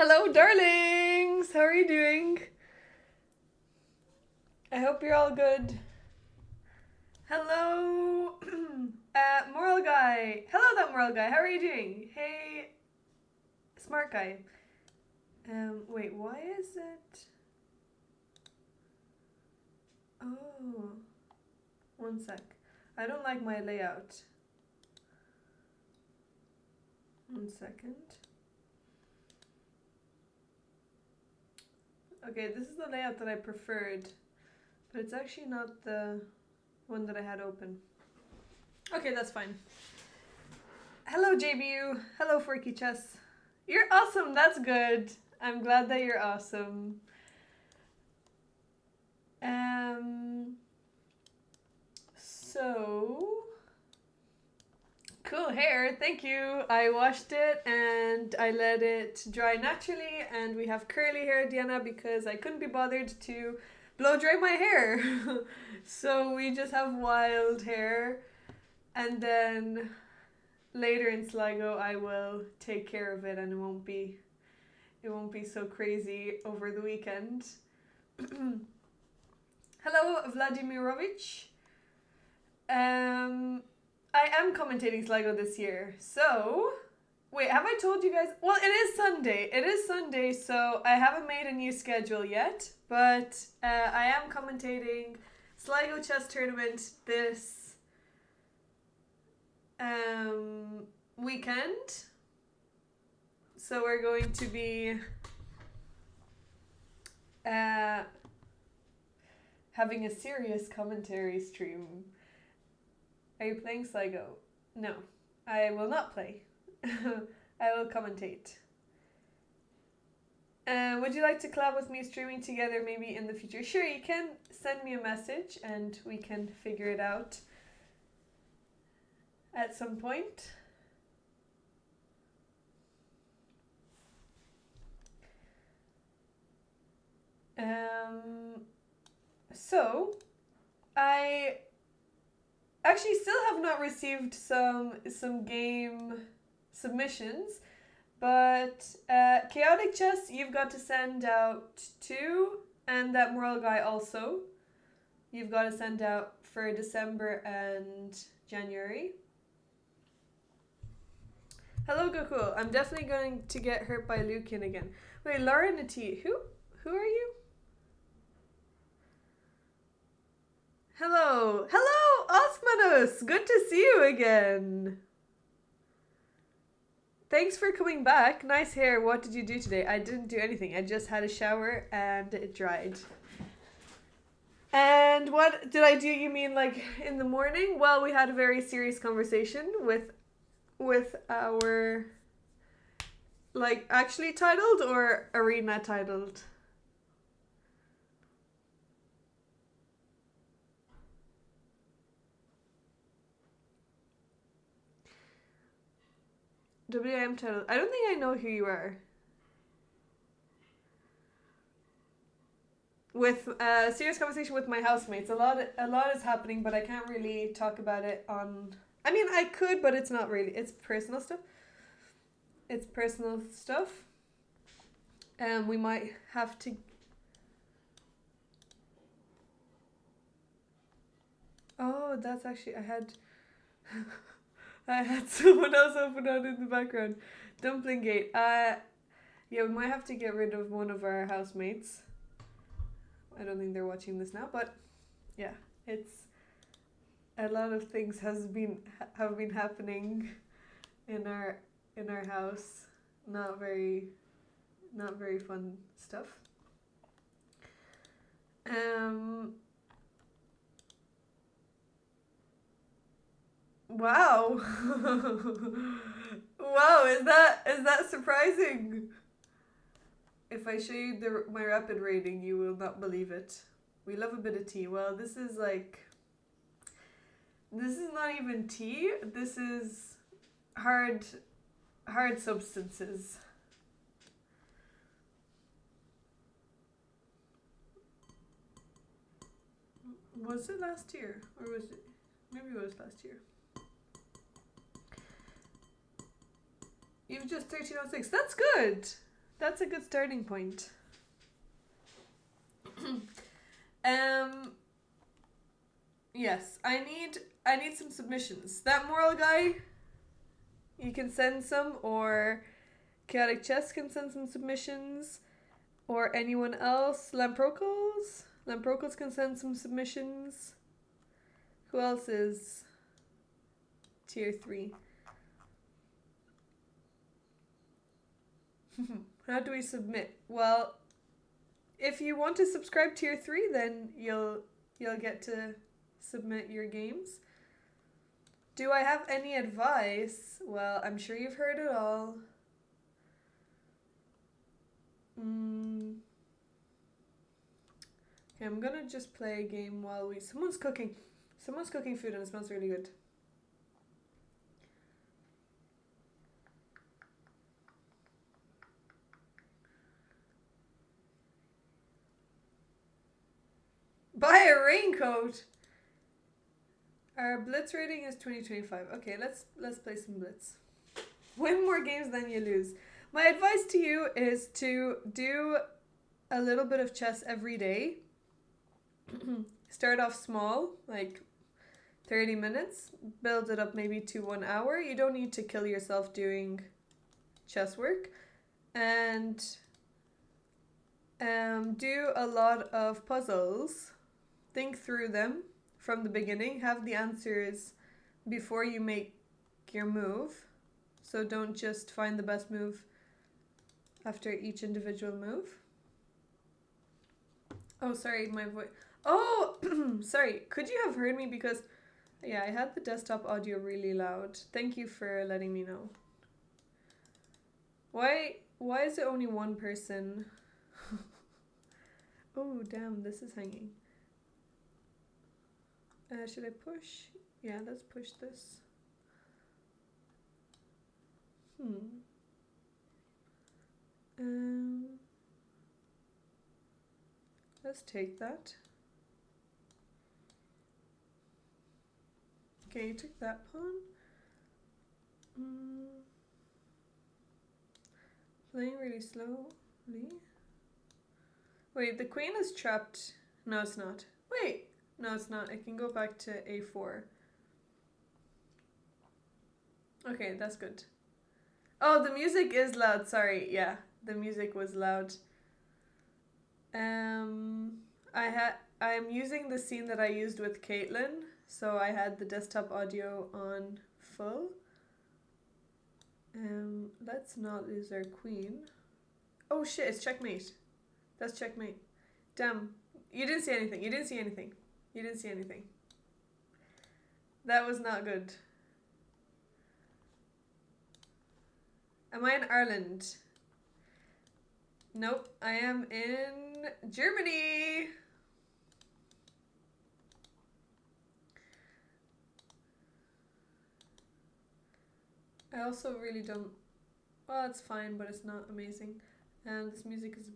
Hello, darlings! How are you doing? I hope you're all good. Hello, Moral Guy. Hello, that Moral Guy. How are you doing? Hey, Smart Guy. Wait, why is it? Oh, one sec. I don't like my layout. One second. Okay, this is the layout that I preferred, but it's actually not the one that I had open. Okay, that's fine. Hello, JBU. Hello, Forky Chess. You're awesome. That's good. I'm glad that you're awesome. So cool hair. Thank you. I washed it and I let it dry naturally, and we have curly hair, Diana, because I couldn't be bothered to blow dry my hair. So we just have wild hair, and then later in Sligo I will take care of it, and it won't be so crazy over the weekend. Hello, Vladimirovich. I am commentating Sligo this year. So, wait, have I told you guys? Well, it is Sunday. It is Sunday, so I haven't made a new schedule yet. But I am commentating Sligo Chess Tournament this weekend. So we're going to be having a serious commentary stream. Are you playing Sligo? No, I will not play. I will commentate. Would you like to collab with me streaming together maybe in the future? Sure, you can send me a message and we can figure it out at some point. So, I actually still have not received some game submissions, but Chaotic Chess you've got to send out 2, and that Moral Guy also. You've got to send out for December and January. Hello, Goku. I'm definitely going to get hurt by Lucian again. Wait, Laura Nati, who are you? Hello, Osmanus. Good to see you again. Thanks for coming back. Nice hair. What did you do today? I didn't do anything. I just had a shower and it dried. And what did I do? You mean like in the morning? Well, we had a very serious conversation with our, like, actually titled or arena titled? WIM titled. I don't think I know who you are. With a serious conversation with my housemates. A lot is happening, but I can't really talk about it on. I mean, I could, but it's not really. It's personal stuff. We might have to. Oh, that's actually I had. I had someone else open out in the background. Dumpling Gate. Yeah, we might have to get rid of one of our housemates. I don't think they're watching this now, but yeah, it's a lot of things have been happening in our house. Not very fun stuff. Wow. Wow, is that surprising? If I show you my rapid rating, you will not believe it. We love a bit of tea. Well, this is not even tea. This is hard substances. Was it last year? Or was it? Maybe it was last year. You've just 1306. That's good. That's a good starting point. um. Yes, I need some submissions. That moral guy, you can send some, or Chaotic Chess can send some submissions, or anyone else. Lamprocles can send some submissions. Who else is tier 3? How do we submit? Well, if you want to subscribe tier 3, then you'll get to submit your games. Do I have any advice? Well, I'm sure you've heard it all. Okay, I'm gonna just play a game while someone's cooking food and it smells really good. Buy a raincoat. Our blitz rating is 2025. Okay, let's play some blitz. Win more games than you lose. My advice to you is to do a little bit of chess every day. Start off small, like 30 minutes. Build it up maybe to 1 hour. You don't need to kill yourself doing chess work. And do a lot of puzzles. Think through them from the beginning. Have the answers before you make your move. So don't just find the best move after each individual move. Oh, sorry, my voice. Oh, sorry. Could you have heard me? Because, yeah, I had the desktop audio really loud. Thank you for letting me know. Why is it only one person? Oh, damn, this is hanging. Should I push? Yeah, let's push this. Let's take that. Okay, you took that pawn. Playing really slowly. Wait, the queen is trapped. No, it's not. Wait, no, it's not. I can go back to a4. Okay, that's good. Oh, the music is loud. Sorry, yeah, the music was loud. I'm using the scene that I used with Caitlin, so I had the desktop audio on full. Let's not lose our queen. Oh shit, it's checkmate. That's checkmate. Damn, you didn't see anything. You didn't see anything. You didn't see anything. That was not good. Am I in Ireland? Nope, I am in Germany. I also really don't. Well, it's fine, but it's not amazing. And this music is a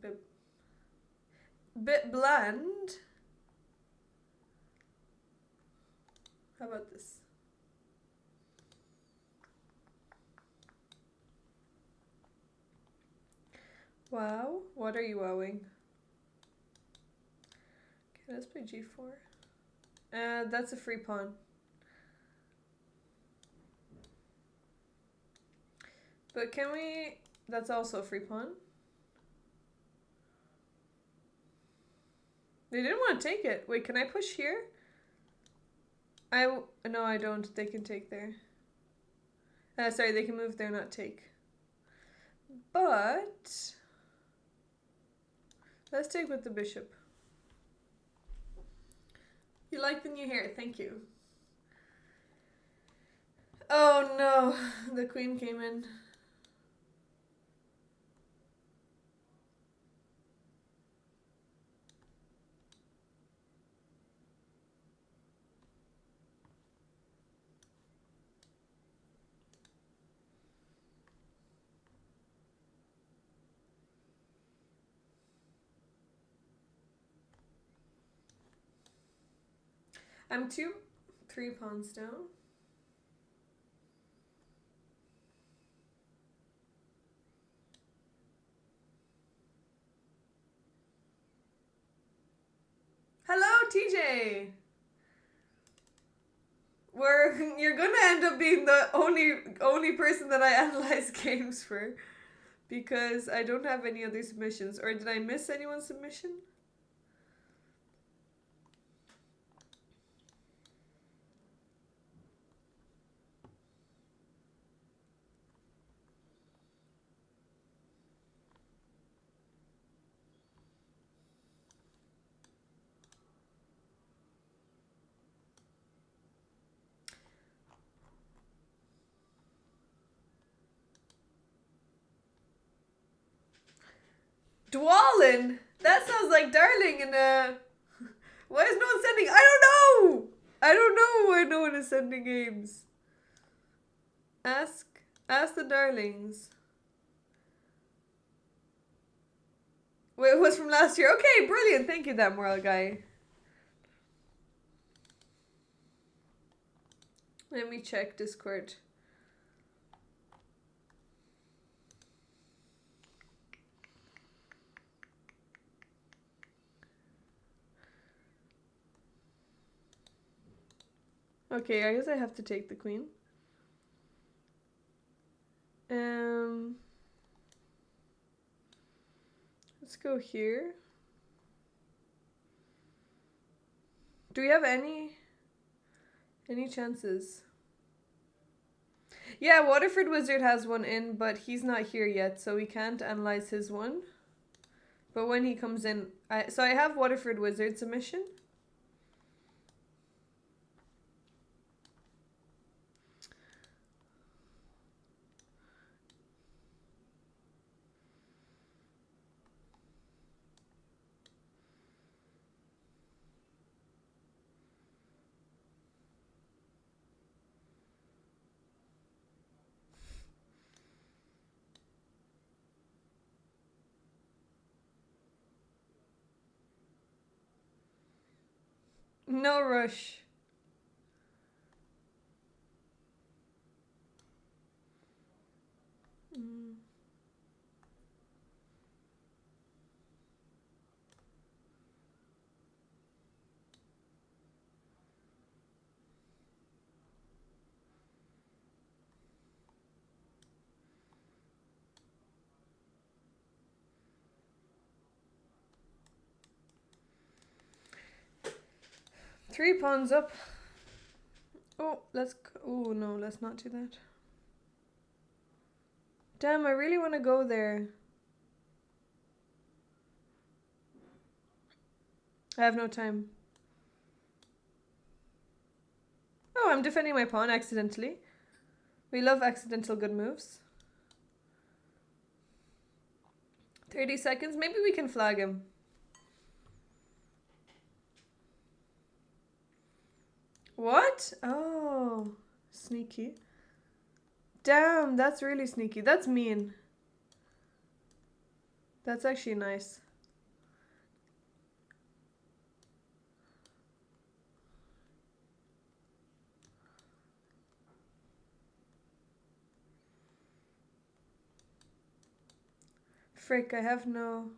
bit bland. How about this? Wow, what are you wowing? Okay, let's play g4. That's a free pawn. But can we... That's also a free pawn. They didn't want to take it. Wait, can I push here? No, I don't. They can take there. Sorry, they can move there, not take. But... Let's take with the bishop. You like the new hair, thank you. Oh no, the queen came in. I'm 3 pawns down. TJ! You're gonna end up being the only person that I analyze games for. Because I don't have any other submissions. Or did I miss anyone's submission? Dwalin? That sounds like Darling in a... Why is no one sending... I don't know! I don't know why no one is sending games. Ask the Darlings. Wait, it was from last year. Okay, brilliant. Thank you, that moral guy. Let me check Discord. Okay, I guess I have to take the queen. Let's go here. Do we have any chances? Yeah, Waterford Wizard has one in, but he's not here yet, so we can't analyze his one. But when he comes in, so I have Waterford Wizard submission. No rush. Mm. Three pawns up. Oh, oh no, let's not do that. Damn, I really want to go there. I have no time. Oh, I'm defending my pawn accidentally. We love accidental good moves. 30 seconds. Maybe we can flag him. What? Oh, sneaky. Damn, that's really sneaky. That's mean. That's actually nice. Frick, I have no...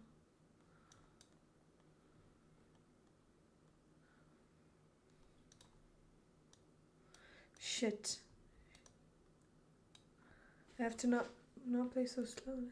Shit. I have to not play so slowly.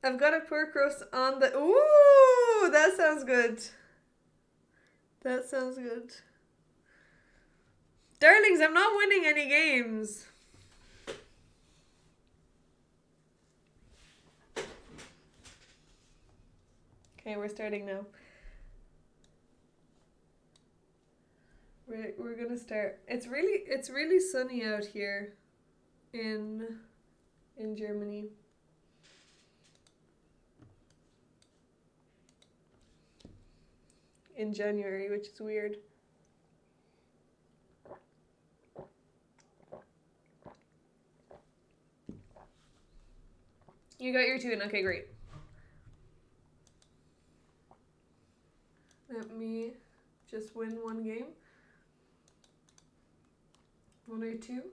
I've got a pork roast on the... Ooh, that sounds good. That sounds good. Darlings, I'm not winning any games. Okay, we're starting now. We're gonna start. It's really sunny out here in Germany. In January, which is weird. You got your 2 in. Okay, great. Let me just win one game. 1 or 2.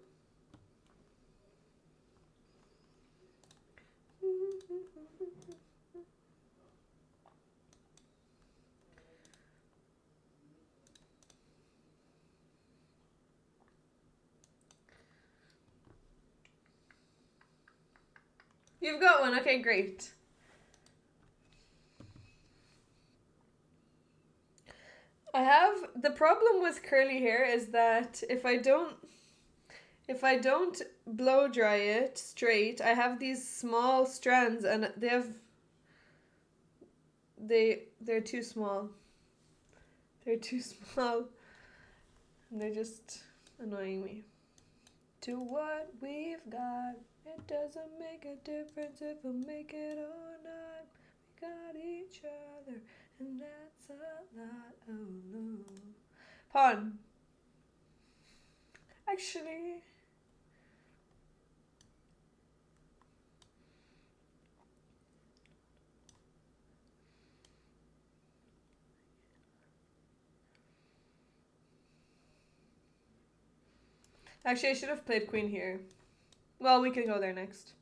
You've got one. Okay, great. I have the problem with curly hair is that if I don't blow dry it straight, I have these small strands and they're too small. They're too small. And they're just annoying me. To what we've got, it doesn't make a difference if we make it or not. We got each other, and that's a lot. Oh no. Pawn. Actually. Actually, I should have played queen here. Well, we can go there next.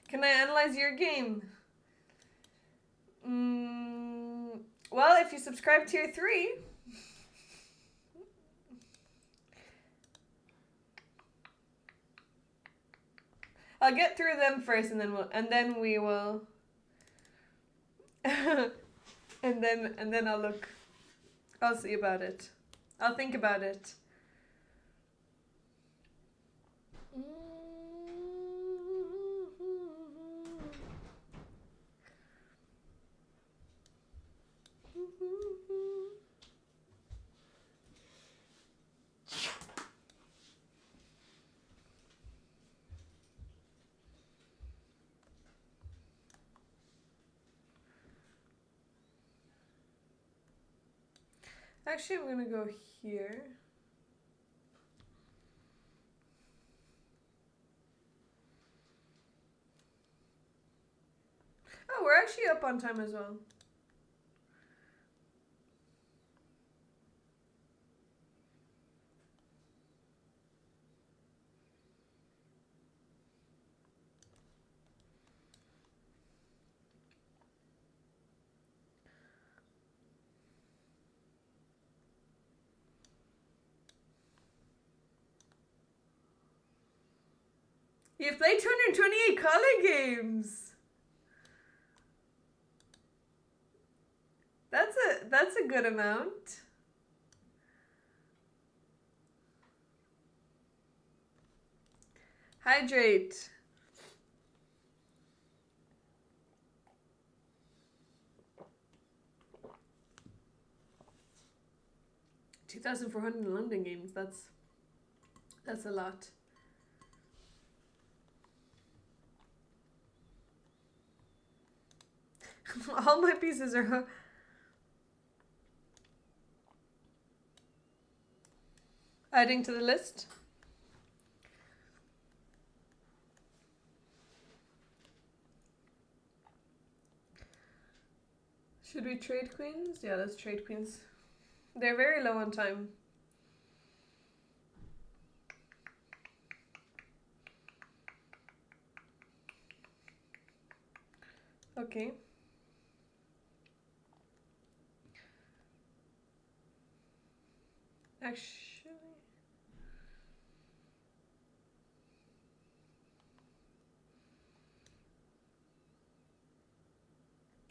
Can I analyze your game? Well, if you subscribe to tier 3. I'll get through them first, and then we will, and then I'll look. I'll see about it. I'll think about it. Actually, I'm gonna go here. Oh, we're actually up on time as well. You've played 228 calling games. That's a good amount. Hydrate. $2,400 in London games. That's a lot. All my pieces are adding to the list. Should we trade queens? Yeah, let's trade queens. They're very low on time. Okay. Actually,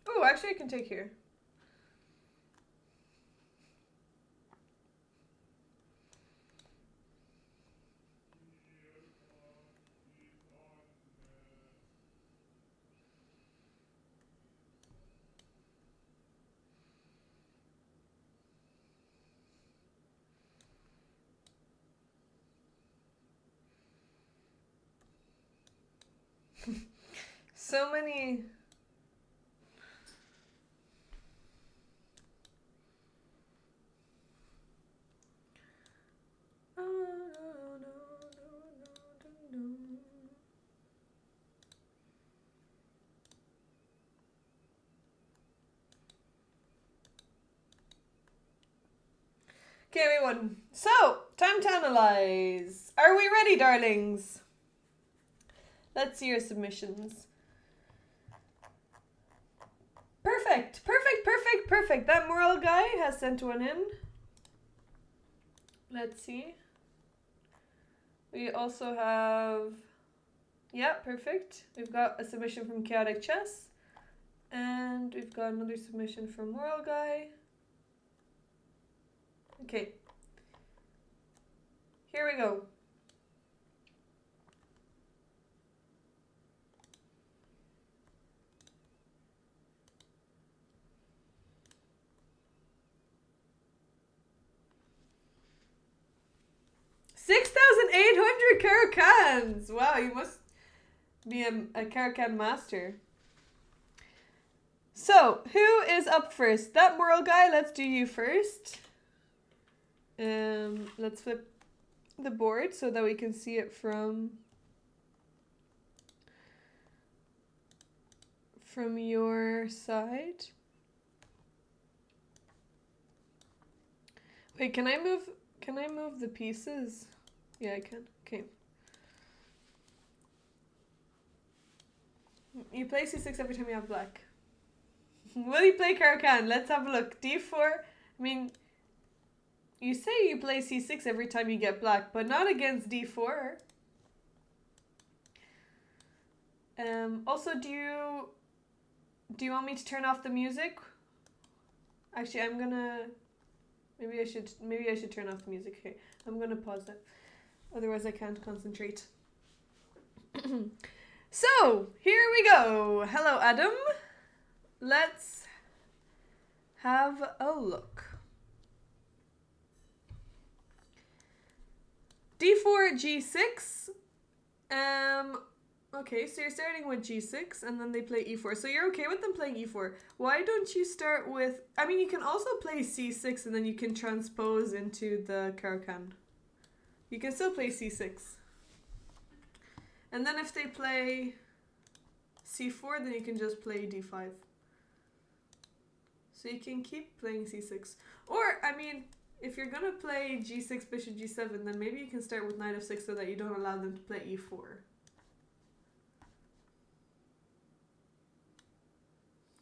oh, actually I can take here. So many. Okay, everyone. So, time to analyze. Are we ready, darlings? Let's see your submissions. Perfect, perfect, perfect, perfect. That moral guy has sent one in. Let's see. We also have... Yeah, perfect. We've got a submission from Chaotic Chess. And we've got another submission from Moral Guy. Okay. Here we go. $6,800 Caracans! Wow, you must be a Caracan master. So, who is up first? That moral guy, let's do you first. Let's flip the board so that we can see it from your side. Wait, can I move the pieces? Yeah, I can. Okay. You play c6 every time you have black. Will you play Caracan? Let's have a look. d4. I mean, you say you play c6 every time you get black, but not against d4. Also, do you want me to turn off the music? Actually, I'm gonna... Maybe I should turn off the music. Okay, I'm gonna pause it. Otherwise I can't concentrate. So, here we go. Hello, Adam. Let's have a look. d4, g6. Okay, so you're starting with g6, and then they play e4. So you're okay with them playing e4. Why don't you start with... I mean, you can also play c6, and then you can transpose into the Caracan. You can still play c6. And then if they play c4, then you can just play d5. So you can keep playing c6. Or, I mean, if you're going to play g6, bishop g7, then maybe you can start with knight f6 so that you don't allow them to play e4.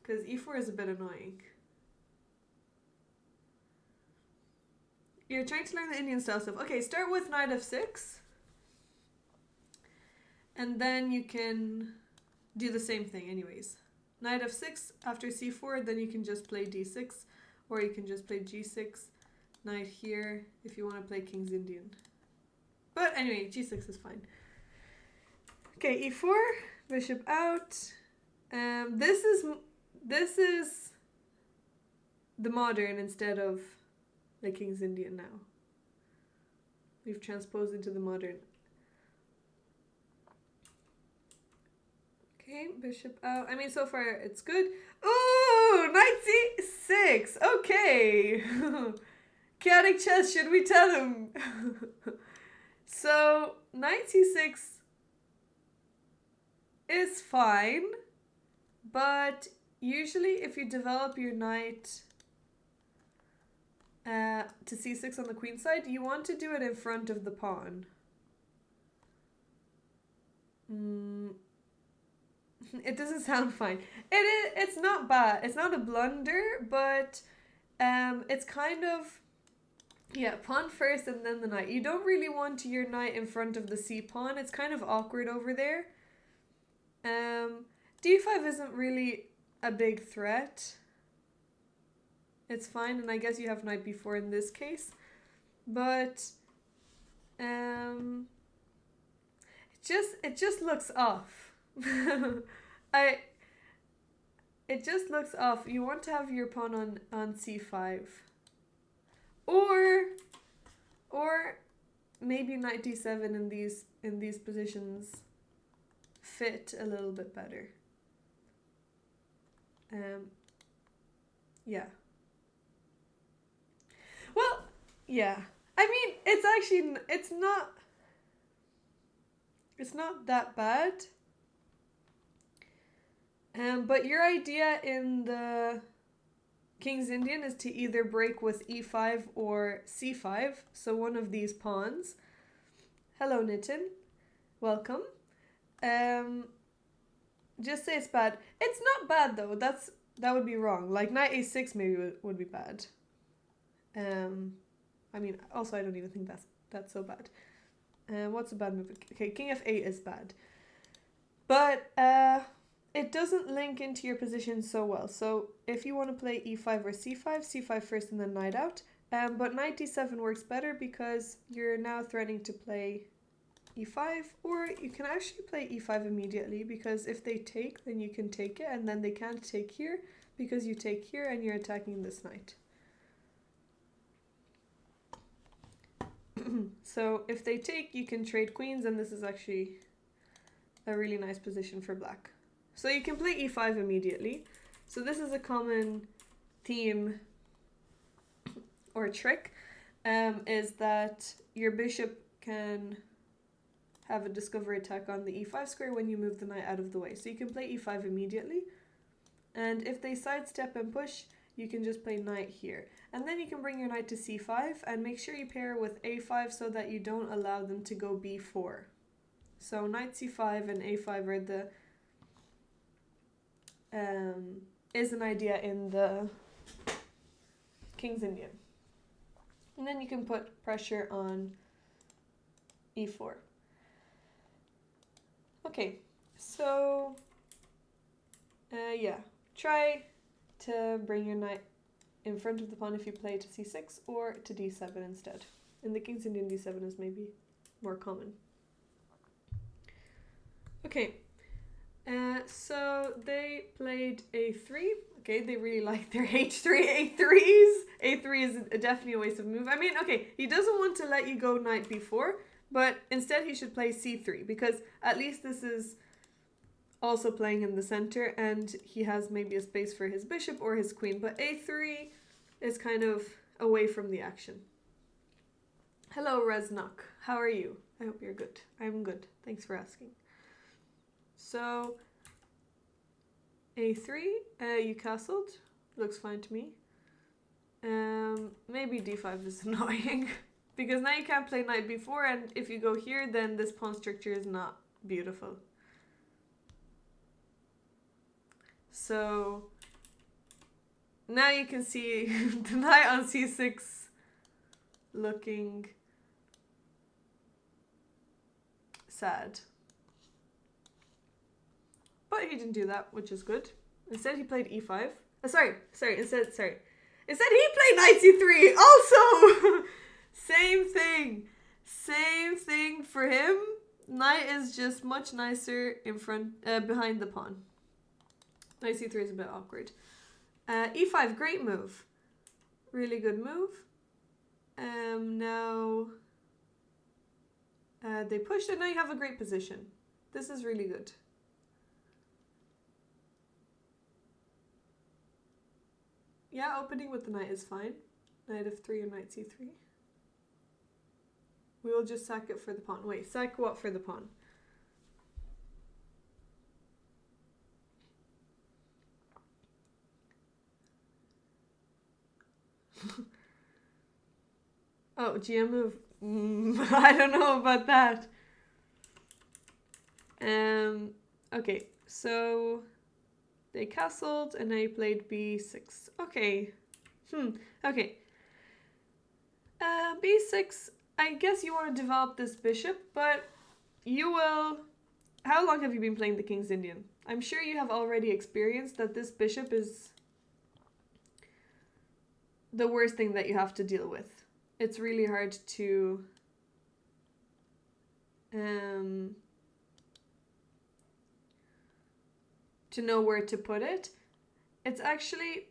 Because e4 is a bit annoying. You're trying to learn the Indian style stuff. Okay, start with knight f6. And then you can do the same thing anyways. Knight f6 after c4, then you can just play d6. Or you can just play g6. Knight here if you want to play King's Indian. But anyway, g6 is fine. Okay, e4, bishop out. This is the modern instead of the King's Indian now. We've transposed into the modern. Okay, bishop out. I mean, so far it's good. Ooh, knight c6. Okay. Chaotic chess, should we tell him? So, knight c6 is fine, but usually if you develop your knight to c6 on the queen side, you want to do it in front of the pawn. It doesn't sound fine. It's not bad. It's not a blunder, but it's kind of... Yeah, pawn first and then the knight. You don't really want your knight in front of the c-pawn. It's kind of awkward over there. D5 isn't really a big threat, it's fine. And I guess you have knight b4 in this case. But it just looks off. It just looks off. You want to have your pawn on c5. Or maybe knight d7 in these positions fit a little bit better. Yeah. Well, yeah. I mean, it's not that bad. But your idea in the King's Indian is to either break with e5 or c5, so one of these pawns. Hello, Nitin. Welcome. Just say it's bad. It's not bad though. That would be wrong. Like knight a6 maybe would be bad. I mean, also I don't even think that's so bad. What's a bad move? Okay, king f8 is bad. But it doesn't link into your position so well. So if you want to play e5 or c5, c5 first and then knight out. But knight d7 works better because you're now threatening to play e5, or you can actually play e5 immediately, because if they take, then you can take it, and then they can't take here because you take here and you're attacking this knight. So if they take, you can trade queens, and this is actually a really nice position for black. So you can play e5 immediately. So this is a common theme or trick, is that your bishop can have a discovery attack on the e5 square when you move the knight out of the way. So you can play e5 immediately. And if they sidestep and push, you can just play knight here. And then you can bring your knight to c5 and make sure you pair with a5 so that you don't allow them to go b4. So knight c5 and a5 are the is an idea in the King's Indian. And then you can put pressure on e4. Okay, so yeah, try to bring your knight in front of the pawn if you play to c6 or to d7 instead. In the King's Indian, d7 is maybe more common. Okay, so they played a3. Okay, they really like their h3, a3s. a3 is definitely a waste of move. I mean, okay, he doesn't want to let you go knight b4, but instead he should play c3, because at least this is also playing in the center and he has maybe a space for his bishop or his queen, but a3 is kind of away from the action. Hello, Reznok. How are you? I hope you're good. I'm good. Thanks for asking. So a3, you castled. Looks fine to me. Maybe d5 is annoying because now you can't play knight b4, and if you go here, then this pawn structure is not beautiful. So now you can see the knight on c6 looking sad. But he didn't do that, which is good. Instead he played e5. Instead he played knight c3 also. Same thing for him. Knight is just much nicer in front, behind the pawn. Knight c3 is a bit awkward. e5, great move. Really good move. Now they pushed, and now you have a great position. This is really good. Yeah, opening with the knight is fine. Knight f3 and knight c3. We will just sack it for the pawn. Wait, sack what for the pawn? Oh, GM move. I don't know about that. Okay, so they castled and I played b6. Okay. Okay. B6, I guess you want to develop this bishop, but you will how long have you been playing the King's Indian? I'm sure you have already experienced that this bishop is the worst thing that you have to deal with. It's really hard to know where to put it. It's actually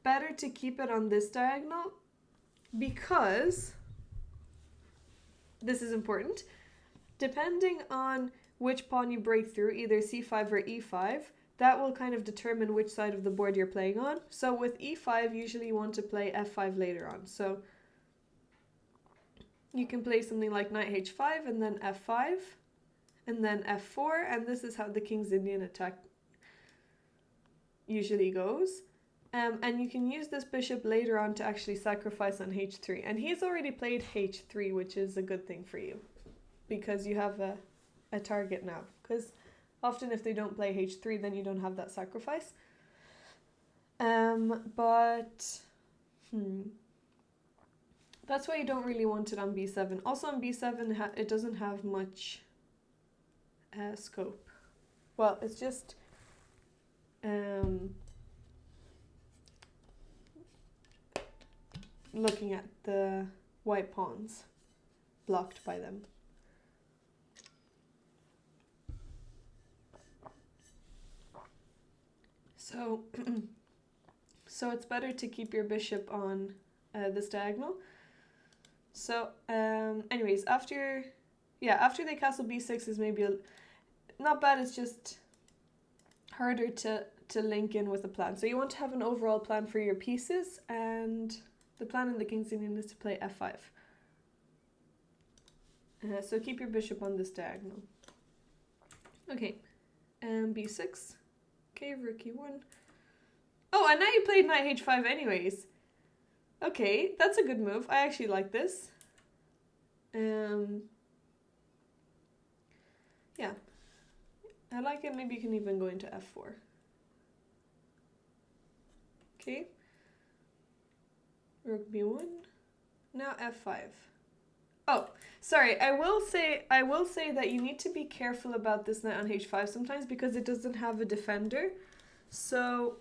better to keep it on this diagonal because this is important. Depending on which pawn you break through, either c5 or e5, that will kind of determine which side of the board you're playing on. So with e5, usually you want to play f5 later on. So you can play something like knight h5 and then f5 and then f4, and this is how the King's Indian attack usually goes. And you can use this bishop later on to actually sacrifice on h3. And he's already played h3, which is a good thing for you because you have a target now. Because often if they don't play h3, then you don't have that sacrifice. That's why you don't really want it on b7. Also on b7, it doesn't have much scope. Well, it's just looking at the white pawns blocked by them. So, so it's better to keep your bishop on this diagonal. So, anyways, after they castle b6 is maybe not bad. It's just harder to link in with a plan. So you want to have an overall plan for your pieces, and the plan in the King's Indian is to play f5. So keep your bishop on this diagonal. Okay, b6. Okay, rook e1. Oh, and now you played knight h5 anyways. Okay, that's a good move. I actually like this. Yeah, I like it. Maybe you can even go into f4. Okay. Rook b1. Now f5. Oh, sorry. I will say that you need to be careful about this knight on h5 sometimes because it doesn't have a defender. So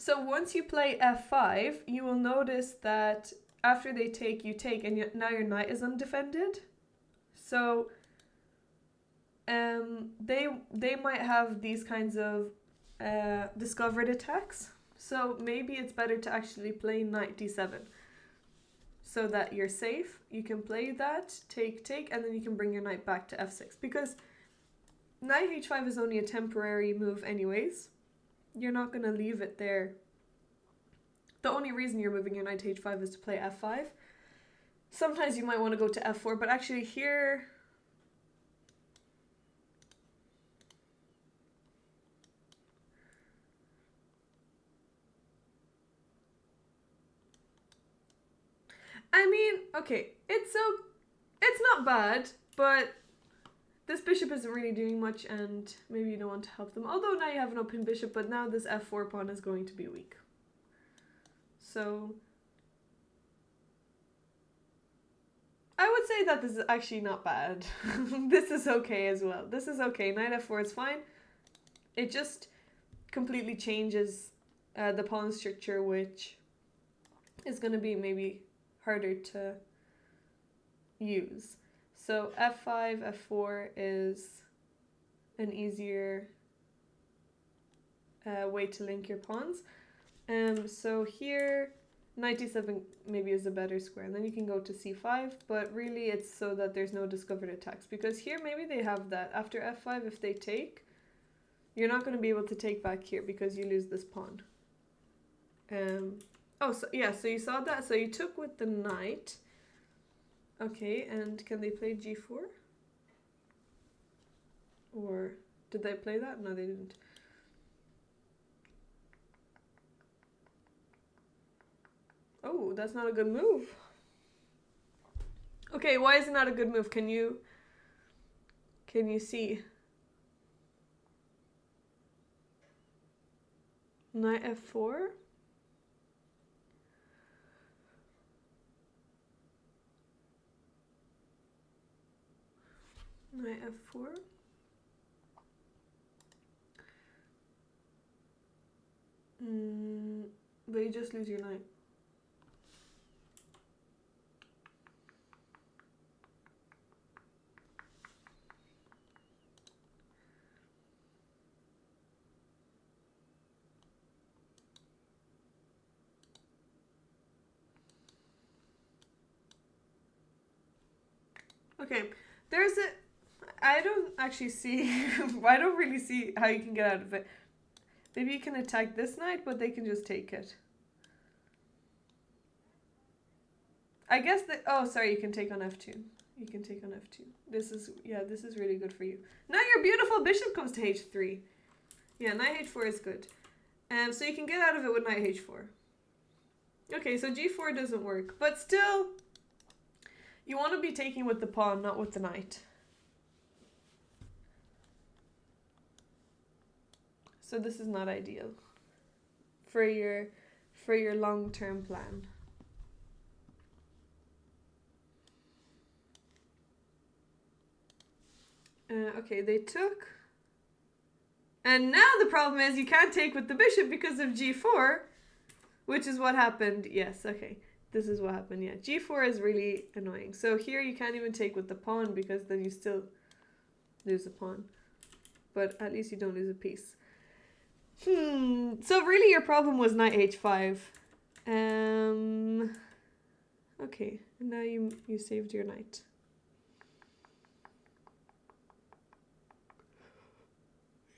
once you play f5, you will notice that after they take, you take, and now your knight is undefended. So they might have these kinds of discovered attacks. So maybe it's better to actually play knight d7 so that you're safe. You can play that, take, and then you can bring your knight back to f6 because knight h5 is only a temporary move anyways. You're not going to leave it there. The only reason you're moving your knight to h5 is to play f5. Sometimes you might want to go to f4, but actually here... I mean, okay, it's not bad, but this bishop isn't really doing much, and maybe you don't want to help them. Although now you have an open bishop, but now this f4 pawn is going to be weak. So I would say that this is actually not bad. This is okay as well. This is okay. Knight f4 is fine. It just completely changes the pawn structure, which is going to be maybe harder to use. So f5, f4 is an easier way to link your pawns. So here, knight d7 maybe is a better square, and then you can go to c5, but really it's so that there's no discovered attacks, because here maybe they have that. After f5, if they take, you're not going to be able to take back here because you lose this pawn. Oh, so yeah, so you saw that. So you took with the knight. Okay, and can they play g4? Or did they play that? No, they didn't. Oh, that's not a good move. Okay, why is it not a good move? Can you see? Knight f4? Knight f4? But you just lose your knight. Okay, there's a... I don't actually see... I don't really see how you can get out of it. Maybe you can attack this knight, but they can just take it. I guess that... Oh, sorry, you can take on f2. You can take on f2. This is... Yeah, this is really good for you. Now your beautiful bishop comes to h3. Yeah, knight h4 is good. So you can get out of it with knight h4. Okay, so g4 doesn't work. But still... You want to be taking with the pawn, not with the knight. So this is not ideal for your long-term plan. Okay, they took. And now the problem is you can't take with the bishop because of g4, which is what happened. Yes, okay. This is what happened, yeah. g4 is really annoying. So here you can't even take with the pawn because then you still lose a pawn. But at least you don't lose a piece. So really your problem was knight h5. Okay, and now you saved your knight.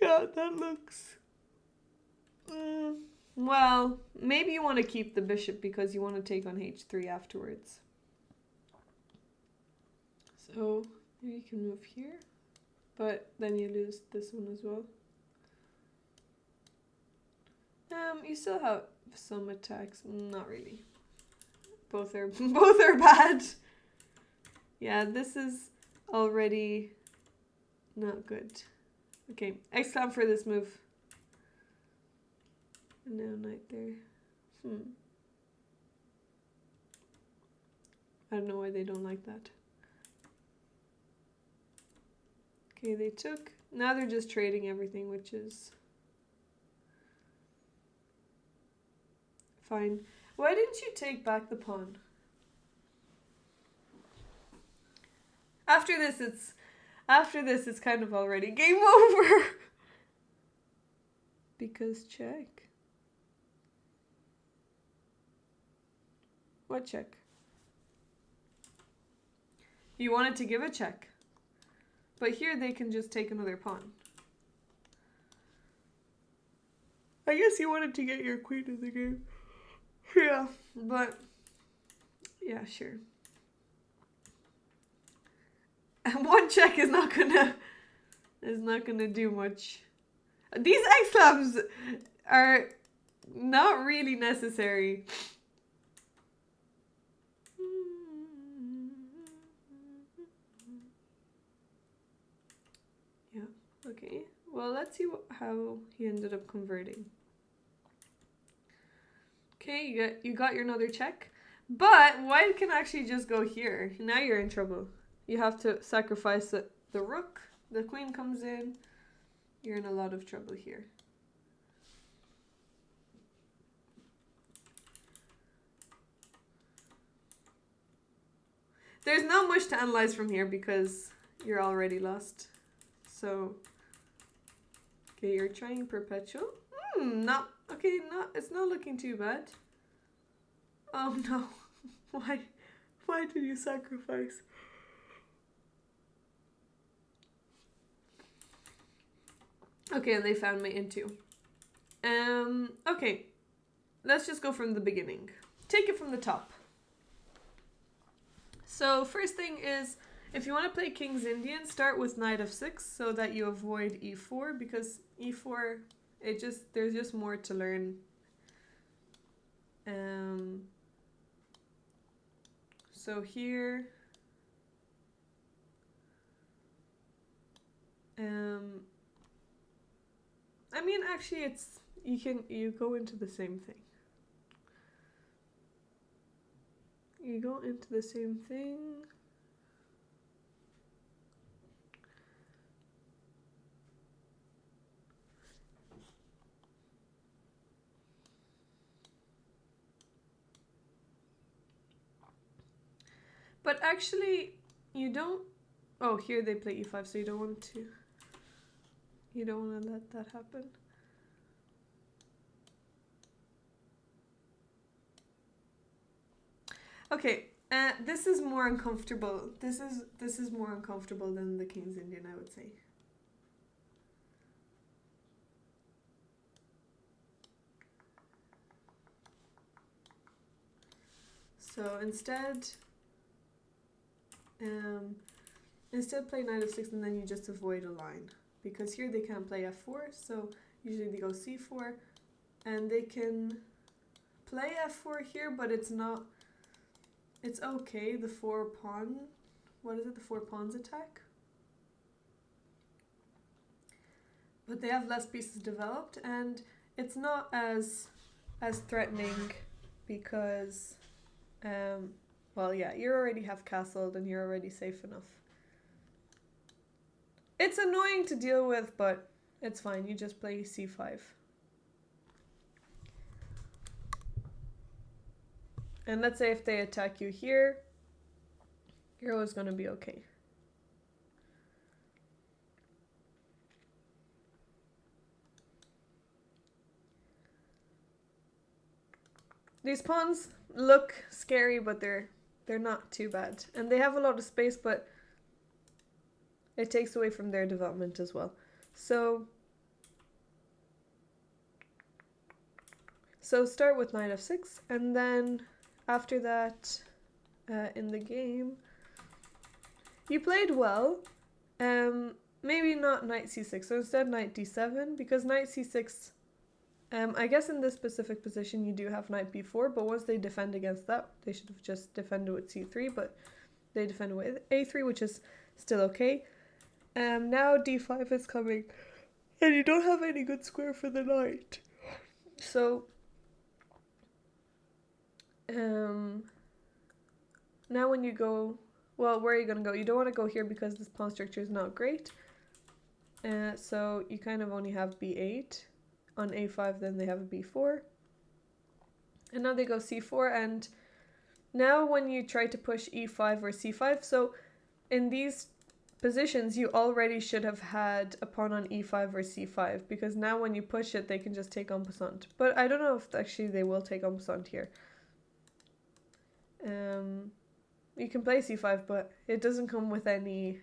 Yeah, that looks... Well, maybe you want to keep the bishop because you want to take on h3 afterwards. So you can move here, but then you lose this one as well. You still have some attacks. Not really. Both are bad. Yeah, this is already not good. Okay, exclam for this move. And now knight there. I don't know why they don't like that. Okay, they took. Now they're just trading everything, which is fine. Why didn't you take back the pawn? After this, it's kind of already game over. Because check. What check? You wanted to give a check. But here they can just take another pawn. I guess you wanted to get your queen in the game. Yeah, but... Yeah, sure. And one check is not gonna do much. These exclams are not really necessary. Yeah, okay. Well, let's see how he ended up converting. Okay, you got your another check. But white can actually just go here. Now you're in trouble. You have to sacrifice the rook. The queen comes in. You're in a lot of trouble here. There's not much to analyze from here because you're already lost. So, okay, you're trying perpetual. It's not looking too bad. Oh no, why did you sacrifice? Okay, and they found me into. Okay, let's just go from the beginning. Take it from the top. So first thing is, if you want to play King's Indian, start with knight f6 so that you avoid e4, because e4, there's just more to learn. So here, I mean, actually, you go into the same thing. You go into the same thing. But actually, you don't... Oh, here they play e5, so you don't want to... You don't want to let that happen. Okay, this is more uncomfortable. This is more uncomfortable than the King's Indian, I would say. So instead play knight f6 and then you just avoid a line. Because here they can't play f4, so usually they go c4. And they can play f4 here, but it's not... It's okay, the 4 pawn... What is it? The 4 pawns attack? But they have less pieces developed, and it's not as threatening because... well, yeah, you already have castled and you're already safe enough. It's annoying to deal with, but it's fine. You just play c5. And let's say if they attack you here, you're always going to be okay. These pawns look scary, but they're not too bad. And they have a lot of space, but it takes away from their development as well. So start with knight f6, and then after that, in the game, you played well. Maybe not knight c6, so instead knight d7, because knight c6, I guess in this specific position you do have knight b4, but once they defend against that, they should have just defended with c3, but they defended with a3, which is still okay. Now d5 is coming, and you don't have any good square for the knight. So, now when you go, well, where are you going to go? You don't want to go here because this pawn structure is not great. So you kind of only have b8 on a5, then they have a b4. And now they go c4, and now when you try to push e5 or c5, so in these positions you already should have had a pawn on e5 or c5, because now when you push it they can just take en passant. But I don't know if actually they will take en passant here. You can play c5, but it doesn't come with any...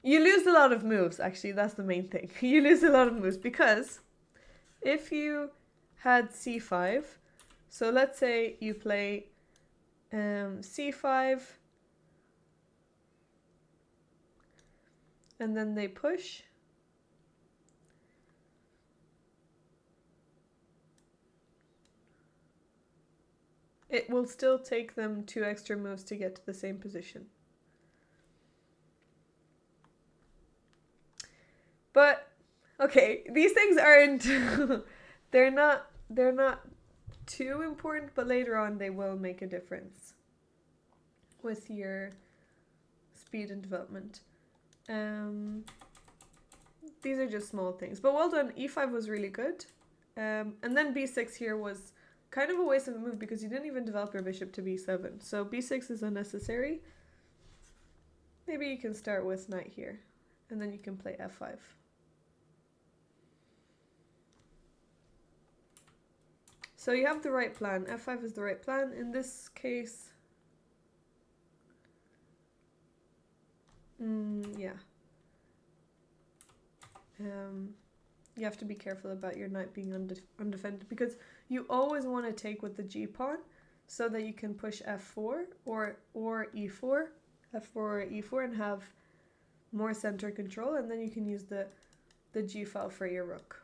You lose a lot of moves, actually, that's the main thing. You lose a lot of moves, because if you had c5, so let's say you play c5, and then they push. It will still take them 2 extra moves to get to the same position. But, okay, these things aren't, they're not too important, but later on they will make a difference with your speed and development. These are just small things, but well done. E5 was really good. And then b6 here was kind of a waste of a move because you didn't even develop your bishop to b7. So b6 is unnecessary. Maybe you can start with knight here, and then you can play f5. So you have the right plan. f5 is the right plan. In this case, yeah. You have to be careful about your knight being undefended, because you always want to take with the g pawn so that you can push f4 or e4, f4 or e4, and have more center control, and then you can use the g file for your rook.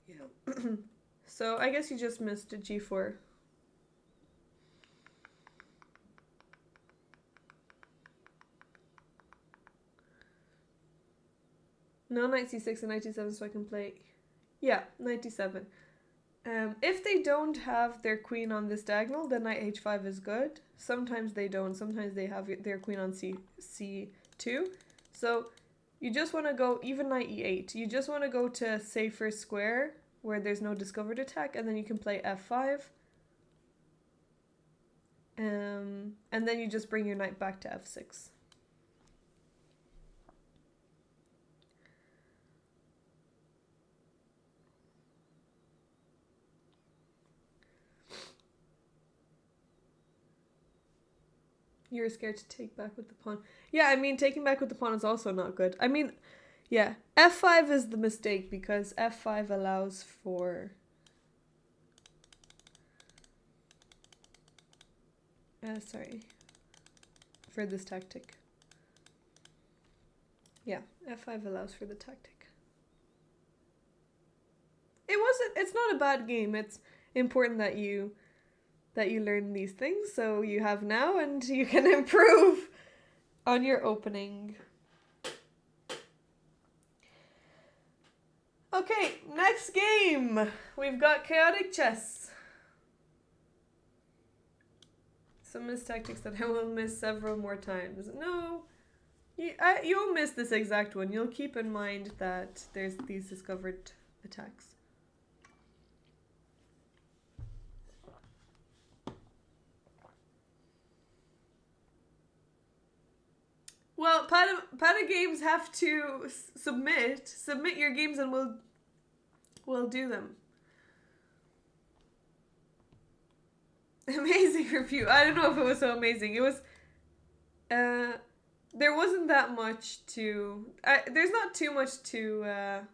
Yeah. So I guess you just missed a g4. No, knight c6 and knight d7, so I can play... Yeah, knight d7. If they don't have their queen on this diagonal, then knight h5 is good. Sometimes they don't. Sometimes they have their queen on c2. So you just want to go even knight e8. You just want to go to safer square where there's no discovered attack, and then you can play f5. And then you just bring your knight back to f6. You're scared to take back with the pawn. Yeah, I mean, taking back with the pawn is also not good. I mean, yeah, f5 is the mistake because f5 allows for... for this tactic. Yeah, f5 allows for the tactic. It's not a bad game. It's important that you learn these things so you have now and you can improve on your opening. Okay, next game. We've got chaotic chess. Some miss tactics that I will miss several more times. No, you'll miss this exact one. You'll keep in mind that there's these discovered attacks. Well, Pada games have to submit your games, and we'll do them. Amazing review. I don't know if it was so amazing. It was. There wasn't that much to. There's not too much to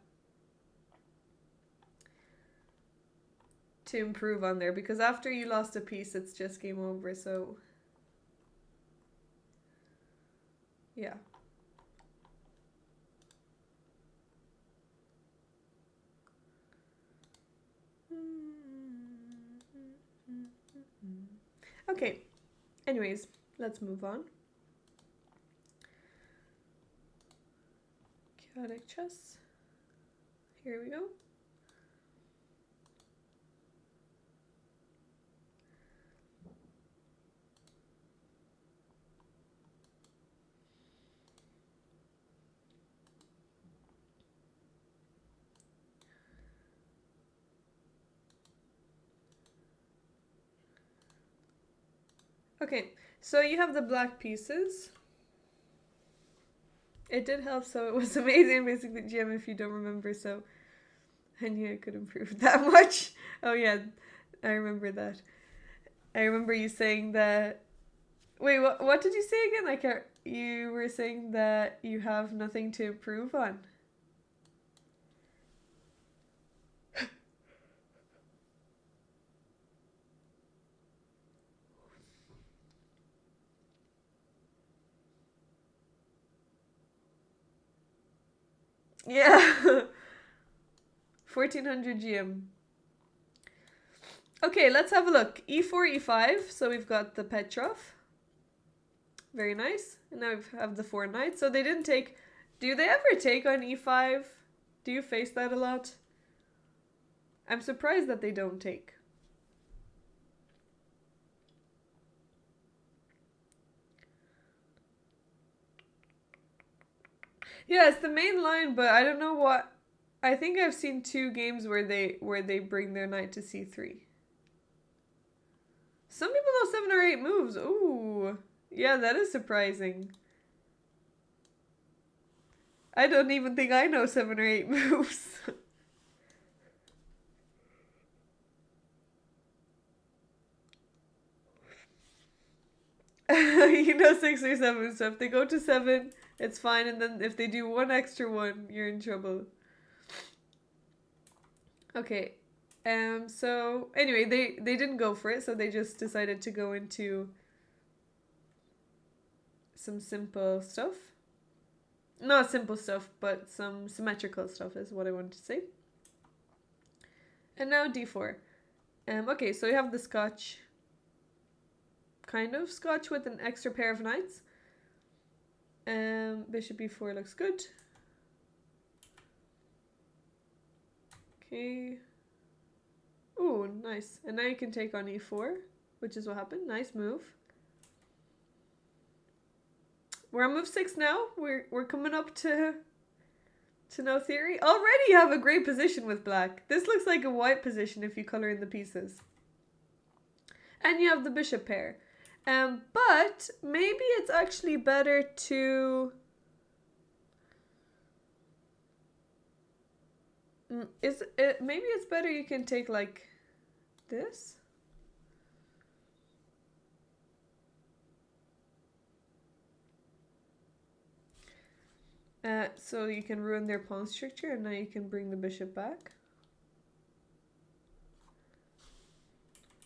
improve on there because after you lost a piece, it's just game over. So. Yeah. Okay. Anyways, let's move on. Chaotic chess. Here we go. Okay, so you have the black pieces. It did help, so it was amazing, basically, GM, if you don't remember, so I knew I could improve that much. Oh yeah, I remember that. I remember you saying that... Wait, what did you say again? I can't... You were saying that you have nothing to improve on. Yeah. 1400 GM. Okay, let's have a look. E4, E5. So we've got the Petrov. Very nice. And now we have the 4 knights. So they didn't take... Do they ever take on E5? Do you face that a lot? I'm surprised that they don't take. Yeah, it's the main line, but I don't know what... I think I've seen 2 games where they bring their knight to C3. Some people know 7 or 8 moves. Ooh. Yeah, that is surprising. I don't even think I know 7 or 8 moves. You know 6 or 7, so if they go to 7, it's fine, and then if they do 1 extra one, you're in trouble. Okay. So anyway, they didn't go for it, so they just decided to go into some simple stuff. Not simple stuff, but some symmetrical stuff is what I wanted to say. And now d4. Okay, so you have the Scotch. Kind of Scotch with an extra pair of knights. Bishop b4 looks good. Okay. Ooh, nice. And now you can take on e4, which is what happened. Nice move. We're on move 6 now. We're coming up to no theory. Already you have a great position with black. This looks like a white position if you color in the pieces. And you have the bishop pair. But maybe it's actually better to... maybe it's better you can take like this. So you can ruin their pawn structure and now you can bring the bishop back.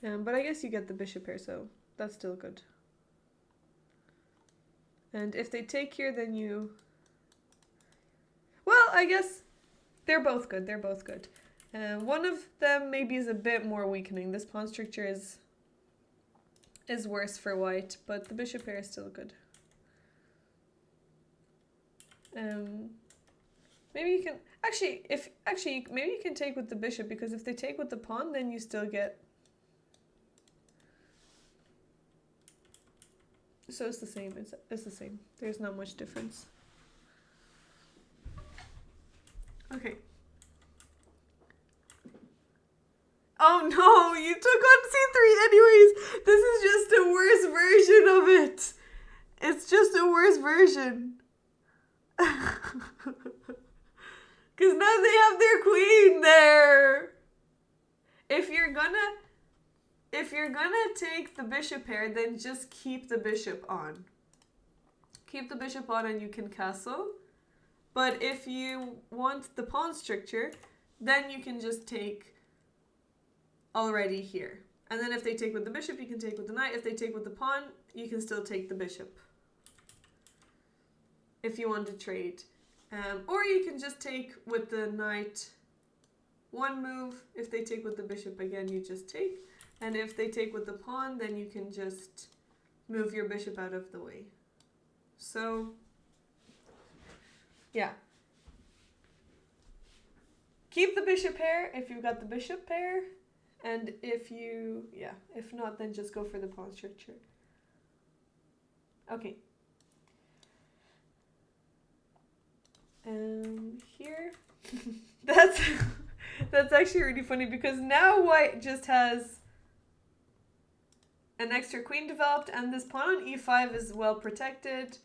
But I guess you get the bishop here, so that's still good. And if they take here, then you... Well, I guess they're both good. They're both good. One of them maybe is a bit more weakening. This pawn structure is worse for white, but the bishop here is still good. Maybe you can... maybe you can take with the bishop, because if they take with the pawn, then you still get... So it's the same. It's the same. There's not much difference. Okay. Oh no, you took on c3 anyways. This is just a worse version of it. It's just a worse version. Because now they have their queen there. If you're gonna take the bishop here, then just keep the bishop on. Keep the bishop on and you can castle. But if you want the pawn structure, then you can just take already here. And then if they take with the bishop, you can take with the knight. If they take with the pawn, you can still take the bishop. If you want to trade. Or you can just take with the knight one move. If they take with the bishop again, you just take. And if they take with the pawn, then you can just move your bishop out of the way. So, yeah. Keep the bishop pair if you've got the bishop pair. And if not, then just go for the pawn structure. Okay. Here. That's actually really funny because now white just has an extra queen developed and this pawn on e5 is well protected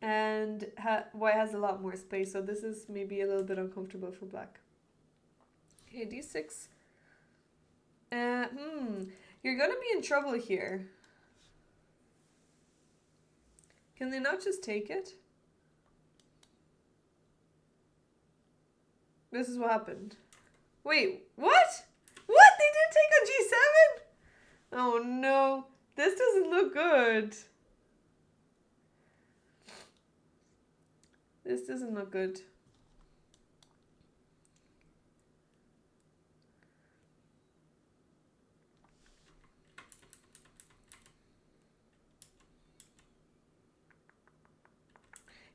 and white has a lot more space, so this is maybe a little bit uncomfortable for black. Okay, d6. You're gonna be in trouble here. Can they not just take it? This is what happened. Wait, what? What? They didn't take on g7? Oh no, this doesn't look good. This doesn't look good.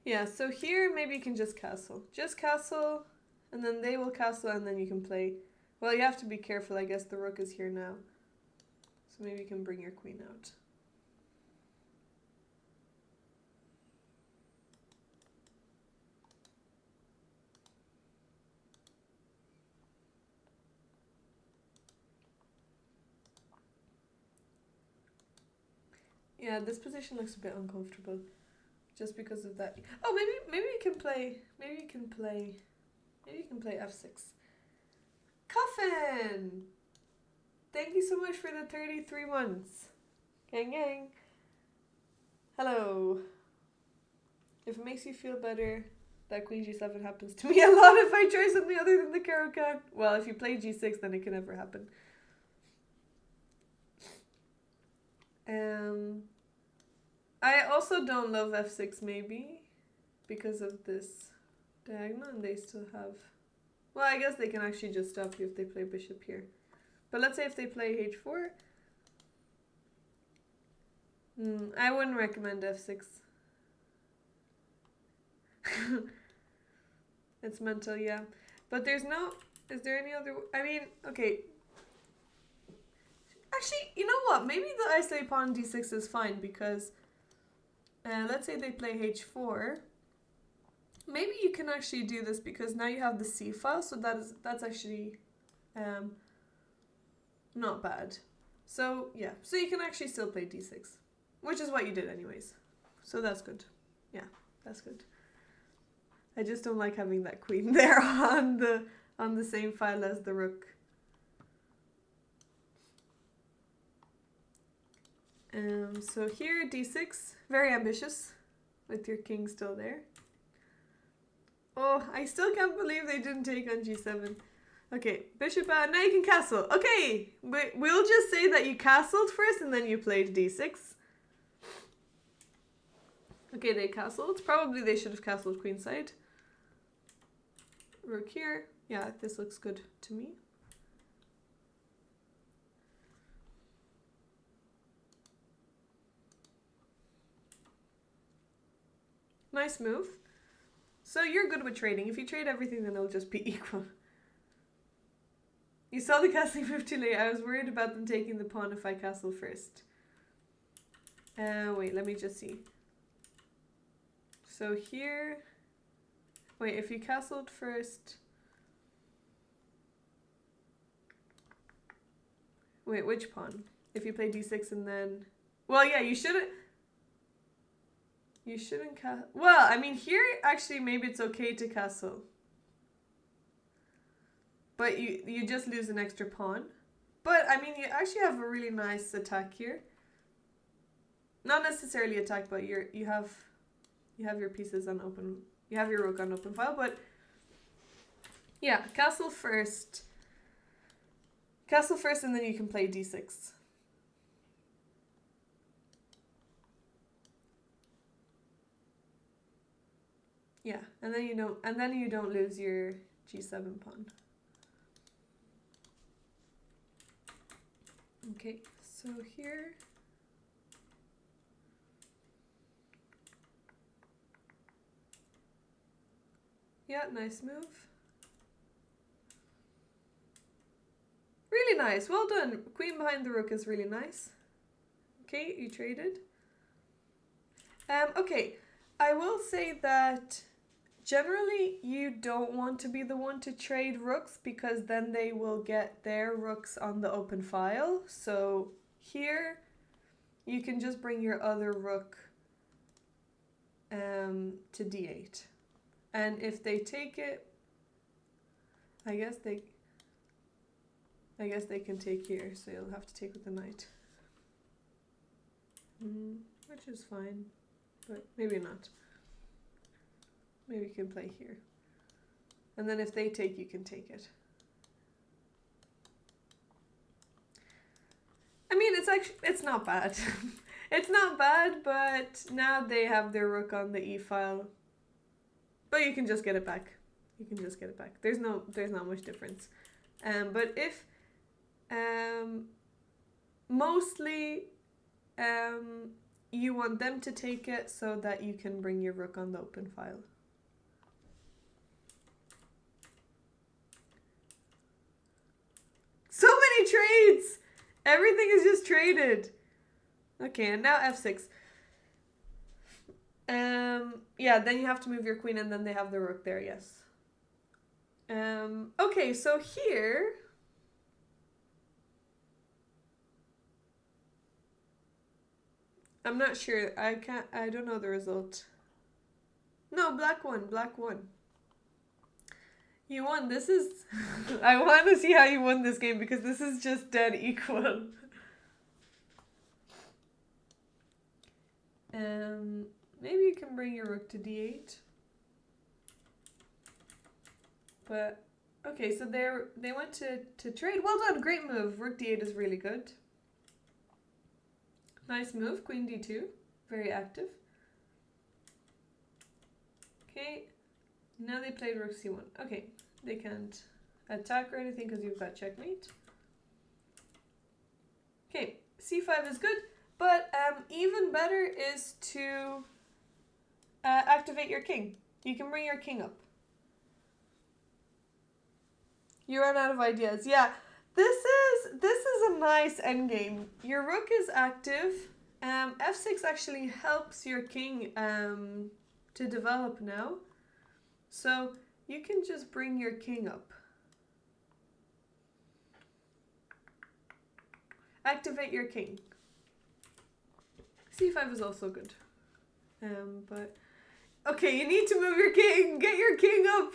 Yeah, so here maybe you can just castle. Just castle, and then they will castle, and then you can play. Well, you have to be careful. I guess the rook is here now. So maybe you can bring your queen out. Yeah, this position looks a bit uncomfortable. Just because of that. Oh, maybe you can play f6. Coffin! Thank you so much for the 33 months. Gang gang. Hello. If it makes you feel better, that queen g7 happens to me a lot if I try something other than the Caro-Kann. Well, if you play g6, then it can never happen. I also don't love f6 maybe because of this diagonal, and they still have... Well, I guess they can actually just stop you if they play bishop here. But let's say if they play h4. I wouldn't recommend f6. It's mental, yeah. But there's no... Is there any other... I mean, okay. Actually, you know what?Maybe the isolate pawn d6 is fine because let's say they play h4. Maybe you can actually do this because now you have the c file, so that's actually not bad. So yeah, so you can actually still play d6, which is what you did anyways. So that's good. Yeah, that's good. I just don't like having that queen there on the same file as the rook. So here d6, very ambitious, with your king still there. Oh, I still can't believe they didn't take on g7. Okay, bishop out. Now you can castle. Okay, we'll just say that you castled first and then you played d6. Okay, they castled. Probably they should have castled queenside. Rook here. Yeah, this looks good to me. Nice move. So you're good with trading. If you trade everything, then it'll just be equal. You saw the castling move too late. I was worried about them taking the pawn if I castle first. Wait, let me just see. So here... Wait, if you castled first... Wait, which pawn? If you play d6 and then... Well, yeah, you shouldn't... You shouldn't castle... Well, I mean, here, actually, maybe it's okay to castle. But you just lose an extra pawn. But, I mean, you actually have a really nice attack here. Not necessarily attack, but you have your pieces on open... You have your rook on open file, but... Yeah, castle first. Castle first, and then you can play d6. Yeah, and then you don't lose your g7 pawn. Okay, so here. Yeah, nice move. Really nice. Well done. Queen behind the rook is really nice. Okay, you traded. Okay, I will say that generally you don't want to be the one to trade rooks because then they will get their rooks on the open file. So here you can just bring your other rook to d8. And if they take it, I guess they can take here, so you'll have to take with the knight. Which is fine, but maybe not. Maybe you can play here. And then if they take, you can take it. I mean, it's not bad. It's not bad, but now they have their rook on the e-file. But you can just get it back. You can just get it back. There's not much difference. But if mostly you want them to take it so that you can bring your rook on the open file. So many trades! Everything is just traded. Okay, and now f6. Yeah, then you have to move your queen and then they have the rook there, yes. Okay, so here... I'm not sure. I don't know the result. No, black won. You won. This is... I want to see how you won this game because this is just dead equal. Maybe you can bring your rook to d8. But, okay, so they went to trade. Well done, great move. Rook d8 is really good. Nice move, queen d2. Very active. Okay, now they played rook c1. Okay, they can't attack or anything because you've got checkmate. Okay, c5 is good, but even better is to activate your king. You can bring your king up. You run out of ideas. Yeah, This is a nice endgame. Your rook is active. F6 actually helps your king to develop now. So you can just bring your king up. Activate your king. C5 is also good. But okay, you need to move your king. Get your king up.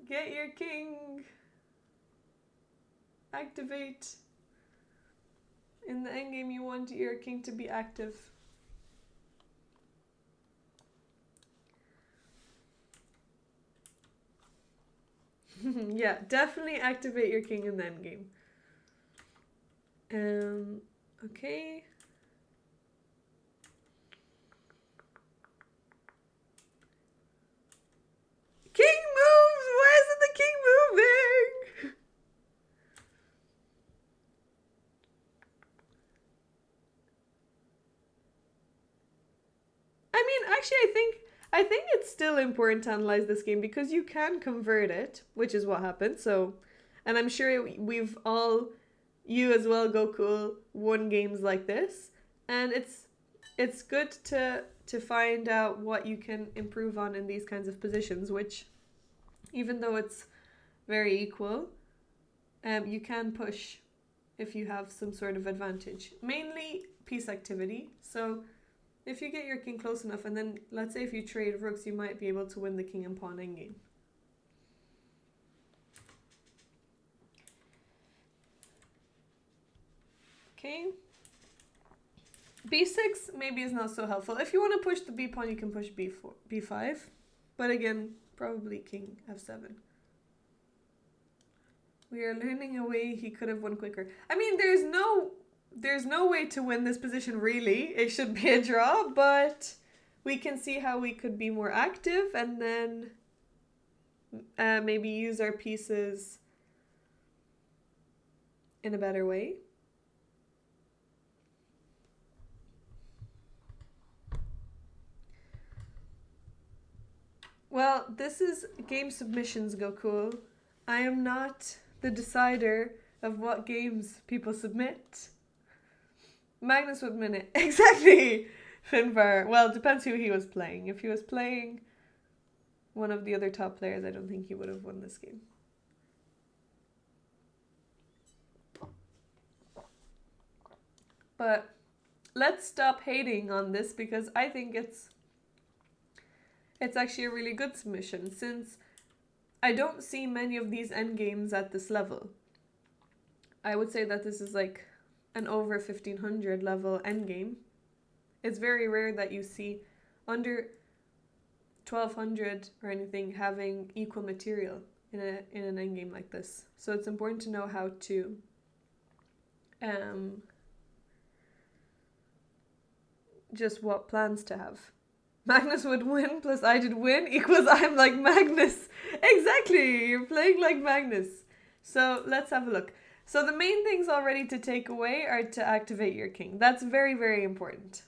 Get your king. Activate. In the endgame, you want your king to be active. Yeah, definitely activate your king in the endgame. Okay. King moves! Why isn't the king moving? I mean, actually, I think it's still important to analyze this game because you can convert it, which is what happened. So, and I'm sure we've all, you as well, Goku, won games like this, and it's good to find out what you can improve on in these kinds of positions, which, even though it's very equal, you can push if you have some sort of advantage. Mainly piece activity. So if you get your king close enough, and then let's say if you trade rooks, you might be able to win the king and pawn endgame. Okay. B6 maybe is not so helpful. If you want to push the b pawn, you can push b4, b5. But again, probably king f7. We are learning a way he could have won quicker. I mean, there's no way to win this position, really. It should be a draw, but we can see how we could be more active and then maybe use our pieces in a better way. Well, this is game submissions, Goku. I am not the decider of what games people submit. Magnus would win it. Exactly! Finbar. Well, it depends who he was playing. If he was playing one of the other top players, I don't think he would have won this game. But let's stop hating on this because I think it's actually a really good submission, since I don't see many of these endgames at this level. I would say that this is like an over 1500 level endgame. It's very rare that you see under 1200 or anything having equal material in an endgame like this. So it's important to know how to just what plans to have. Magnus would win plus I did win equals I'm like Magnus. Exactly, you're playing like Magnus. So let's have a look. So the main things already to take away are to activate your king. That's very, very important.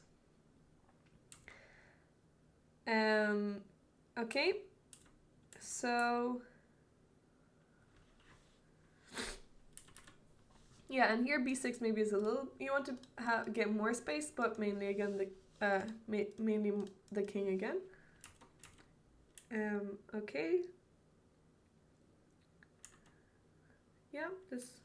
Okay, so yeah, and here b6 maybe is a little, you want to get more space, but mainly again mainly the king again. Okay. Yeah, this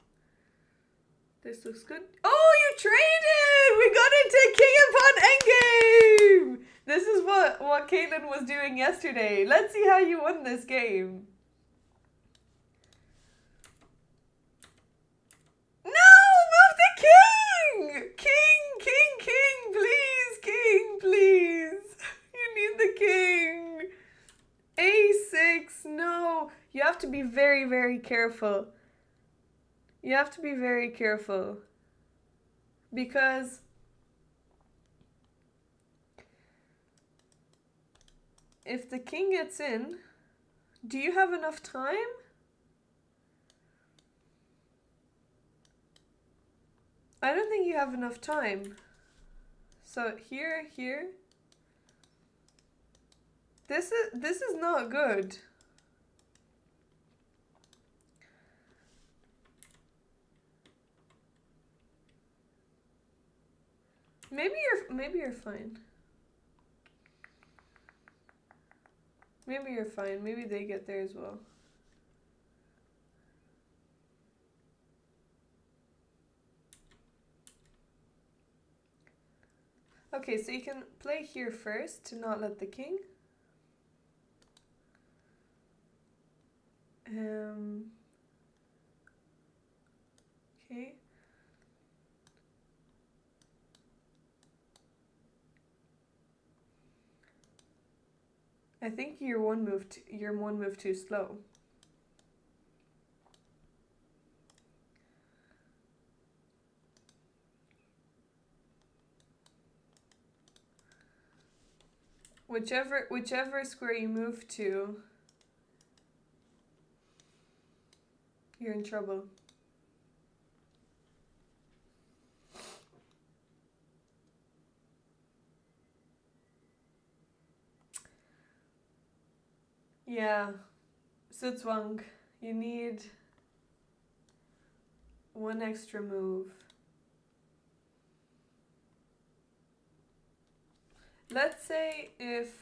looks good. Oh, you traded! We got into king and pawn endgame! This is what Caitlin was doing yesterday. Let's see how you won this game. No! Move the king! King, please! King, please! You need the king! A6, no! You have to be very, very careful. You have to be very careful. Because if the king gets in, do you have enough time? I don't think you have enough time. So here. This is not good. Maybe you're fine. Maybe you're fine. Maybe they get there as well. Okay, so you can play here first to not let the king. Okay. I think you're one move too slow. Whichever square you move to, you're in trouble. Yeah. Sutswang, you need one extra move. Let's say if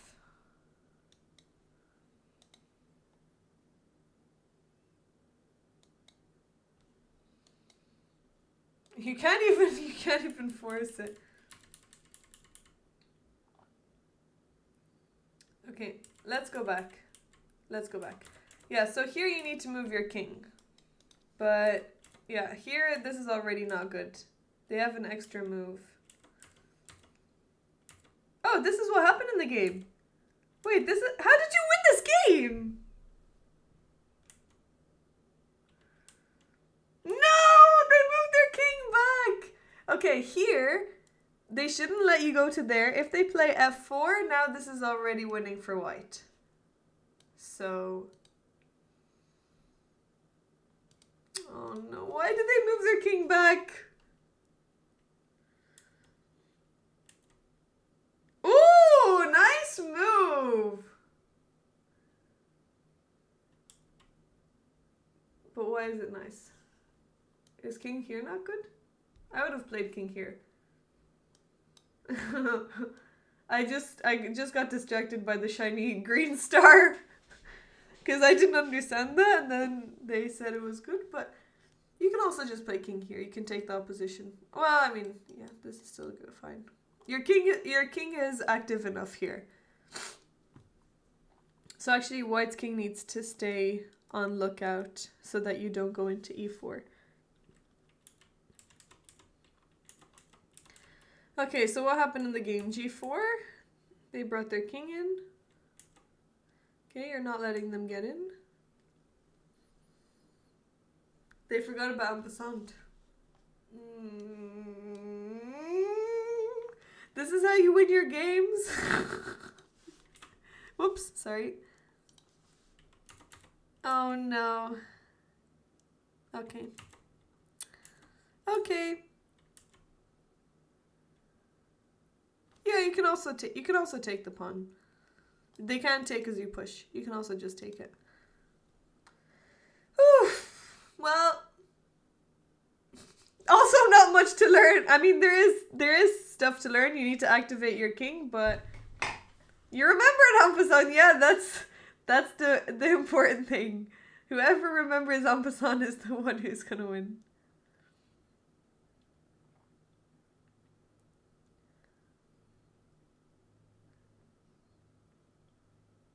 you can't even force it. Okay, let's go back. Yeah, so here you need to move your king. But yeah, here this is already not good. They have an extra move. Oh, this is what happened in the game. Wait, how did you win this game? No, they moved their king back. Okay, here they shouldn't let you go to there. If they play f4, now this is already winning for white. So, oh no, why did they move their king back? Ooh, nice move. But why is it nice? Is king here not good? I would have played king here. I just got distracted by the shiny green star. Because I didn't understand that, and then they said it was good, but you can also just play king here. You can take the opposition. Well, I mean, yeah, this is still good, fine. Your king is active enough here. So actually, white's king needs to stay on lookout so that you don't go into e4. Okay, so what happened in the game? g4, they brought their king in. Okay, you're not letting them get in. They forgot about en passant. This is how you win your games. Whoops, sorry. Oh no. Okay. Okay. Yeah, you can also take the pawn. They can't take as you push. You can also just take it. Whew. Well, also not much to learn. I mean, there is stuff to learn. You need to activate your king, but you remember it, en passant. Yeah, that's the important thing. Whoever remembers en passant is the one who's gonna win.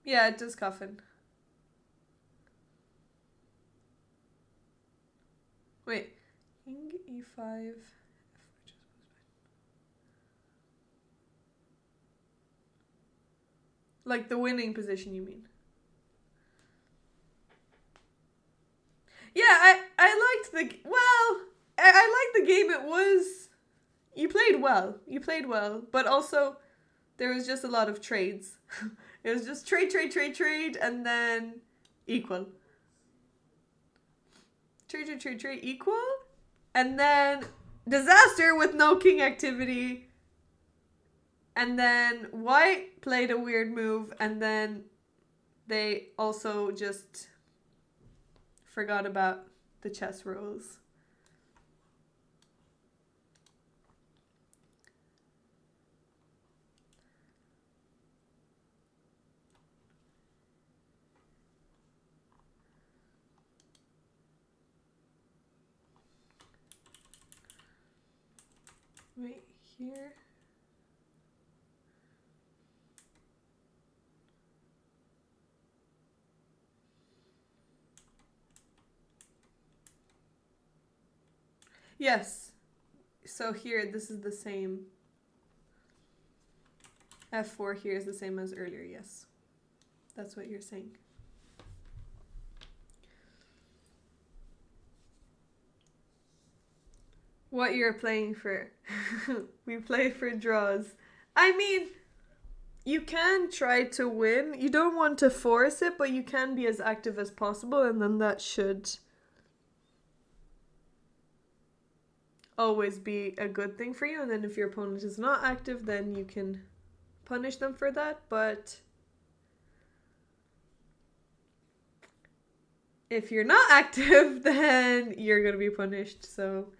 Yeah, it does coffin. Wait. King e5. Like the winning position, you mean? Yeah, I liked I liked the game. It was, you played well, but also there was just a lot of trades. It was just trade, and then equal. Trade, equal, and then disaster with no king activity. And then white played a weird move, and then they also just forgot about the chess rules. Wait, here. Yes. So here, this is the same. F4 here is the same as earlier, yes. That's what you're saying. What you're playing for. We play for draws. I mean, you can try to win. You don't want to force it, but you can be as active as possible, and then that should always be a good thing for you. And then if your opponent is not active, then you can punish them for that. But if you're not active, then you're going to be punished. So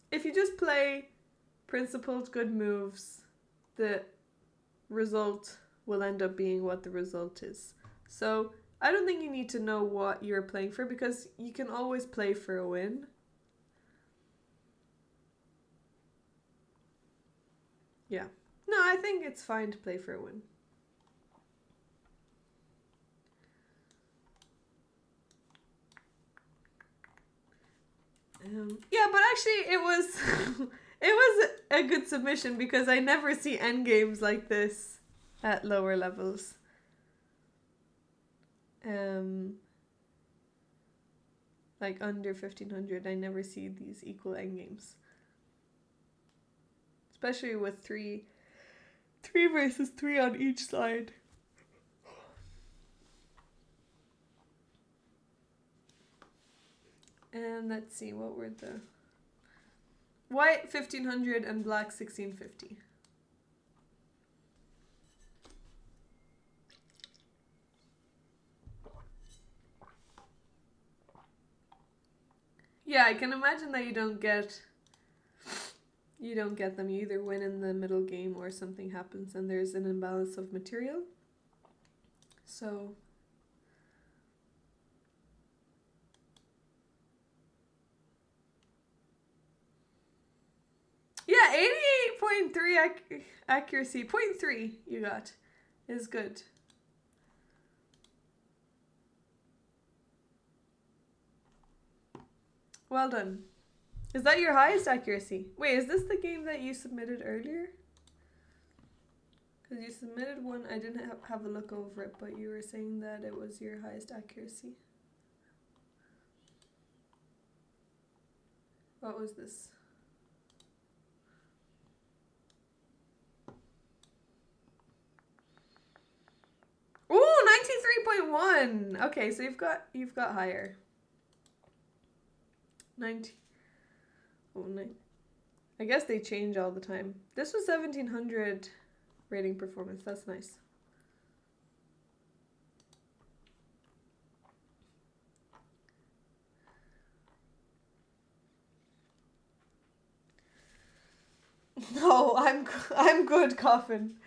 if you just play principled good moves, the result will end up being what the result is. So I don't think you need to know what you're playing for, because you can always play for a win. Yeah. No, I think it's fine to play for a win. Yeah, but actually it was it was a good submission, because I never see endgames like this at lower levels. Like under 1500, I never see these equal endgames. Especially with three versus three on each side. And let's see, what were the... White 1500 and black 1650. Yeah, I can imagine that you don't get them. You either win in the middle game or something happens and there's an imbalance of material. So yeah, 88.3 accuracy. 0.3 you got is good. Well done. Is that your highest accuracy? Wait, is this the game that you submitted earlier? Because you submitted one, I didn't have a look over it, but you were saying that it was your highest accuracy. What was this? Ooh, 93.1. Okay, so you've got higher. 90. Oh, 9. I guess they change all the time. This was 1700 rating performance. That's nice. No, I'm good, Coffin.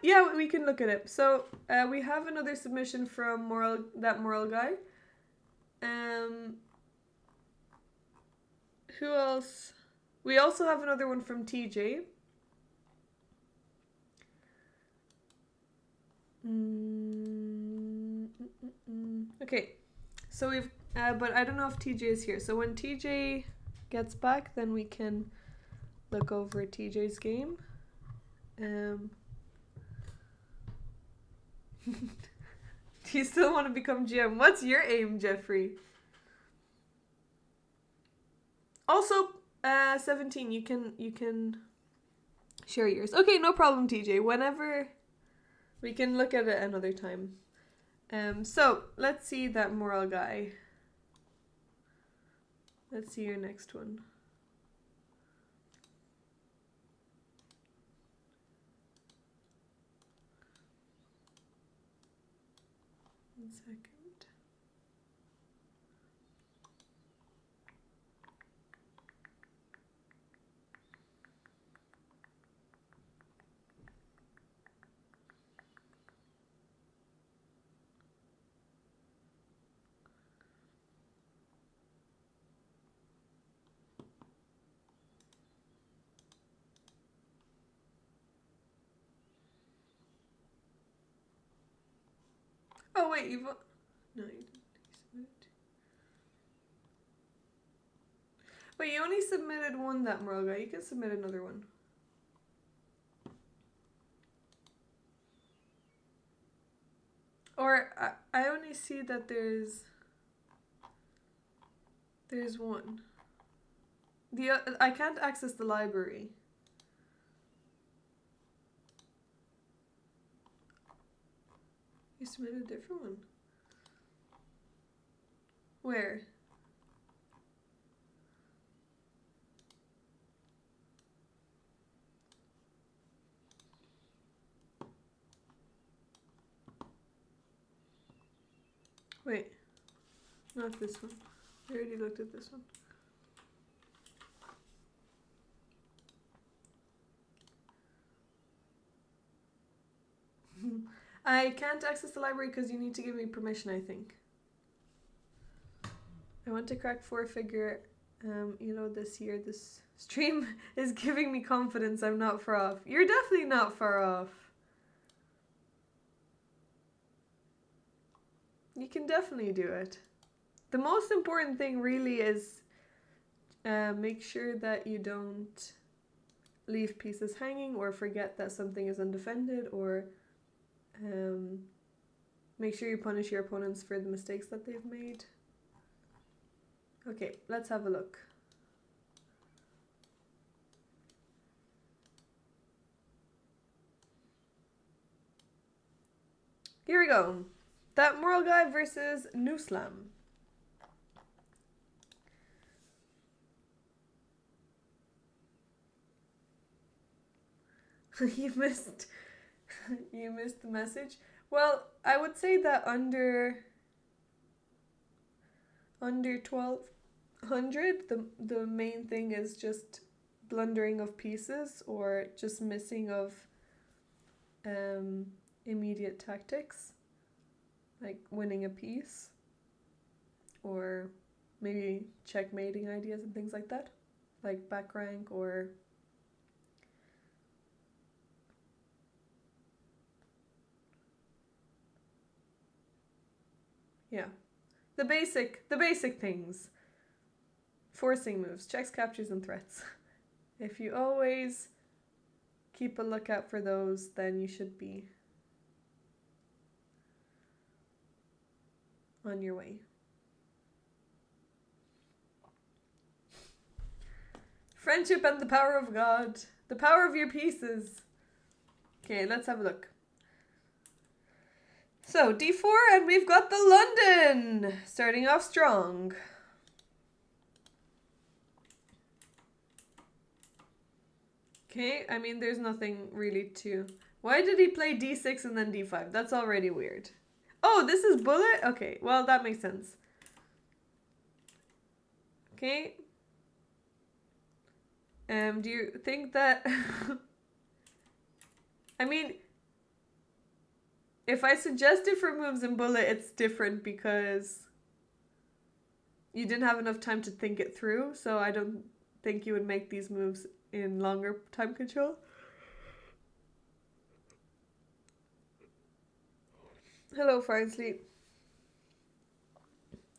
Yeah, we can look at it. So we have another submission from that moral guy. Who else? We also have another one from TJ. Okay, so we've but I don't know if TJ is here. So when TJ gets back, then we can look over TJ's game. Do you still want to become GM? What's your aim, Jeffrey? Also, 17. You can share yours. Okay, no problem, TJ. Whenever we can look at it another time. So let's see that moral guy. Let's see your next one. One second. Oh wait, you've... No, you didn't. You submitted. Wait, you only submitted one that Morga. You can submit another one. Or I only see that there's one. I can't access the library. You submitted a different one. Where? Wait. Not this one. I already looked at this one. I can't access the library because you need to give me permission, I think. I want to crack 4-figure this year. This stream is giving me confidence I'm not far off. You're definitely not far off. You can definitely do it. The most important thing really is make sure that you don't leave pieces hanging or forget that something is undefended, or make sure you punish your opponents for the mistakes that they've made. Okay, let's have a look. Here we go. That moral guy versus Newslam. You missed the message. Well, I would say that under 1200, the main thing is just blundering of pieces or just missing of immediate tactics, like winning a piece or maybe checkmating ideas and things like that, like back rank or yeah, the basic things. Forcing moves, checks, captures, and threats. If you always keep a lookout for those, then you should be on your way. Friendship and the power of God. The power of your pieces. Okay, let's have a look. So, d4, and we've got the London. Starting off strong. Okay, I mean, there's nothing really to... Why did he play d6 and then d5? That's already weird. Oh, this is bullet? Okay, well, that makes sense. Okay. Do you think that... I mean, if I suggest different moves in bullet, it's different because you didn't have enough time to think it through, so I don't think you would make these moves in longer time control. Hello, Fire and Sleep.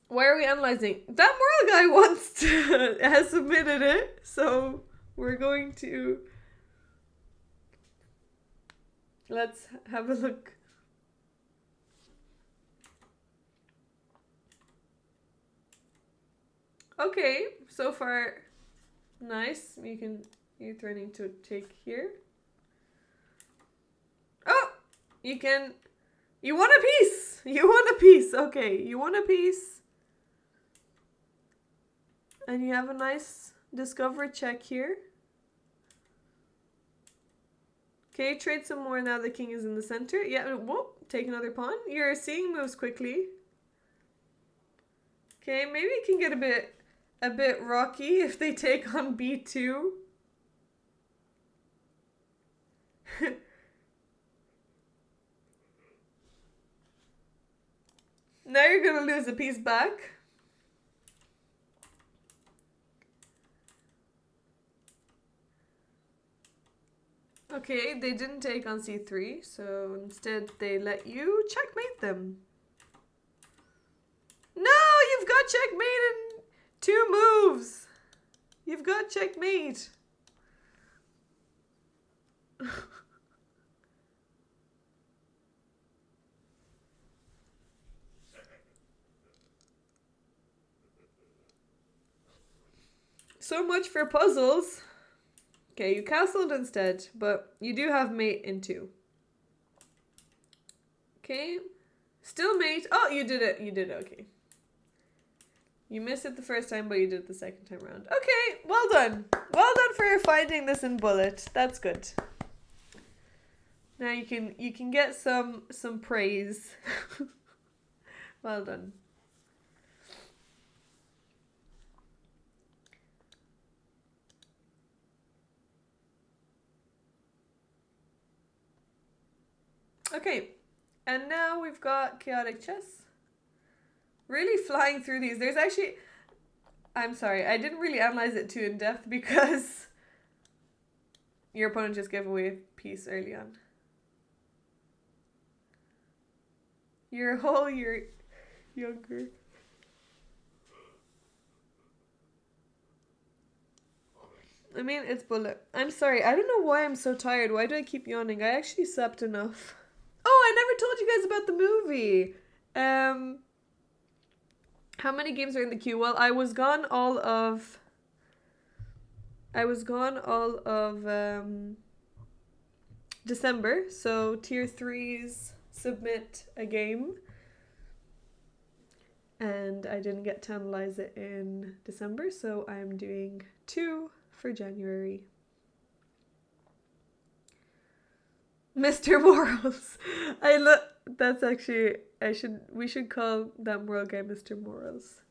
Why are we analyzing? That moral guy wants to has submitted it, so we're going to let's have a look. Okay, so far nice. You're threatening to take here. Oh, you want a piece. You want a piece. Okay, you want a piece. And you have a nice discover check here. Okay, trade some more now the king is in the center. Yeah, whoop, take another pawn. You're seeing moves quickly. Okay, maybe it can get a bit rocky if they take on b2. Now you're gonna lose a piece back. Okay, they didn't take on c3, so instead they let you checkmate them. got checkmate in 2 moves. You've got checkmate. So much for puzzles. Okay, you castled instead, but you do have mate in 2. Okay. Still mate. Oh, you did it. You did it. Okay. You missed it the first time, but you did it the second time around. Okay, well done. Well done for finding this in bullet. That's good. Now you can get some praise. Well done. Okay, and now we've got chaotic chess. Really flying through these. There's actually, I'm sorry, I didn't really analyze it too in depth because your opponent just gave away a piece early on. You're a whole year younger. I mean, it's bullet. I'm sorry, I don't know why I'm so tired. Why do I keep yawning? I actually slept enough. Oh, I never told you guys about the movie. How many games are in the queue? Well, I was gone all of December. So tier 3s submit a game. And I didn't get to analyze it in December, so I'm doing 2 for January. Mr. Morals. That's actually, we should call that moral guy Mr. Morals.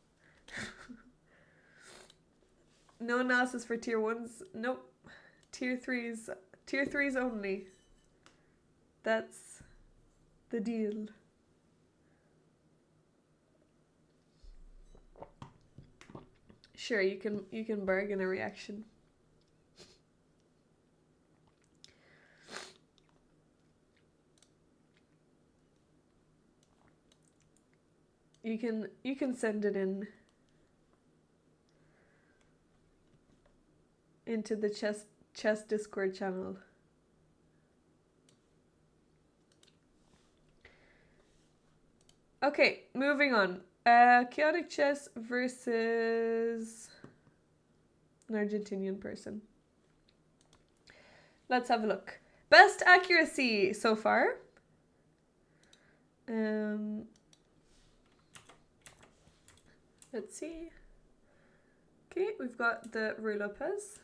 No analysis for tier 1s. Nope. Tier 3s. Tier 3s only. That's the deal. Sure, you can bargain a reaction. You can send it into the chess Discord channel. Okay, moving on. Chaotic chess versus an Argentinian person. Let's have a look. Best accuracy so far. Let's see. Okay, we've got the Ruy Lopez.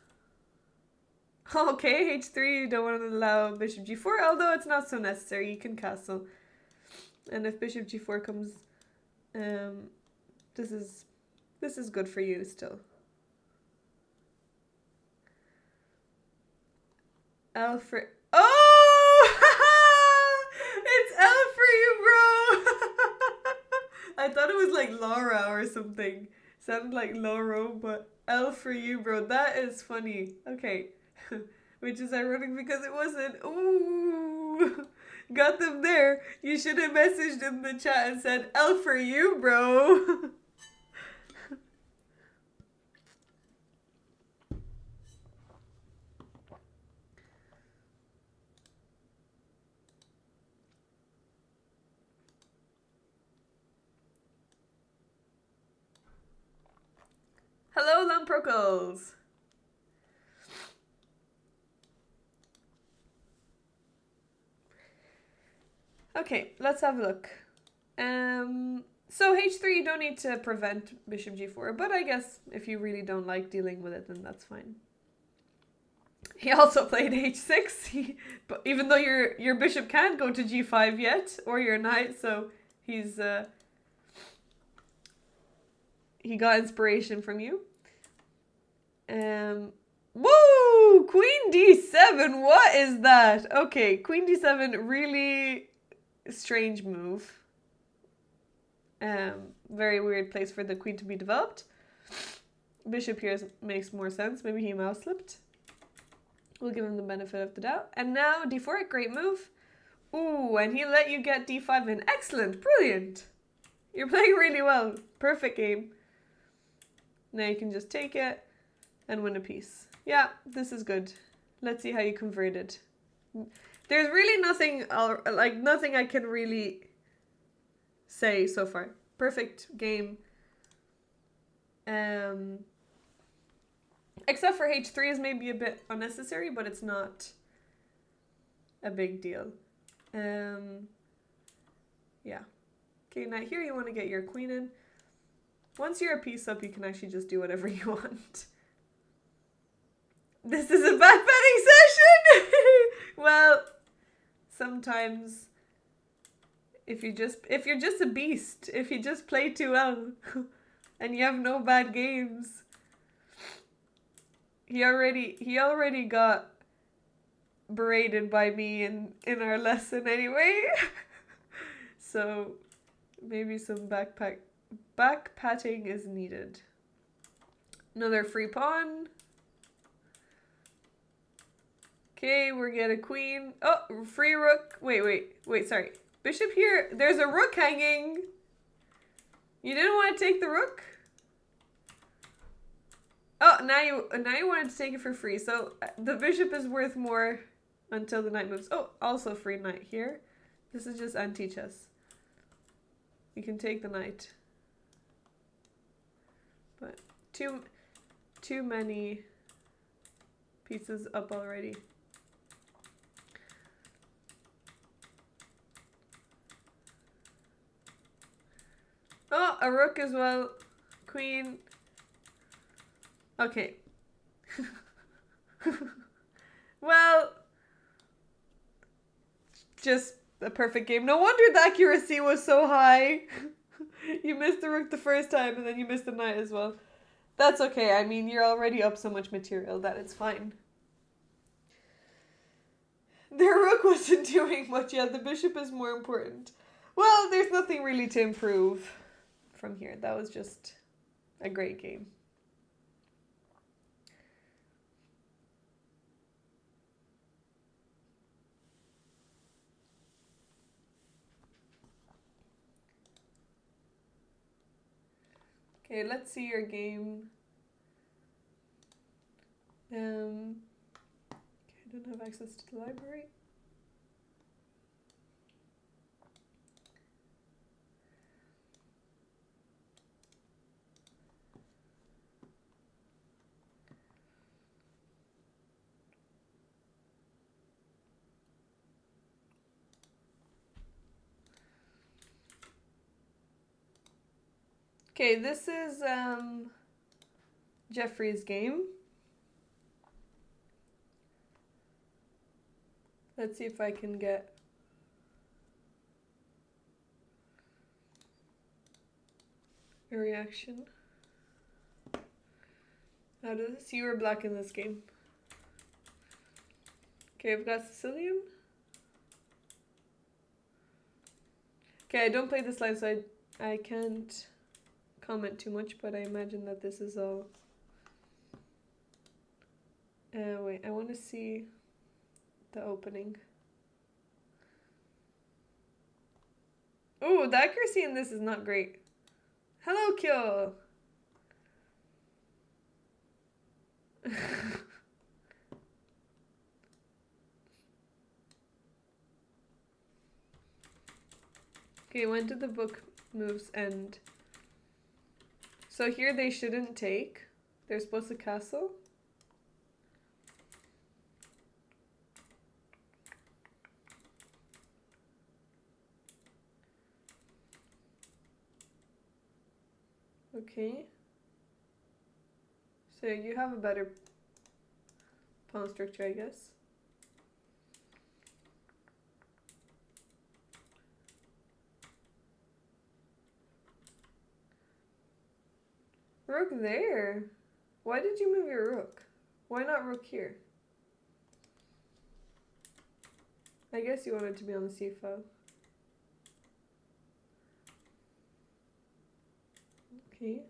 Okay, H3, you don't want to allow bishop g4, although it's not so necessary. You can castle. And if bishop g4 comes, this is good for you still. L for, oh! It's L for you, bro! I thought it was like Laura or something. Sounded like Laura, but L for you, bro. That is funny. Okay. Which is ironic because it wasn't. Ooh! Got them there. You should have messaged in the chat and said, L for you, bro. Hello, Lamprocles. Okay, let's have a look. So H3, you don't need to prevent bishop g4, but I guess if you really don't like dealing with it, then that's fine. He also played h6, but even though your bishop can't go to g5 yet, or your knight, so he got inspiration from you. Woo! Queen d7, what is that? Okay, queen d7, really strange move. Very weird place for the queen to be developed. Bishop here makes more sense. Maybe he mouse slipped. We'll give him the benefit of the doubt. And now d4, great move. Ooh, and he let you get d5 in. Excellent, brilliant. You're playing really well. Perfect game. Now you can just take it and win a piece. Yeah, this is good. Let's see how you converted. There's really nothing, nothing I can really say so far. Perfect game. Except for H3 is maybe a bit unnecessary, but it's not a big deal. Yeah. Okay, now here you want to get your queen in. Once you're a piece up, you can actually just do whatever you want. This is a bad betting session! Well, sometimes if you're just a beast, if you just play too well and you have no bad games. He already got berated by me in our lesson anyway. So maybe some back patting is needed. Another free pawn. Okay, we're getting a queen. Oh, free rook. Wait, sorry. Bishop here. There's a rook hanging. You didn't want to take the rook? Oh, now you wanted to take it for free. So the bishop is worth more until the knight moves. Oh, also free knight here. This is just anti-chess. You can take the knight. But too many pieces up already. Oh, a rook as well. Queen. Okay. Well, just a perfect game. No wonder the accuracy was so high. You missed the rook the first time and then you missed the knight as well. That's okay. I mean, you're already up so much material that it's fine. The rook wasn't doing much yet. The bishop is more important. Well, there's nothing really to improve from here. That was just a great game. Okay, let's see your game. Okay, I don't have access to the library. Okay, this is Jeffrey's game. Let's see if I can get a reaction out of this. You were black in this game. Okay, I've got Sicilian. Okay, I don't play this live, so I can't comment too much, but I imagine that this is all. Wait, I want to see the opening. Oh, the accuracy in this is not great. Hello, Kyo. Okay, when did the book moves end? So here they shouldn't take. They're supposed to castle. Okay. So you have a better pawn structure, I guess. Rook there? Why did you move your rook? Why not rook here? I guess you wanted to be on the c file. Okay.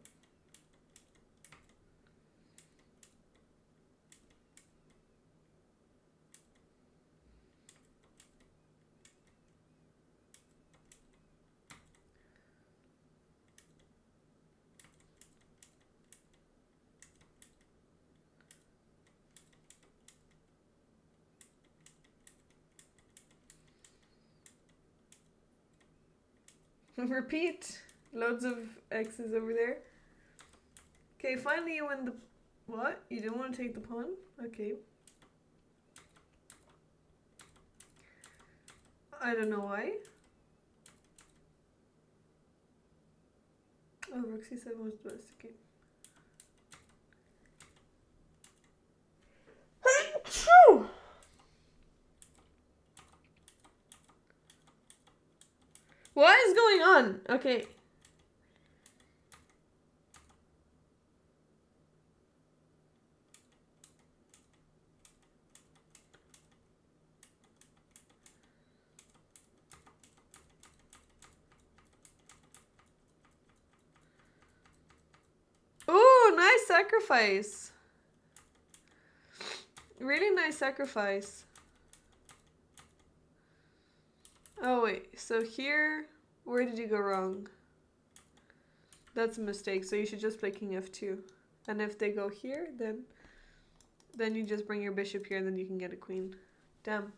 Repeat. Loads of X's over there. Okay, finally you win the... What? You didn't want to take the pawn? Okay. I don't know why. Oh, rook c7 was the best. Okay. What is going on? Okay. Oh, nice sacrifice. Really nice sacrifice. Oh, wait. So here, where did you go wrong? That's a mistake. So you should just play king f2. And if they go here, then you just bring your bishop here and then you can get a queen. Damn.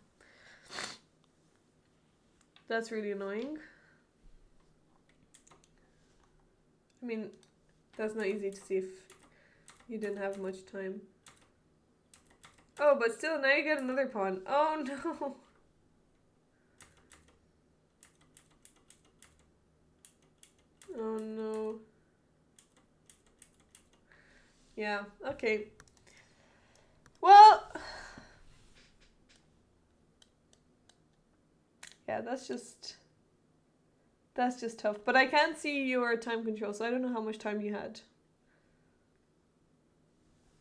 That's really annoying. I mean, that's not easy to see if you didn't have much time. Oh, but still, now you get another pawn. Oh, no. Oh, no. Yeah, okay. Well... Yeah, that's just tough. But I can't see your time control, so I don't know how much time you had.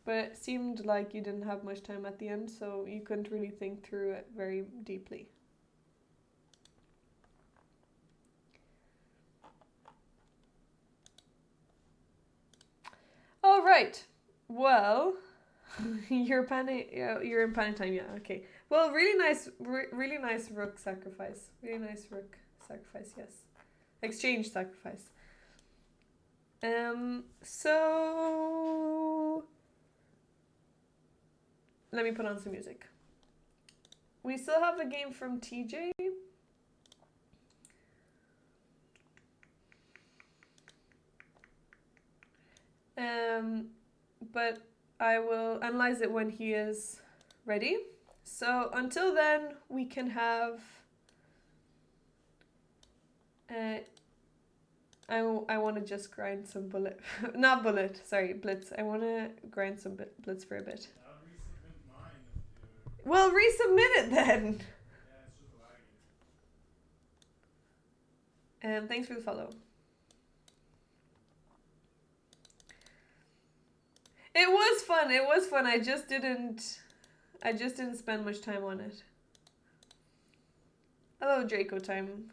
But it seemed like you didn't have much time at the end, so you couldn't really think through it very deeply. All right. Well, you're in panic time. Yeah. Okay. Well, really nice rook sacrifice. Really nice rook sacrifice. Yes. Exchange sacrifice. So let me put on some music. We still have a game from TJ. But I will analyze it when he is ready. So until then, we can have... I want to just grind some blitz. I want to grind some blitz for a bit. I'll resubmit mine if you... Well, resubmit it then! Yeah, it's just lagging. Thanks for the follow. It was fun. I just didn't spend much time on it. Hello, Draco time.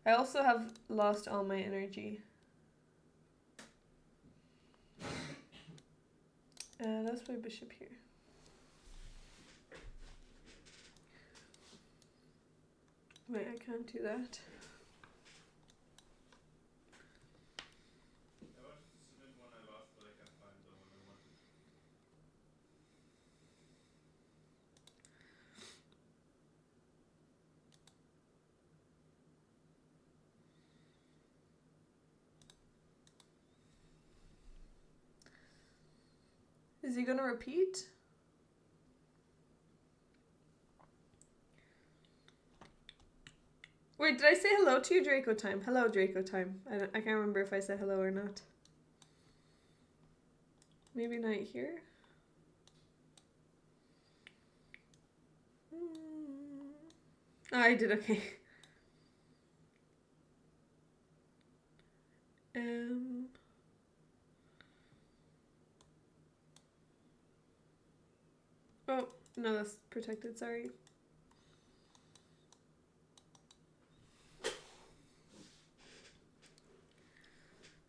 I also have lost all my energy. Let's play bishop here. Wait, I can't do that. I wanted to submit one I lost, but I can't find the one I wanted. Is he gonna repeat? Wait, did I say hello to you, Draco time? Hello, Draco time. I can't remember if I said hello or not. Maybe knight here? Oh, I did, okay. Oh, no, that's protected, sorry.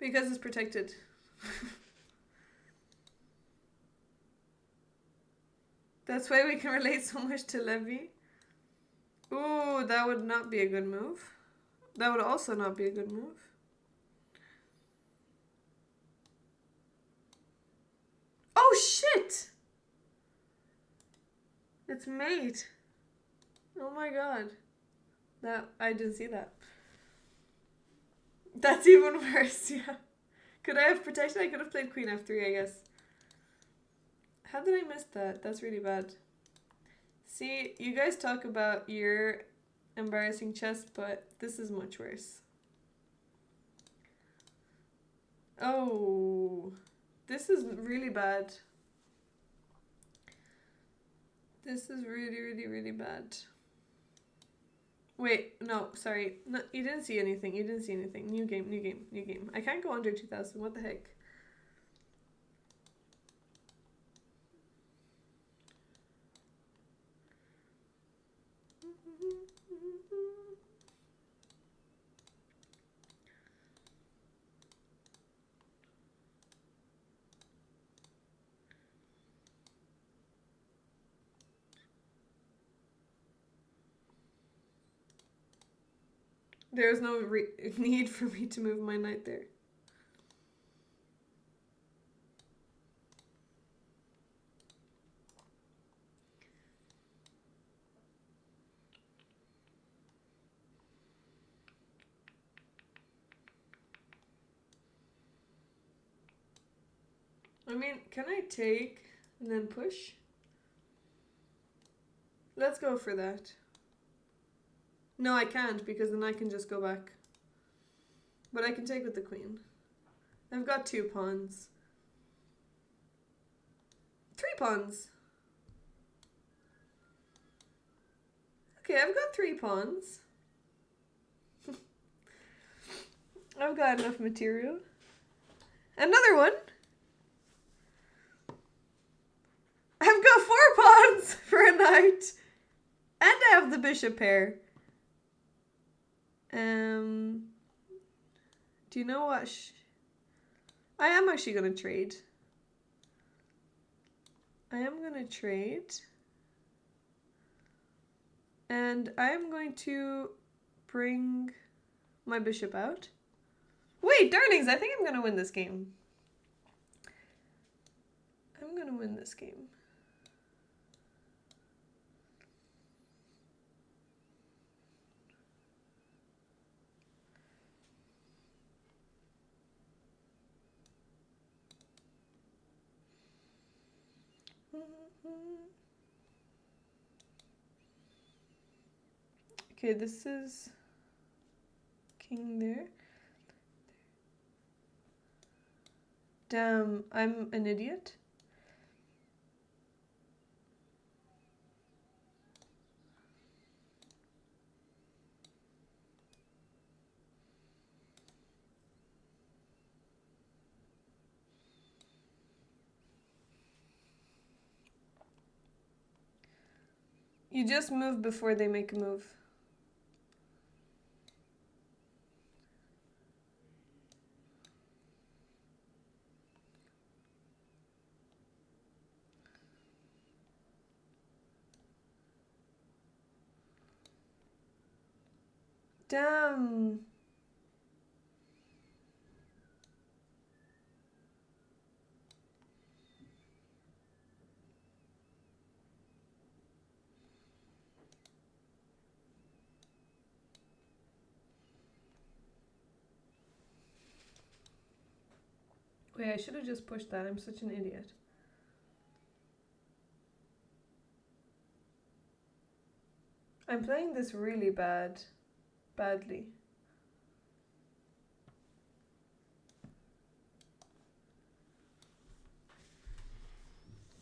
Because it's protected. That's why we can relate so much to Levy. Ooh, that would not be a good move. That would also not be a good move. Oh, shit! It's mate. Oh my god. That I didn't see that. That's even worse, yeah. Could I have protection? I could have played queen f3, I guess. How did I miss that? That's really bad. See, you guys talk about your embarrassing chess, but this is much worse. Oh, this is really bad. This is really, really, really bad. Wait, no, sorry. No, you didn't see anything. You didn't see anything. New game, new game, new game. I can't go under 2000. What the heck? There's no need for me to move my knight there. I mean, can I take and then push? Let's go for that. No, I can't because then I can just go back. But I can take with the queen. I've got 2 pawns. 3 pawns. Okay, I've got 3 pawns. I've got enough material. Another one. I've got 4 pawns for a knight. And I have the bishop pair. Do you know what? I am actually going to trade. I am going to trade. And I am going to bring my bishop out. Wait, darlings, I think I'm going to win this game. I'm going to win this game. Okay, this is king there. Damn, I'm an idiot. You just move before they make a move. Damn. Wait, I should have just pushed that. I'm such an idiot. I'm playing this really badly.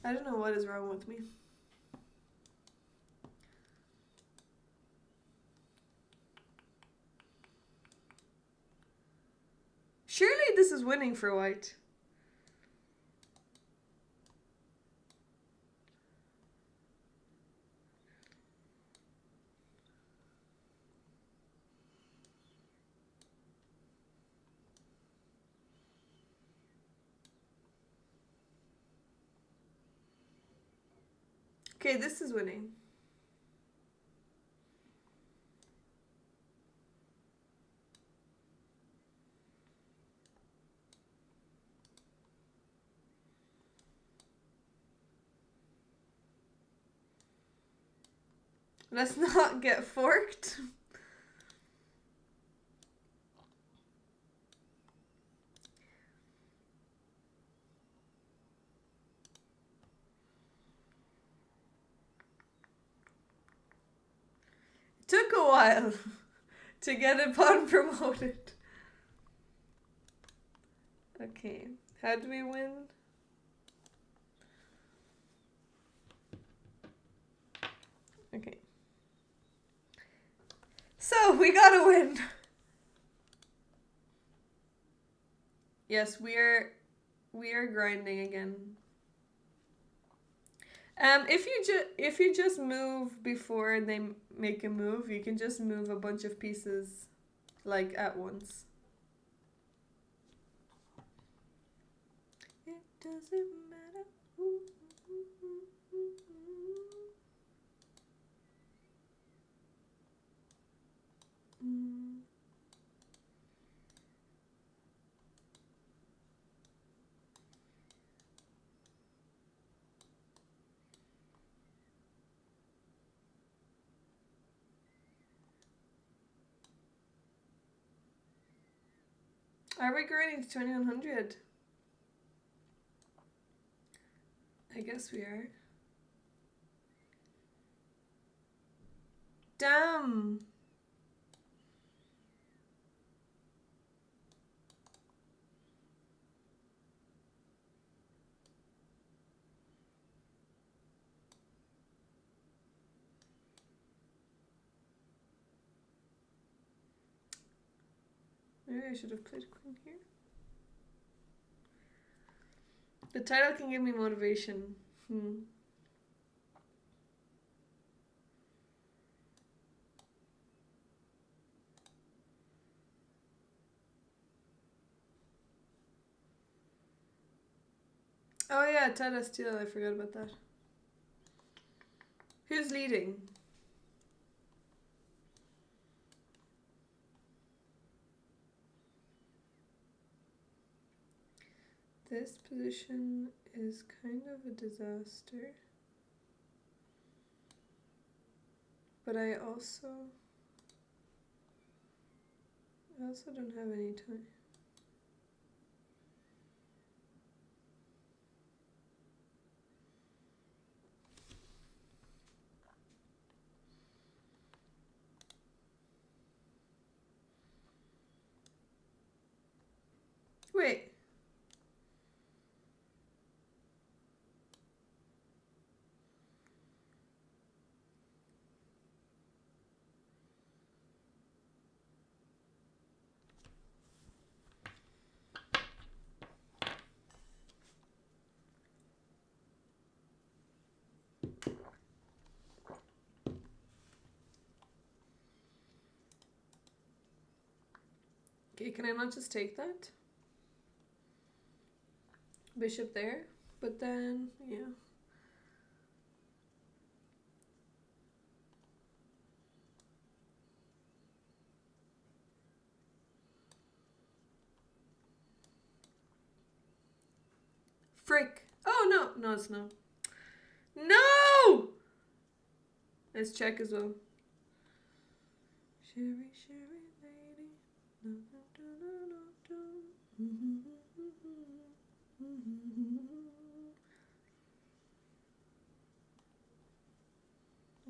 I don't know what is wrong with me. Surely this is winning for white. Okay, this is winning. Let's not get forked. Took a while to get a pawn promoted. Okay, how do we win? Okay. So, we gotta win. Yes, we are grinding again. If you just move before they make a move, you can just move a bunch of pieces like at once. It doesn't matter. Are we grinding to 2100? I guess we are. Damn! Maybe I should have played queen here. The title can give me motivation. Oh yeah, title steal, I forgot about that. Who's leading? This position is kind of a disaster. But I also don't have any time. Wait. Okay, can I not just take that? Bishop there, but then, yeah. Frick! Oh no, it's not. No! Let's check as well. Sherry, lady.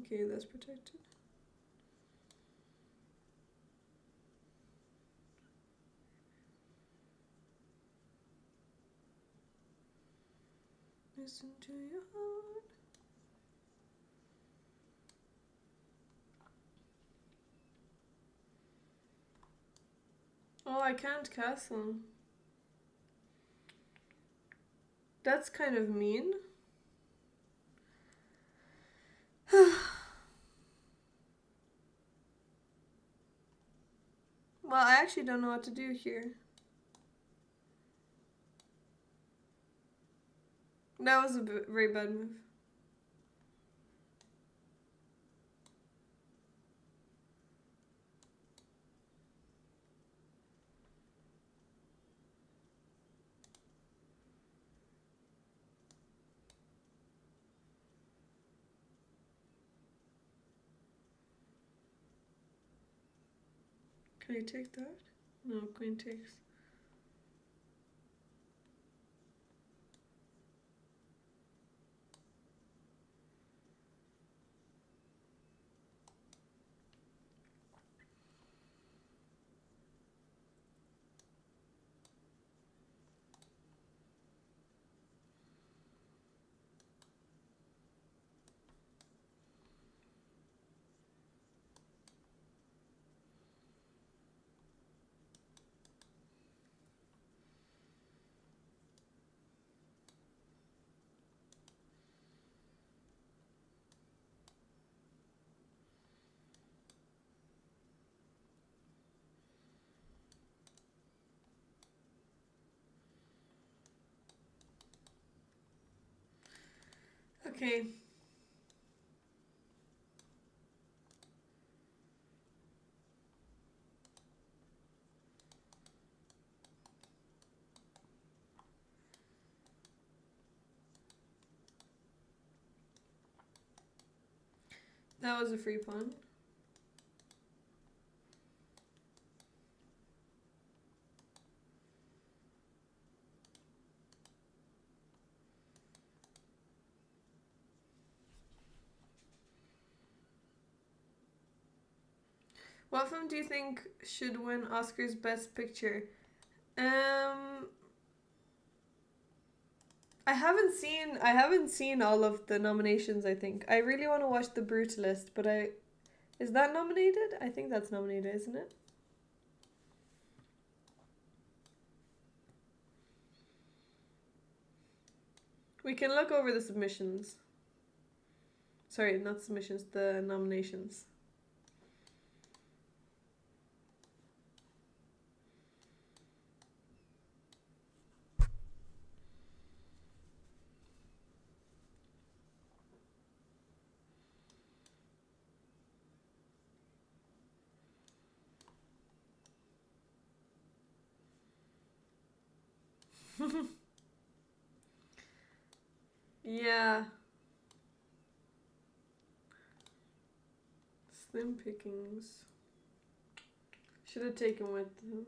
Okay, that's protected. Listen to your heart. Oh, I can't castle. That's kind of mean. Well, I actually don't know what to do here. That was a very bad move. Can I take that? No, queen takes. Okay. That was a free pawn. What film do you think should win Oscar's Best Picture? I haven't seen all of the nominations, I think. I really want to watch The Brutalist, but is that nominated? I think that's nominated, isn't it? We can look over the submissions. Sorry, not submissions, the nominations. Yeah. Slim pickings. Should have taken with them.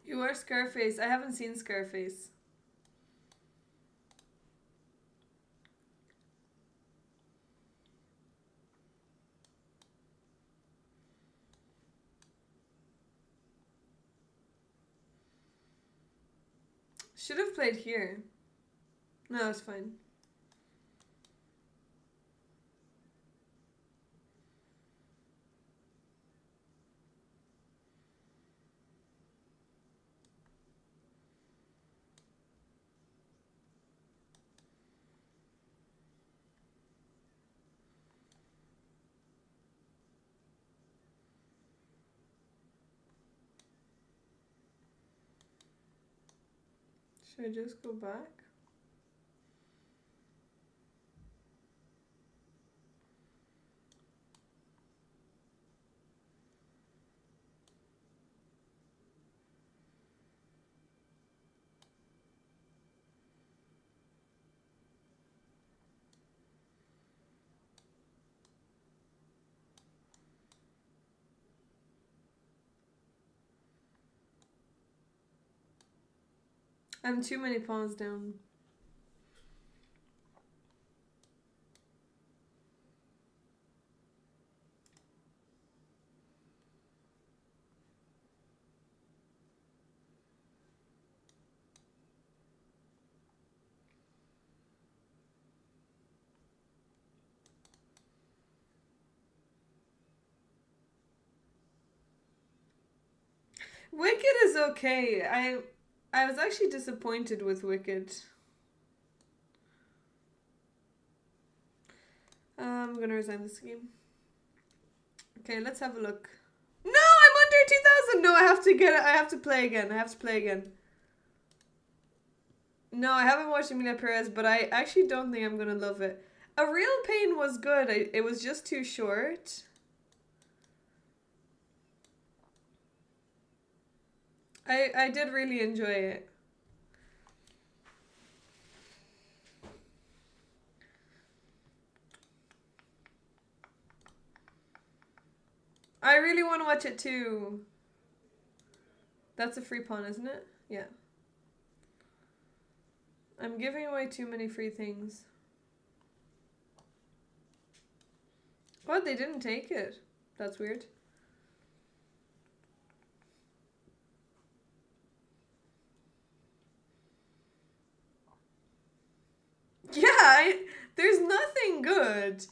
You are Scarface. I haven't seen Scarface. Should have played here. No, it's fine. Should I just go back? I'm too many pawns down. Wicked is okay. I was actually disappointed with Wicked. I'm gonna resign this game. Okay, let's have a look. No, I'm under 2,000. No, I have to get it. I have to play again. I have to play again. No, I haven't watched Emilia Perez, but I actually don't think I'm gonna love it. A Real Pain was good. It was just too short. I did really enjoy it. I really want to watch it too. That's a free pawn, isn't it? Yeah. I'm giving away too many free things. What? They didn't take it. That's weird. Yeah, there's nothing good.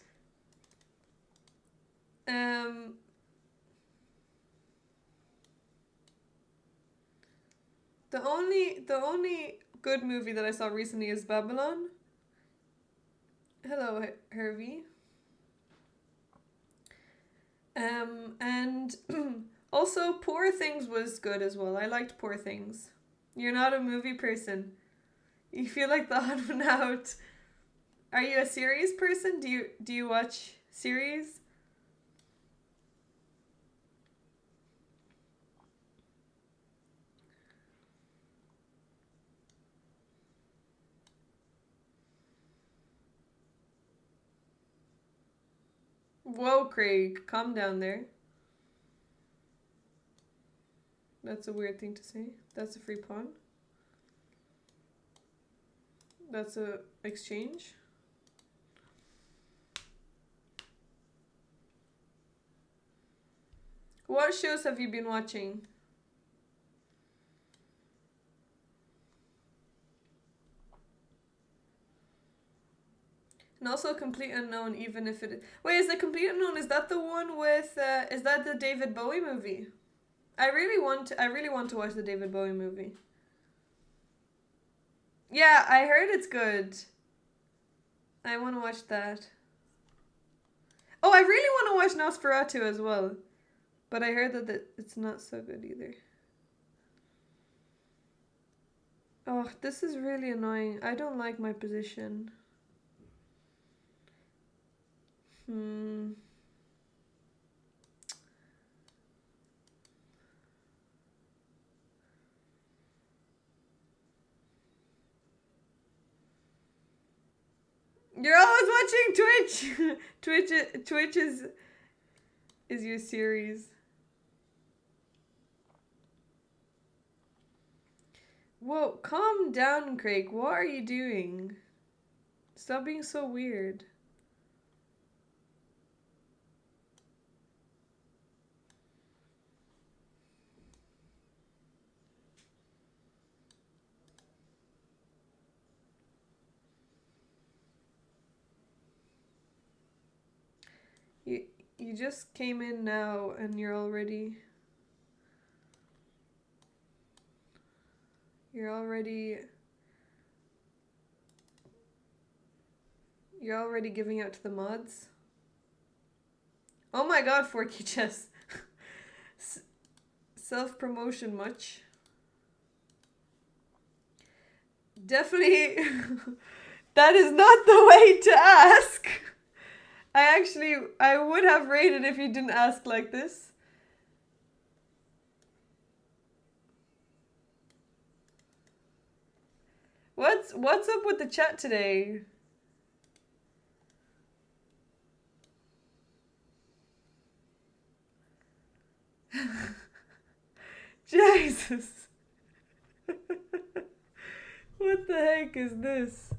The only good movie that I saw recently is Babylon. Hello, Hervey. And also Poor Things was good as well. I liked Poor Things. You're not a movie person. You feel like the odd one out. Are you a series person? Do you watch series? Whoa, Craig, calm down there. That's a weird thing to say. That's a free pawn. That's a exchange. What shows have you been watching? And also Complete Unknown, even if it... Wait, is the Complete Unknown, is that the one with... is that the David Bowie movie? I really want to watch the David Bowie movie. Yeah, I heard it's good. I want to watch that. Oh, I really want to watch Nosferatu as well. But I heard that it's not so good either. Oh, this is really annoying. I don't like my position. You're always watching Twitch. Twitch is your series. Whoa, calm down, Craig. What are you doing? Stop being so weird. You just came in now and you're already giving out to the mods. Oh my god, Forky Chess. Self-promotion much? Definitely. That is not the way to ask. I would have rated if you didn't ask like this. What's up with the chat today? Jesus. What the heck is this?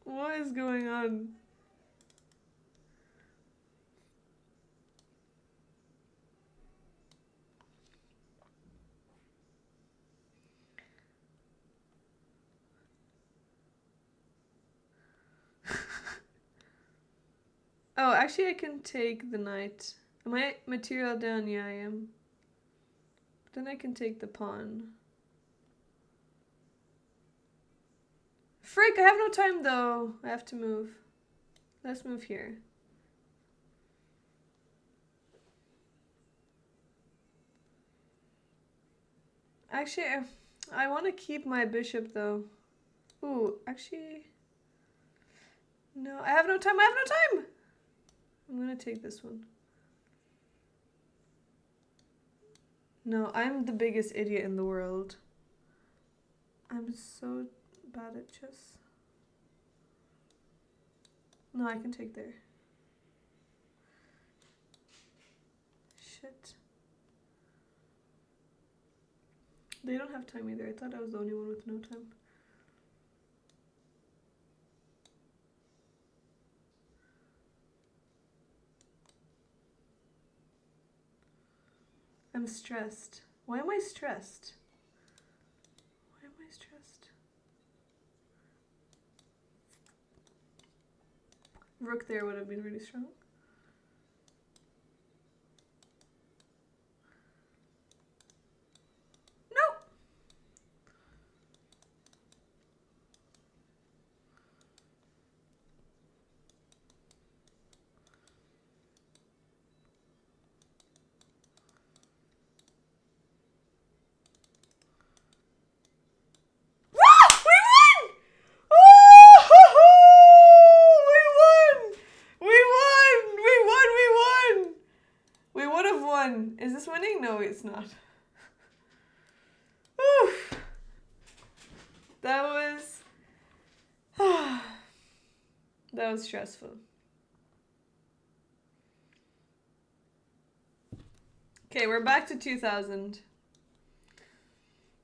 What is going on? Oh, actually I can take the knight. Am I material down? Yeah, I am. Then I can take the pawn. Frick, I have no time though. I have to move. Let's move here. Actually, I want to keep my bishop though. Ooh, actually... No, I have no time. I'm gonna take this one. No, I'm the biggest idiot in the world. I'm so bad at chess. No, I can take there. Shit. They don't have time either. I thought I was the only one with no time. I'm stressed. Why am I stressed? Why am I stressed? Rook there would have been really strong. No! Is this winning? No, it's not. Oof. That was stressful. Okay, we're back to 2000.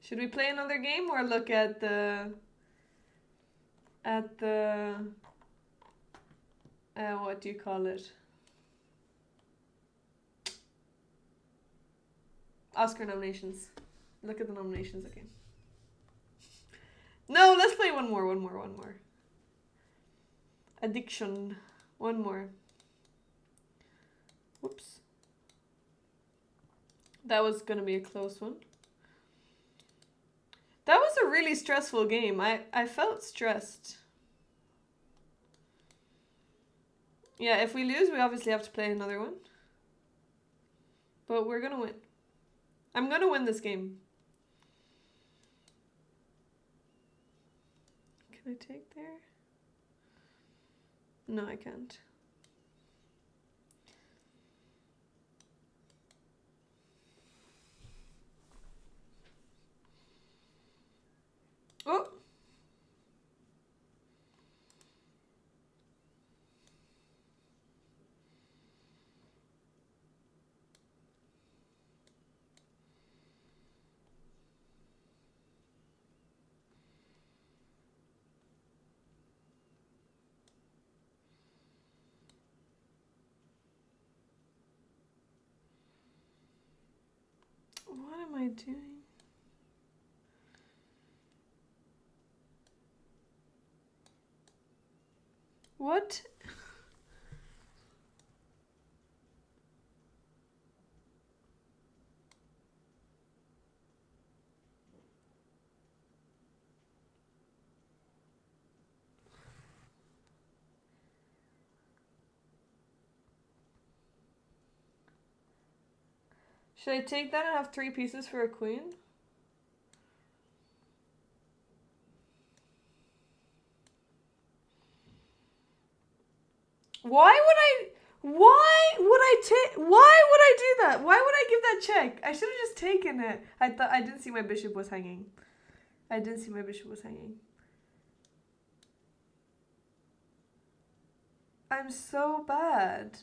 Should we play another game or look at the what do you call it? Oscar nominations. Look at the nominations, okay. No, let's play one more. Addiction. One more. Whoops. That was gonna be a close one. That was a really stressful game. I felt stressed. Yeah, if we lose, we obviously have to play another one. But we're gonna win. I'm gonna win this game. Can I take there? No, I can't. Oh! What am I doing? What? Should I take that and have 3 pieces for a queen? Why would I do that? Why would I give that check? I should have just taken it. I didn't see my bishop was hanging. I'm so bad.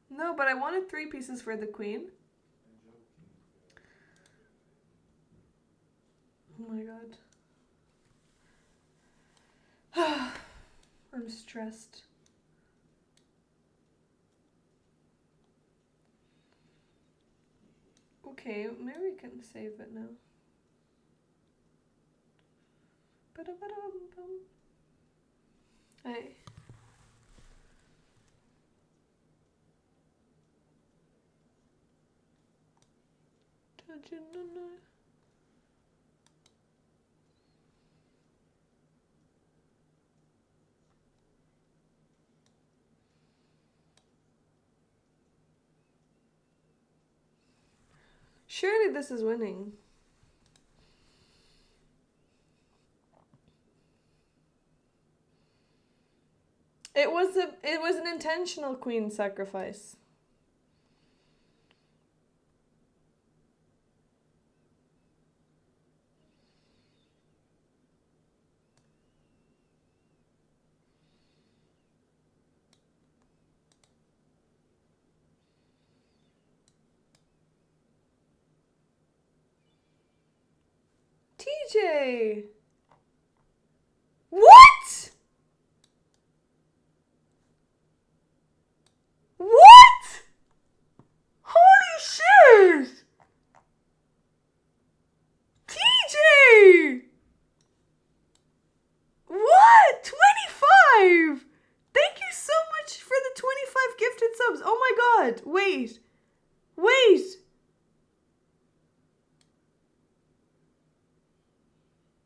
No, but I wanted 3 pieces for the queen. Oh my god. I'm stressed. Okay, maybe we can save it now. Hey. Surely this is winning. It was an intentional queen sacrifice. TJ! What? What? Holy shit! TJ! What? 25! Thank you so much for the 25 gifted subs. Oh my god. Wait. Wait.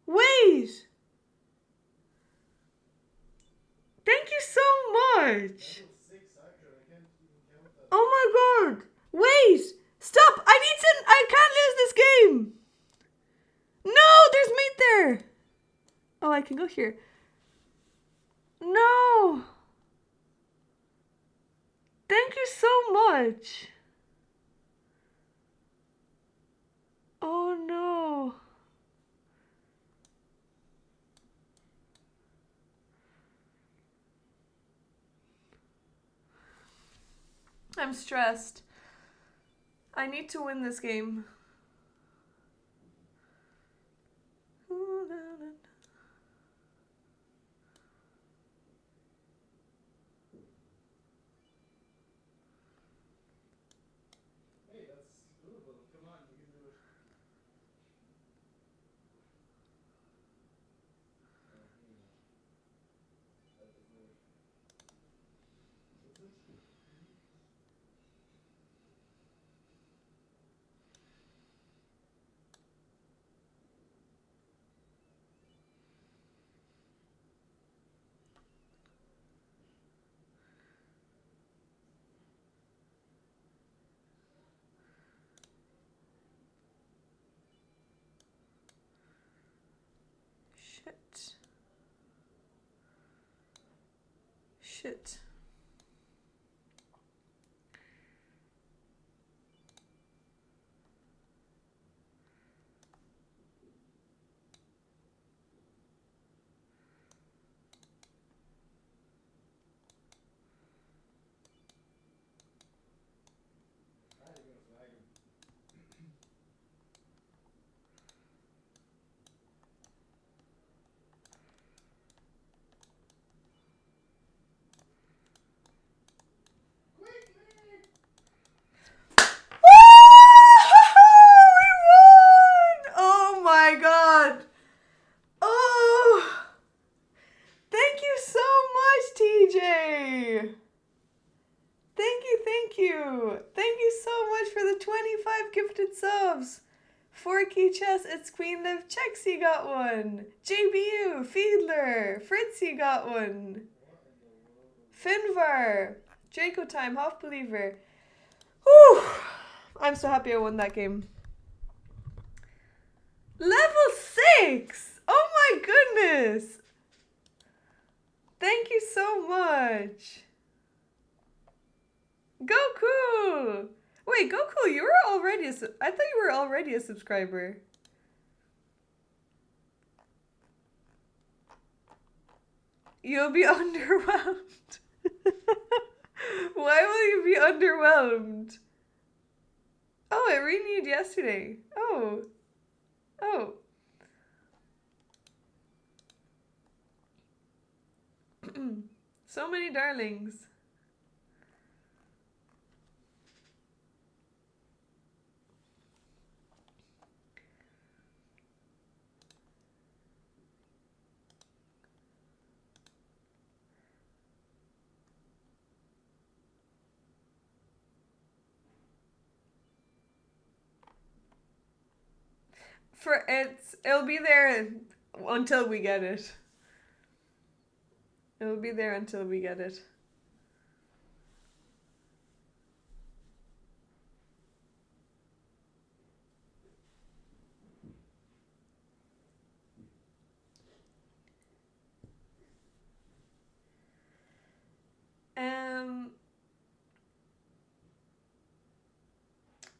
Wait. Thank you so much. Level 6 accurate. I can't even count that. Oh my god. Wait. Stop. I can't lose this game. No, there's mate there. Oh, I can go here. No. Thank you so much. Oh no. I'm stressed. I need to win this game. Hey, that's doable. Come on, you can do it. Oh, here you go. That doesn't work. Does it? Shit. Shit. Ah, you're gonna flag him. Quickly! We won! Oh my god! Oh! Thank you so much, TJ! Thank you, thank you! Thank you so much for the 25 gifted subs! 4Key Chess, It's Queen Liv, Chexy got one! JBU, Fiedler, Fritzy got one! What in the world? Finvar, Draco Time, Half Believer. Whew! I'm so happy I won that game. Level 6! Oh my goodness! Thank you so much. Goku! Wait, Goku, you were already I thought you were already a subscriber. You'll be underwhelmed. Why will you be underwhelmed? Oh, it renewed yesterday. Oh. Oh. So many darlings. It'll be there until we get it. It'll be there until we get it.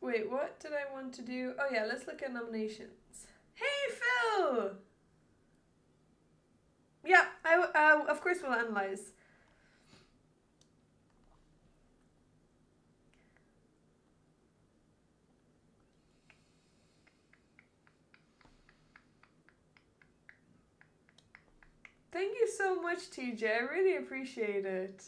Wait, what did I want to do? Oh yeah, let's look at nominations. Hey Phil! Yeah, I of course we'll analyze. Thank you so much, TJ. I really appreciate it.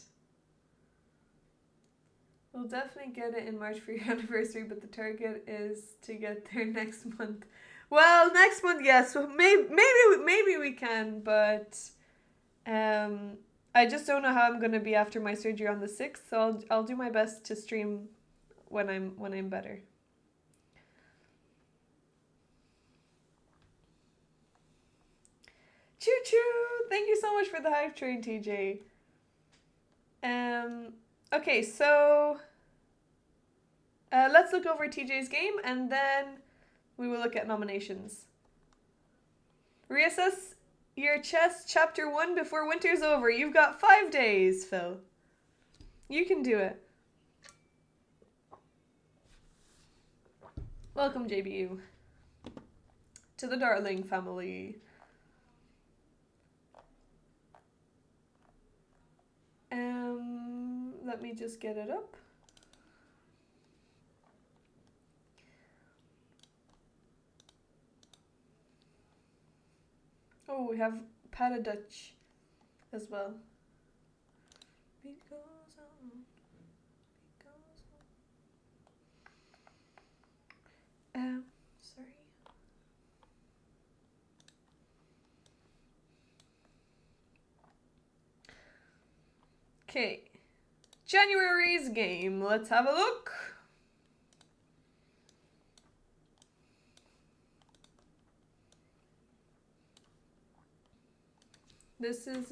We'll definitely get it in March for your anniversary, but the target is to get there next month. Well, next month, yes. Well, maybe we can, but I just don't know how I'm gonna be after my surgery on the 6th. So I'll do my best to stream when I'm better. Choo choo! Thank you so much for the hype train, TJ. Okay, so let's look over TJ's game and then we will look at nominations. Reassess your chess chapter 1 before winter's over. You've got 5 days, Phil. You can do it. Welcome, JBU, to the Darling family. Let me just get it up. Oh, we have Pat Dutch as well. Beat goes on. Beat goes on. Sorry. Okay. January's game. Let's have a look. This is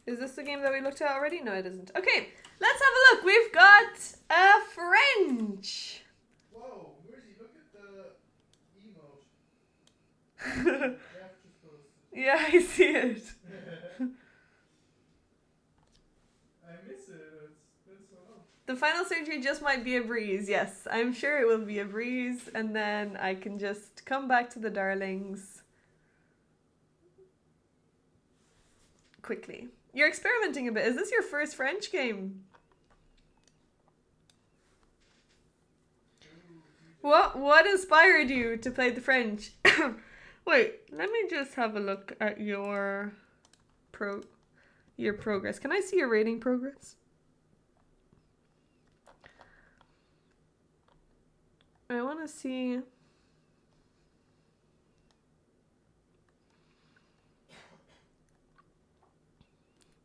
this the game that we looked at already? No, it isn't. Okay, let's have a look. We've got French. Whoa, Murzy, look at the emote. Jeff just posted. Yeah, I see it. I miss it. It's been so long. The final surgery just might be a breeze. Yes, I'm sure it will be a breeze, and then I can just come back to the darlings quickly. You're experimenting a bit. Is this your first French game? What inspired you to play the French? Wait, let me just have a look at your progress. Can I see your rating progress? I want to see.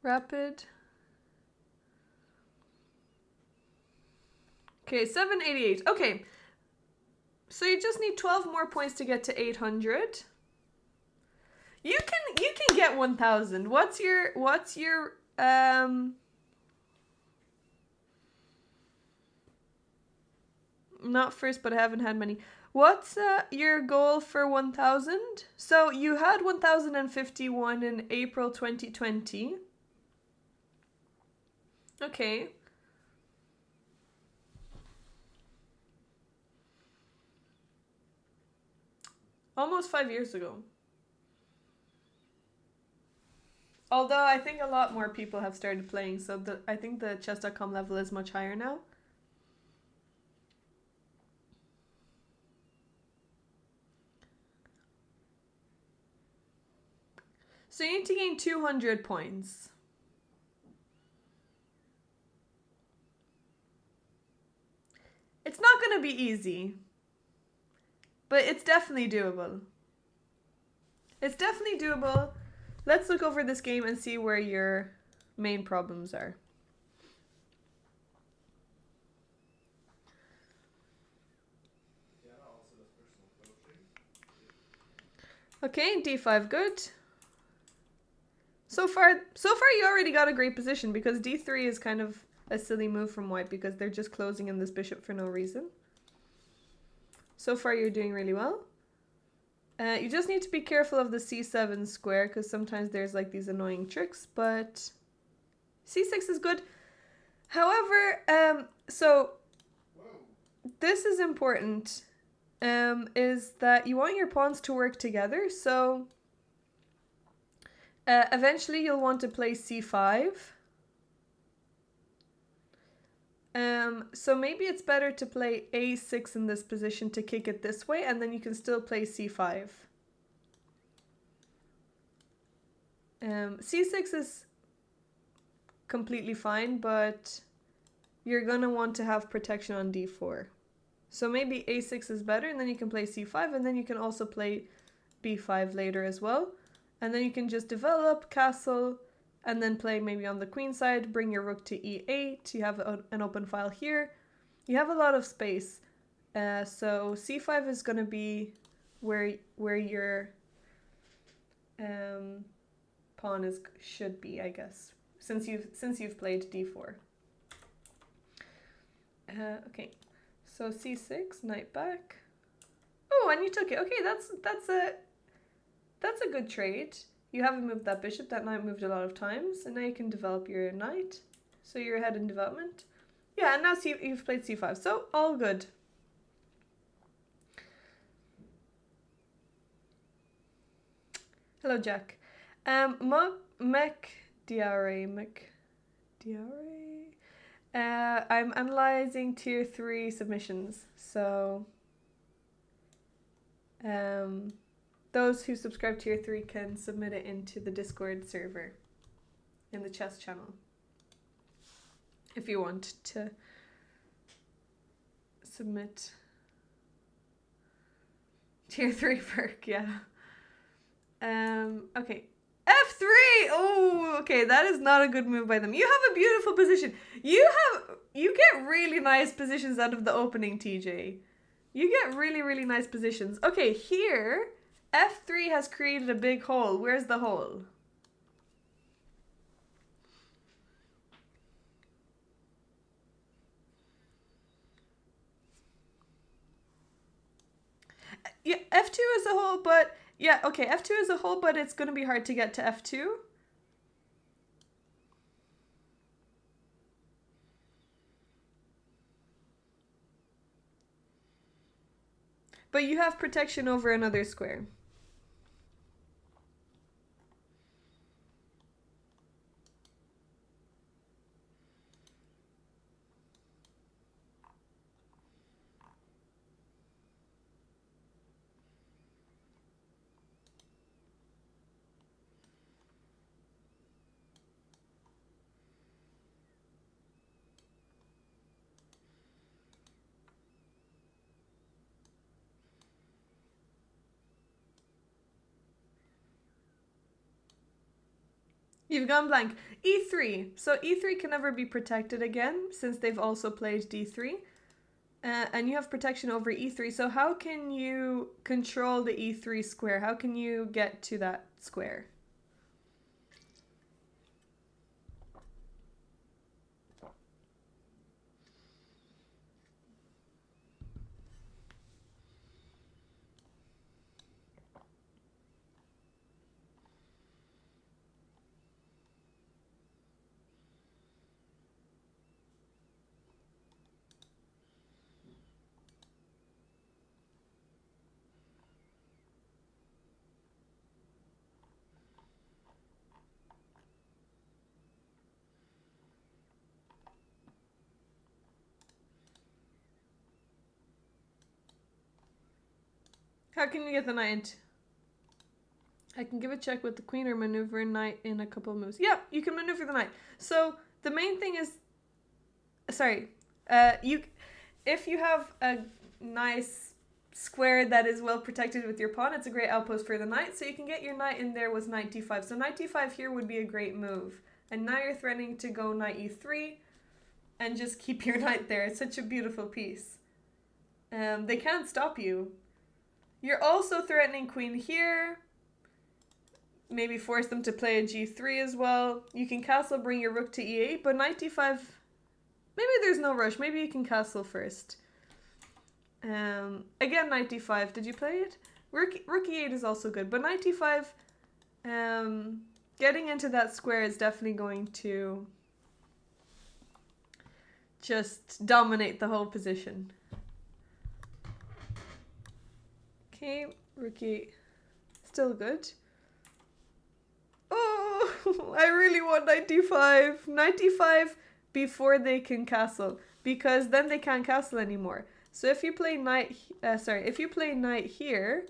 Rapid. Okay, 788. Okay. So you just need 12 more points to get to 800. You can get 1000. What's your not first, but I haven't had many. What's your goal for 1000? So you had 1051 in April 2020. Okay. Almost 5 years ago. Although I think a lot more people have started playing, so I think the chess.com level is much higher now. So you need to gain 200 points. It's not going to be easy, but it's definitely doable. It's definitely doable. Let's look over this game and see where your main problems are. Diana also does personal coaching. Okay, d5 good. So far you already got a great position because d3 is kind of a silly move from white because they're just closing in this bishop for no reason. So far you're doing really well. You just need to be careful of the c7 square because sometimes there's like these annoying tricks, but c6 is good. However, so Whoa. this is important, is that you want your pawns to work together. So eventually you'll want to play c5. So maybe it's better to play a6 in this position to kick it this way, and then you can still play c5. C6 is completely fine, but you're gonna want to have protection on d4. So maybe a6 is better, and then you can play c5, and then you can also play b5 later as well. And then you can just develop, castle, and then play maybe on the queen side, bring your rook to e8. You have an open file here. You have a lot of space. So c5 is gonna be where your pawn should be, I guess, since you've played d4. Okay, so c6, knight back. Oh, and you took it. Okay, that's a good trade. You haven't moved that bishop. That knight moved a lot of times, and now you can develop your knight. So you're ahead in development. Yeah, and now you've played c5, so all good. Hello, Jack. Mech Diare. I'm analyzing tier 3 submissions, so those who subscribe to tier 3 can submit it into the Discord server in the chess channel if you want to submit tier 3 perk. Yeah. Okay. F3! Oh, okay, that is not a good move by them. You have a beautiful position. You get really nice positions out of the opening, TJ. You get really, really nice positions. Okay, here, F3 has created a big hole. Where's the hole? Yeah, F2 is a hole, but... Yeah, okay, F2 is a hole, but it's going to be hard to get to F2. But you have protection over another square. You've gone blank. E3. So E3 can never be protected again, since they've also played D3. And you have protection over E3. So how can you control the E3 square? How can you get to that square? How can you get the knight? I can give a check with the queen or maneuver knight in a couple of moves. Yeah, you can maneuver the knight. So the main thing is, sorry, if you have a nice square that is well protected with your pawn, it's a great outpost for the knight. So you can get your knight in there with knight d5. So knight d5 here would be a great move. And now you're threatening to go knight e3 and just keep your knight there. It's such a beautiful piece. They can't stop you. You're also threatening queen here. Maybe force them to play a g3 as well. You can castle, bring your rook to e8, but knight d5... Maybe there's no rush. Maybe you can castle first. Again, knight d5. Did you play it? Rook e8 is also good, but knight d5... getting into that square is definitely going to just dominate the whole position. Okay, rook e8. Still good. Oh, I really want knight d5. Knight d5 before they can castle, because then they can't castle anymore. So if you play knight, if you play knight here,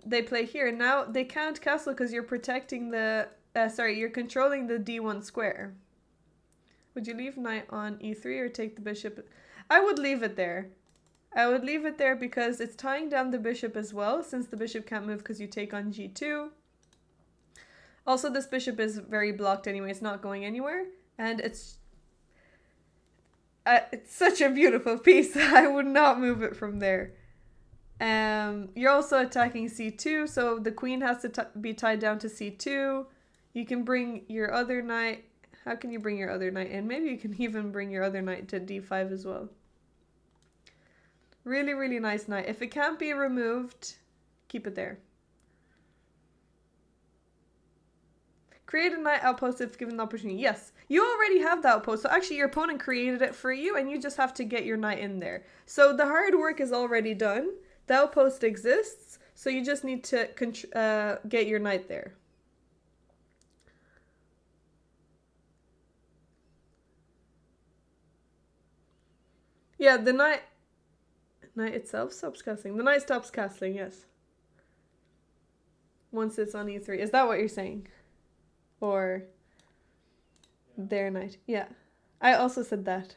they play here. Now they can't castle because you're protecting the, you're controlling the d1 square. Would you leave knight on e3 or take the bishop? I would leave it there. I would leave it there because it's tying down the bishop as well, since the bishop can't move because you take on g2. Also, this bishop is very blocked anyway. It's not going anywhere. And it's such a beautiful piece. I would not move it from there. You're also attacking c2, so the queen has to be tied down to c2. You can bring your other knight. How can you bring your other knight in? Maybe you can even bring your other knight to d5 as well. Really, really nice knight. If it can't be removed, keep it there. Create a knight outpost if given the opportunity. Yes, you already have the outpost. So actually your opponent created it for you and you just have to get your knight in there. So the hard work is already done. The outpost exists. So you just need to get your knight there. Yeah, the knight itself stops castling. The knight stops castling, yes. Once it's on e3. Is that what you're saying? Or their knight. Yeah. I also said that.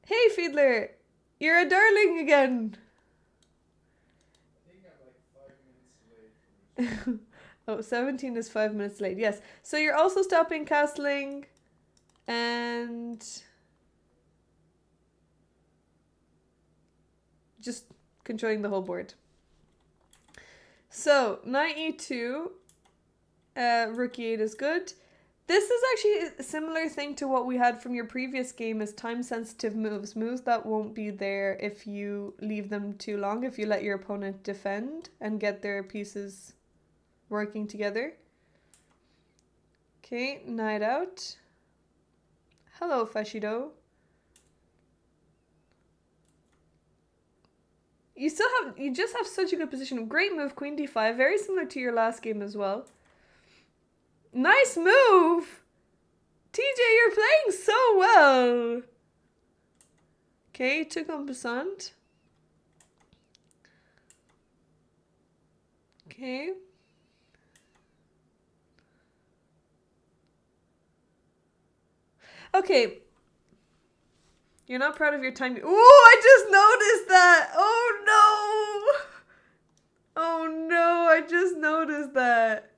Hey, Fiedler! You're a darling again! I think I'm like 5 minutes late. Oh, 17 is 5 minutes late. Yes. So you're also stopping castling and just controlling the whole board. So, knight e2, rook e8 is good. This is actually a similar thing to what we had from your previous game as time-sensitive moves. Moves that won't be there if you leave them too long, if you let your opponent defend and get their pieces working together. Okay, knight out. Hello, Fashido. You just have such a good position. Great move, queen d5. Very similar to your last game as well. Nice move! TJ, you're playing so well! Okay, took on passant. Okay. Okay. You're not proud of your time. Ooh, I just noticed that! Oh no! Oh no, I just noticed that.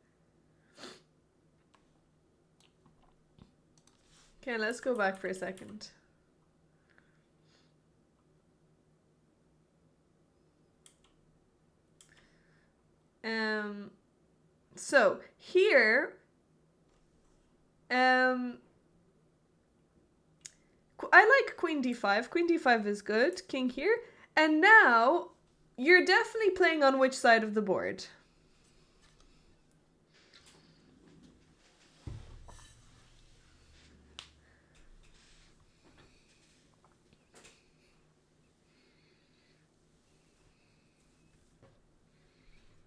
Okay, let's go back for a second. So here, I like queen d5. Queen d5 is good. King here. And now, you're definitely playing on which side of the board?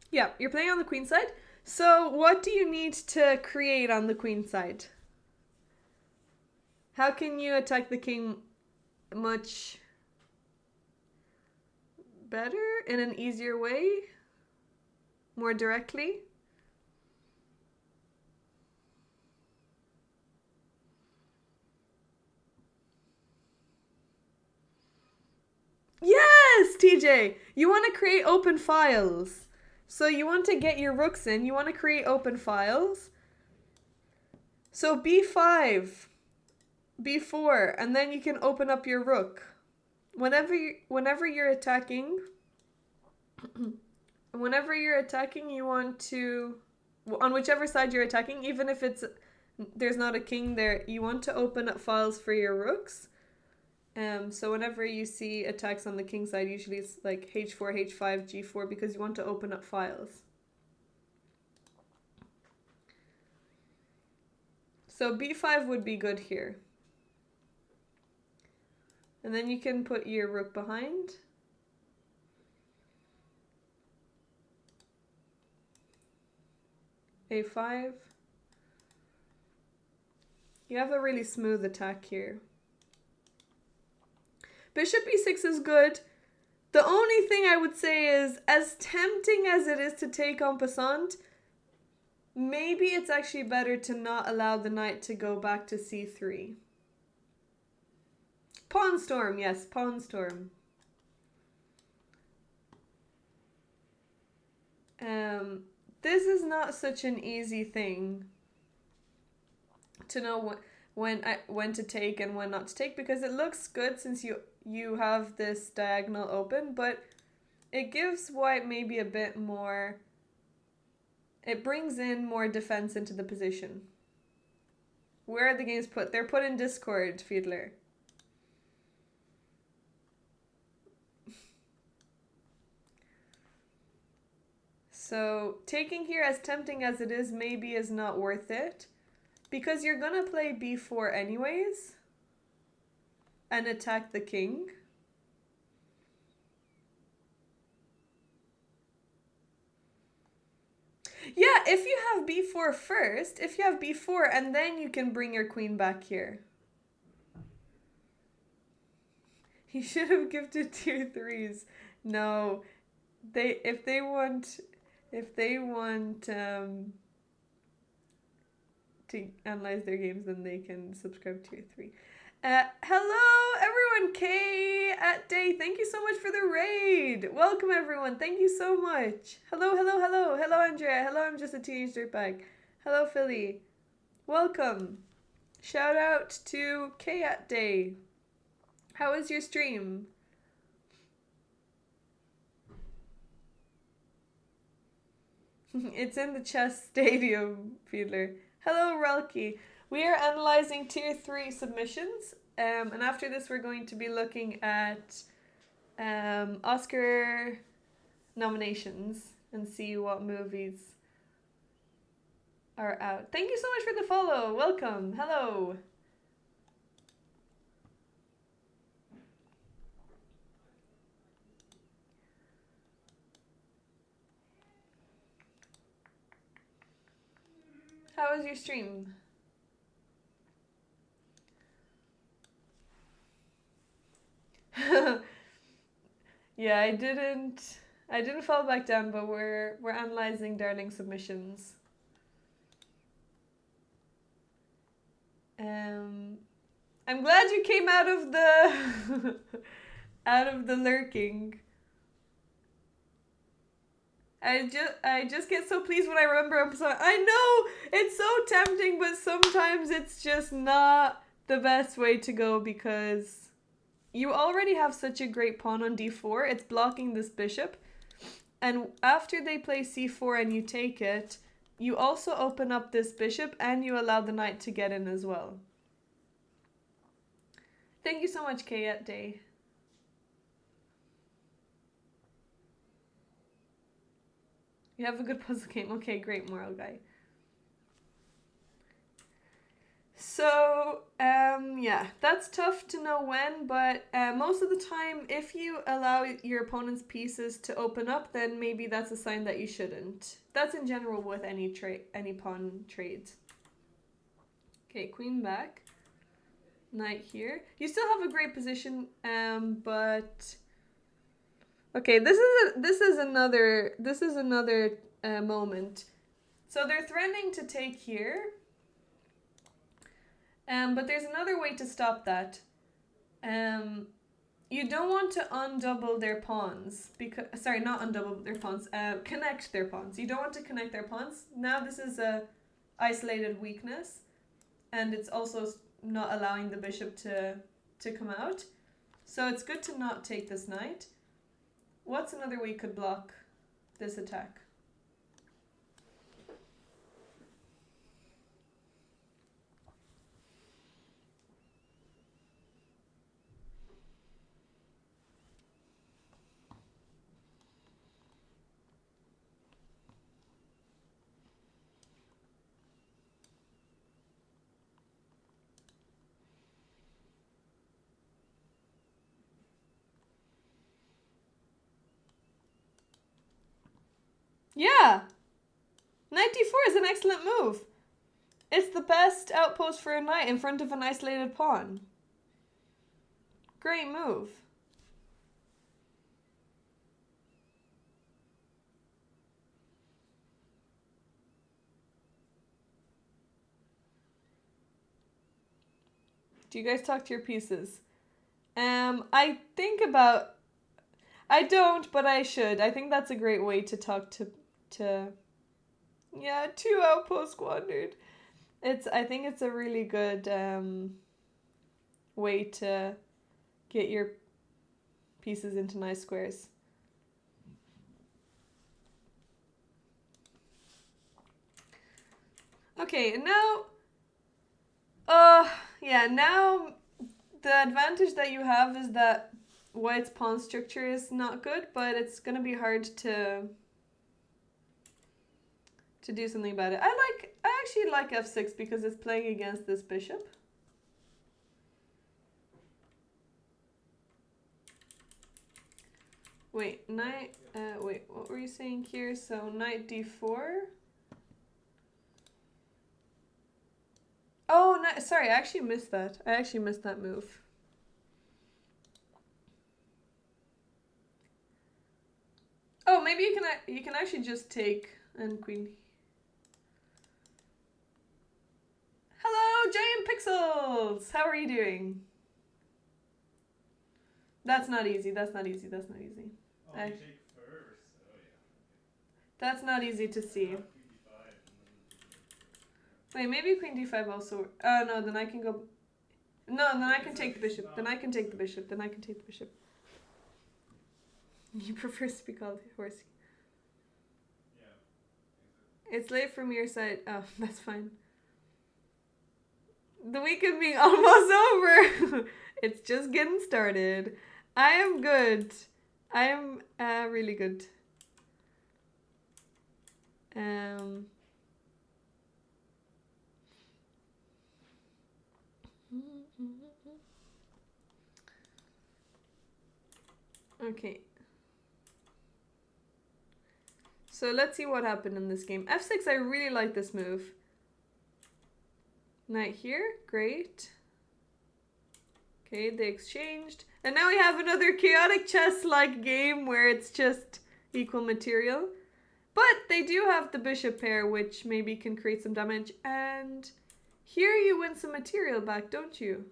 Yeah, you're playing on the queen side. So what do you need to create on the queen side? How can you attack the king much better, in an easier way, more directly? Yes, TJ! You want to create open files. So you want to get your rooks in. You want to create open files. So b5, b4, and then you can open up your rook. Whenever you're attacking, you want to, on whichever side you're attacking, even if there's not a king there, you want to open up files for your rooks. So whenever you see attacks on the king side, usually it's like h4, h5, g4, because you want to open up files. So b5 would be good here. And then you can put your rook behind. a5. You have a really smooth attack here. Bishop e6 is good. The only thing I would say is, as tempting as it is to take en passant, maybe it's actually better to not allow the knight to go back to c3. Pawn storm, yes, pawn storm. This is not such an easy thing to know when to take and when not to take, because it looks good since you have this diagonal open, but it gives white maybe a bit more. It brings in more defense into the position. Where are the games put? They're put in Discord, Fiedler. So taking here, as tempting as it is, maybe is not worth it, because you're gonna play b4 anyways and attack the king. Yeah, if you have b4 first, if you have b4 and then you can bring your queen back here. He should have gifted tier 3s. No, if they want to analyze their games, then they can subscribe to tier 3. Hello everyone, K at Day, thank you so much for the raid. Welcome everyone, thank you so much. Hello, hello, hello, hello Andrea, hello I'm just a teenage dirtbag. Hello Philly, welcome. Shout out to K at Day. How was your stream? It's in the chess stadium, Fiedler. Hello, Relky. We are analyzing tier 3 submissions, and after this we're going to be looking at Oscar nominations and see what movies are out. Thank you so much for the follow. Welcome. Hello. How was your stream? Yeah, I didn't fall back down, but we're analyzing darling submissions. I'm glad you came out of the out of the lurking. I just get so pleased when I remember episode. I know it's so tempting, but sometimes it's just not the best way to go, because you already have such a great pawn on d4. It's blocking this bishop, and after they play c4 and you take it, you also open up this bishop and you allow the knight to get in as well. Thank you so much, Kayet Day. You have a good puzzle game. Okay, great, moral guy. So, yeah, that's tough to know when, but most of the time, if you allow your opponent's pieces to open up, then maybe that's a sign that you shouldn't. That's in general with any pawn trades. Okay, queen back. Knight here. You still have a great position, but okay, this is another moment. So they're threatening to take here. But there's another way to stop that. You don't want to undouble their pawns, not undouble their pawns, connect their pawns. You don't want to connect their pawns. Now this is a isolated weakness, and it's also not allowing the bishop to come out. So it's good to not take this knight. What's another way you could block this attack? Yeah. Knight d4 is an excellent move. It's the best outpost for a knight in front of an isolated pawn. Great move. Do you guys talk to your pieces? I think about... I don't, but I should. I think that's a great way to talk to... Yeah, 2 outposts squandered. I think it's a really good way to get your pieces into nice squares. Okay, and now... yeah, now the advantage that you have is that white's pawn structure is not good, but it's gonna be hard to do something about it. I actually like f6 because it's playing against this bishop. Wait, wait, what were you saying here? So knight d4. Oh, sorry, I actually missed that. I actually missed that move. Oh, maybe you can actually just take and queen. Hello, Giant Pixels! How are you doing? That's not easy, that's not easy, that's not easy. Oh, you take first. Oh, yeah. That's not easy to see. Wait, maybe queen d5 also... Oh, no, then I can go... No, then I can take the bishop. Then I can take the bishop. Then I can take the bishop. You prefer to be called horsey. Yeah. It's late from your side. Oh, that's fine. The weekend being almost over. It's just getting started. I am good. I am really good. Okay. So let's see what happened in this game. f6, I really like this move. Knight here, great. Okay, they exchanged. And now we have another chaotic chess-like game where it's just equal material. But they do have the bishop pair, which maybe can create some damage. And here you win some material back, don't you?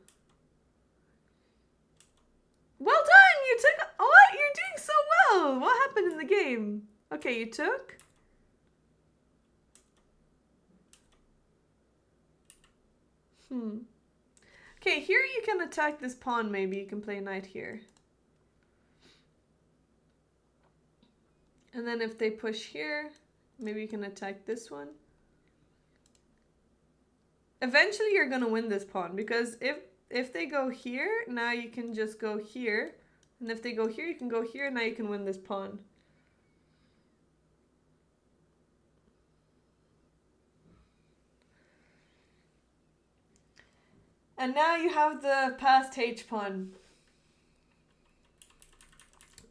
Well done! You took... What? You're doing so well! What happened in the game? Okay, you took... Okay, here you can attack this pawn, maybe. You can play knight here. And then if they push here, maybe you can attack this one. Eventually you're gonna win this pawn, because if they go here, now you can just go here. And if they go here, you can go here, now you can win this pawn. And now you have the passed h-pawn.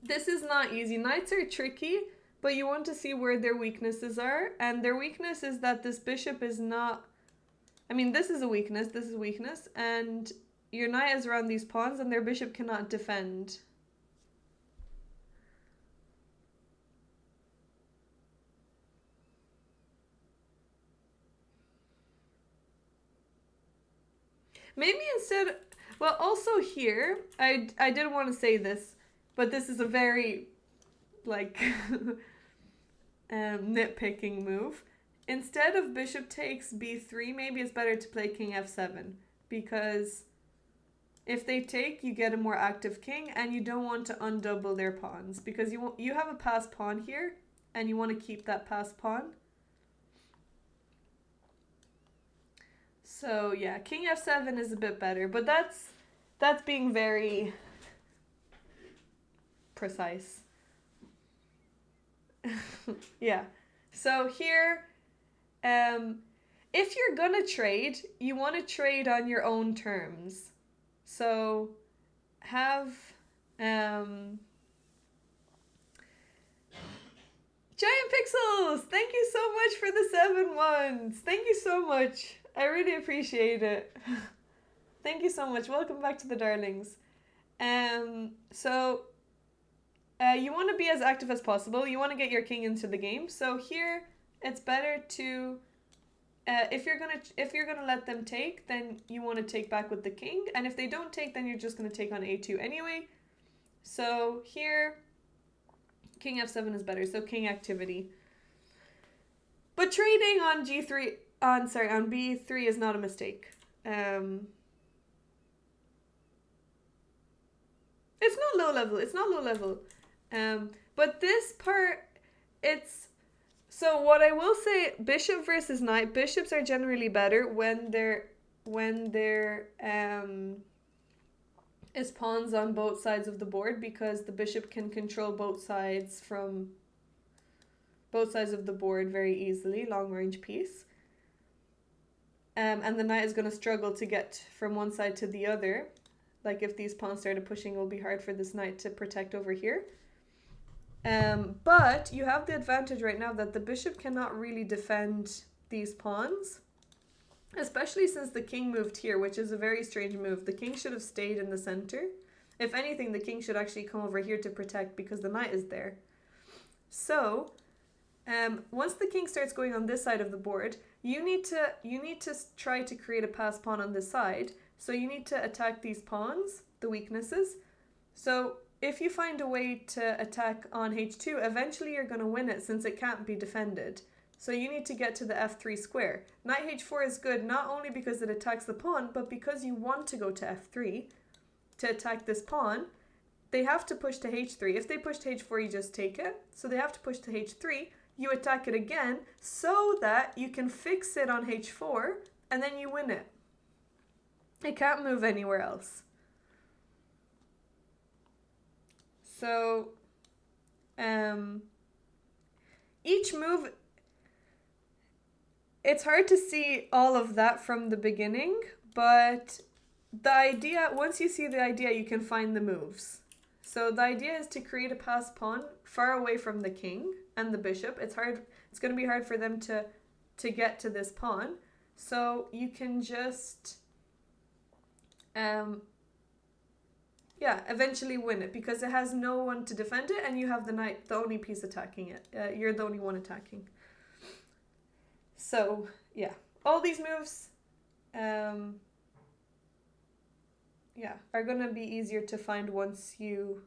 This is not easy. Knights are tricky, but you want to see where their weaknesses are. And their weakness is that this bishop is not... I mean, this is a weakness, this is a weakness. And your knight is around these pawns and their bishop cannot defend. Maybe instead... Well, also here, I didn't want to say this, but this is a very, like, nitpicking move. Instead of bishop takes b3, maybe it's better to play king f7. Because if they take, you get a more active king, and you don't want to undouble their pawns. Because you have a passed pawn here, and you want to keep that passed pawn. So yeah, king f7 is a bit better, but that's being very precise. Yeah. So here, if you're gonna trade, you want to trade on your own terms. So have Giant Pixels! Thank you so much for the 7 ones. Thank you so much. I really appreciate it. Thank you so much. Welcome back to the darlings. So you want to be as active as possible. You want to get your king into the game. So here it's better to if you're gonna let them take, then you want to take back with the king. And if they don't take, then you're just gonna take on a2 anyway. So here king f7 is better. So king activity. But trading on g3 on b3 is not a mistake. It's not low level. It's not low level. But this part, it's so what I will say, bishop versus knight. Bishops are generally better when there is pawns on both sides of the board, because the bishop can control both sides from both sides of the board very easily, long range piece. And the knight is going to struggle to get from one side to the other. Like if these pawns started pushing, it will be hard for this knight to protect over here. But you have the advantage right now that the bishop cannot really defend these pawns, especially since the king moved here, which is a very strange move. The king should have stayed in the center. If anything, the king should actually come over here to protect because the knight is there. So once the king starts going on this side of the board, you need to try to create a pass pawn on this side. So you need to attack these pawns, the weaknesses. So if you find a way to attack on h2, eventually you're going to win it since it can't be defended. So you need to get to the f3 square. Knight h4 is good not only because it attacks the pawn, but because you want to go to f3 to attack this pawn. They have to push to h3. If they push to h4, you just take it. So they have to push to h3. You attack it again so that you can fix it on h4 and then you win it. It can't move anywhere else. So each move, it's hard to see all of that from the beginning, but the idea, once you see the idea, you can find the moves. So the idea is to create a pass pawn far away from the king and the bishop. It's going to be hard for them to get to this pawn. So you can just eventually win it because it has no one to defend it and you have the knight, the only piece attacking it. You're the only one attacking. So yeah, all these moves are gonna be easier to find once you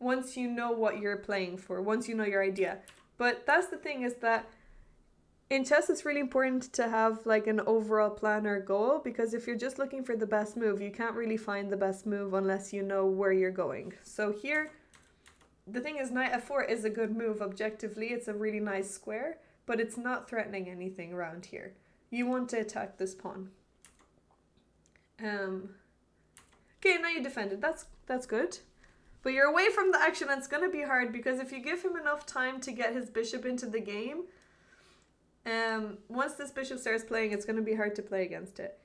know what you're playing for, once you know your idea. But that's the thing, is that in chess it's really important to have like an overall plan or goal, because if you're just looking for the best move, you can't really find the best move unless you know where you're going. So here, the thing is, knight f4 is a good move objectively. It's a really nice square, but it's not threatening anything around here. You want to attack this pawn. Okay, now you defended. That's good. But you're away from the action, and it's going to be hard because if you give him enough time to get his bishop into the game, once this bishop starts playing, it's going to be hard to play against it.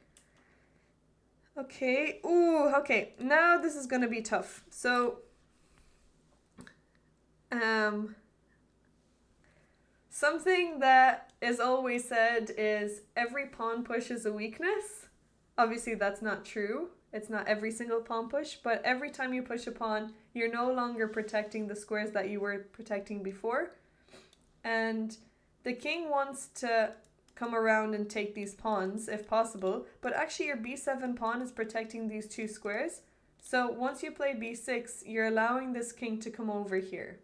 Okay. Ooh, okay. Now this is going to be tough. So, something that is always said is every pawn push is a weakness. Obviously, that's not true. It's not every single pawn push, but every time you push a pawn, you're no longer protecting the squares that you were protecting before. And the king wants to come around and take these pawns if possible, but actually your b7 pawn is protecting these two squares. So once you play b6, you're allowing this king to come over here,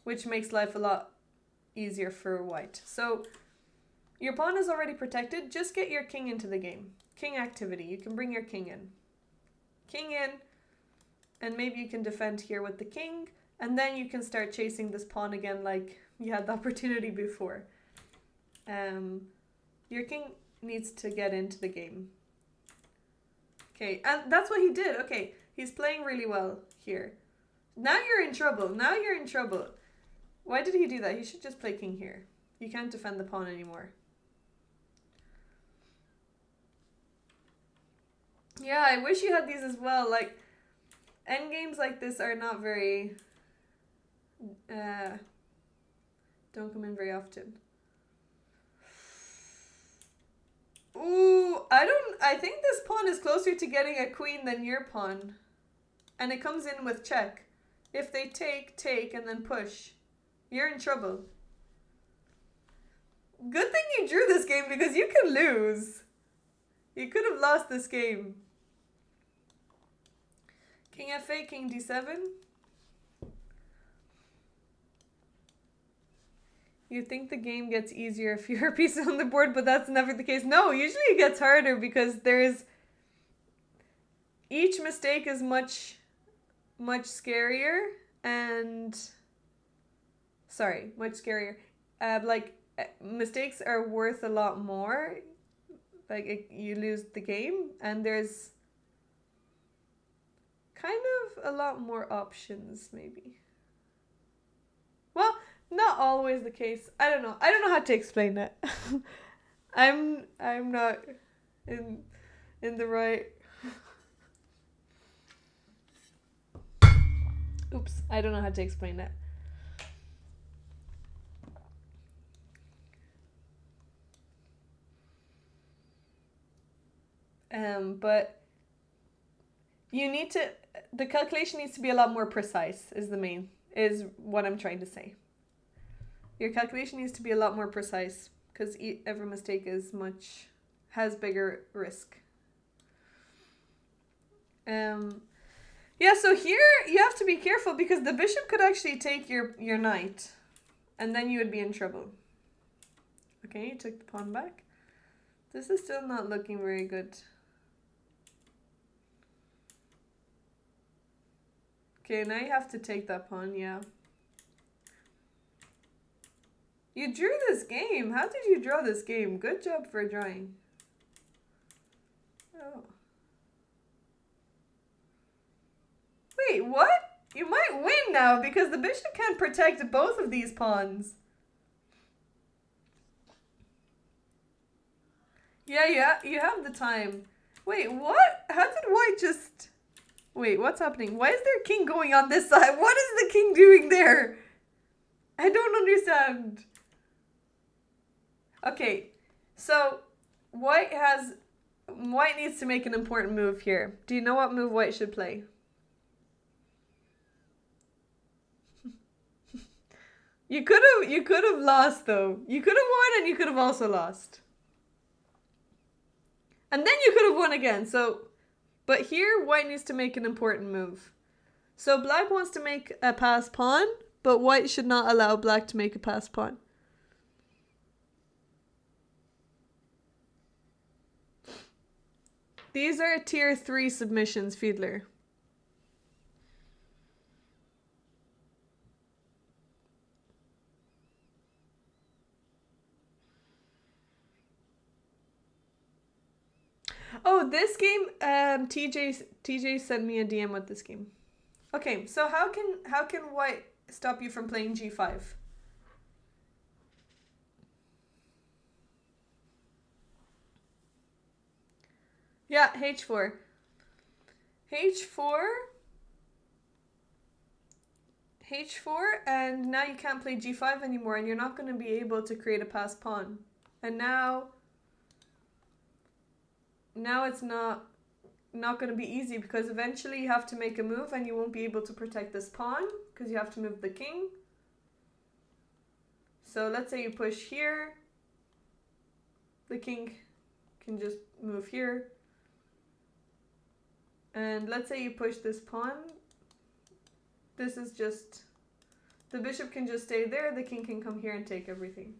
which makes life a lot easier for white. So your pawn is already protected. Just get your king into the game. King activity. You can bring your king in. King in, and maybe you can defend here with the king, and then you can start chasing this pawn again like you had the opportunity before. Your king needs to get into the game. Okay, and that's what he did. Okay, he's playing really well here. Now you're in trouble. Now you're in trouble. Why did he do that? He should just play king here. You can't defend the pawn anymore. Yeah, I wish you had these as well. Like, endgames like this are not very Don't come in very often. Ooh, I think this pawn is closer to getting a queen than your pawn. And it comes in with check. If they take, and then push. You're in trouble. Good thing you drew this game because you could lose. You could have lost this game. King f8, king d7. You think the game gets easier if you're pieces on the board, but that's never the case. No, usually it gets harder because each mistake is much scarier and much scarier. Mistakes are worth a lot more. You lose the game, and there's kind of a lot more options, maybe. Well, not always the case. I don't know how to explain it. I'm not in the right. Oops, I don't know how to explain it. But the calculation needs to be a lot more precise is what I'm trying to say. Your calculation needs to be a lot more precise because every mistake has bigger risk. Yeah, so here you have to be careful because the bishop could actually take your knight and then you would be in trouble. Okay, you took the pawn back. This is still not looking very good. Okay, now you have to take that pawn, yeah. You drew this game. How did you draw this game? Good job for drawing. Oh. Wait, what? You might win now because the bishop can't protect both of these pawns. Yeah, you have the time. Wait, what? How did white just... Wait, what's happening? Why is there a king going on this side? What is the king doing there? I don't understand. Okay, so white needs to make an important move here. Do you know what move white should play? You could have lost though. You could have won and you could have also lost. And then you could have won again. But here white needs to make an important move. So black wants to make a pass pawn, but white should not allow black to make a pass pawn. These are tier 3 submissions, Fiedler. Oh, this game, TJ sent me a DM with this game. Okay, so how can white stop you from playing g5? Yeah, h4. H4, and now you can't play g5 anymore, and you're not going to be able to create a pass pawn. And now it's not going to be easy because eventually you have to make a move and you won't be able to protect this pawn because you have to move the king. So let's say you push here. The king can just move here. And let's say you push this pawn. This is just... The bishop can just stay there. The king can come here and take everything.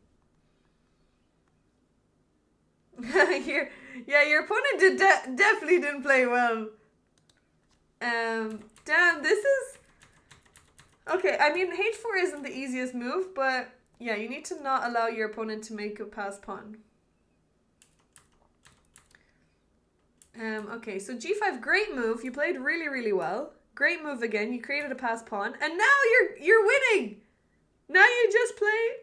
Your opponent definitely didn't play well. Damn, this is... Okay, I mean, h4 isn't the easiest move, but yeah, you need to not allow your opponent to make a pass pawn. Okay, so g5, great move. You played really, really well. Great move again. You created a pass pawn, and now you're winning. Now you just play...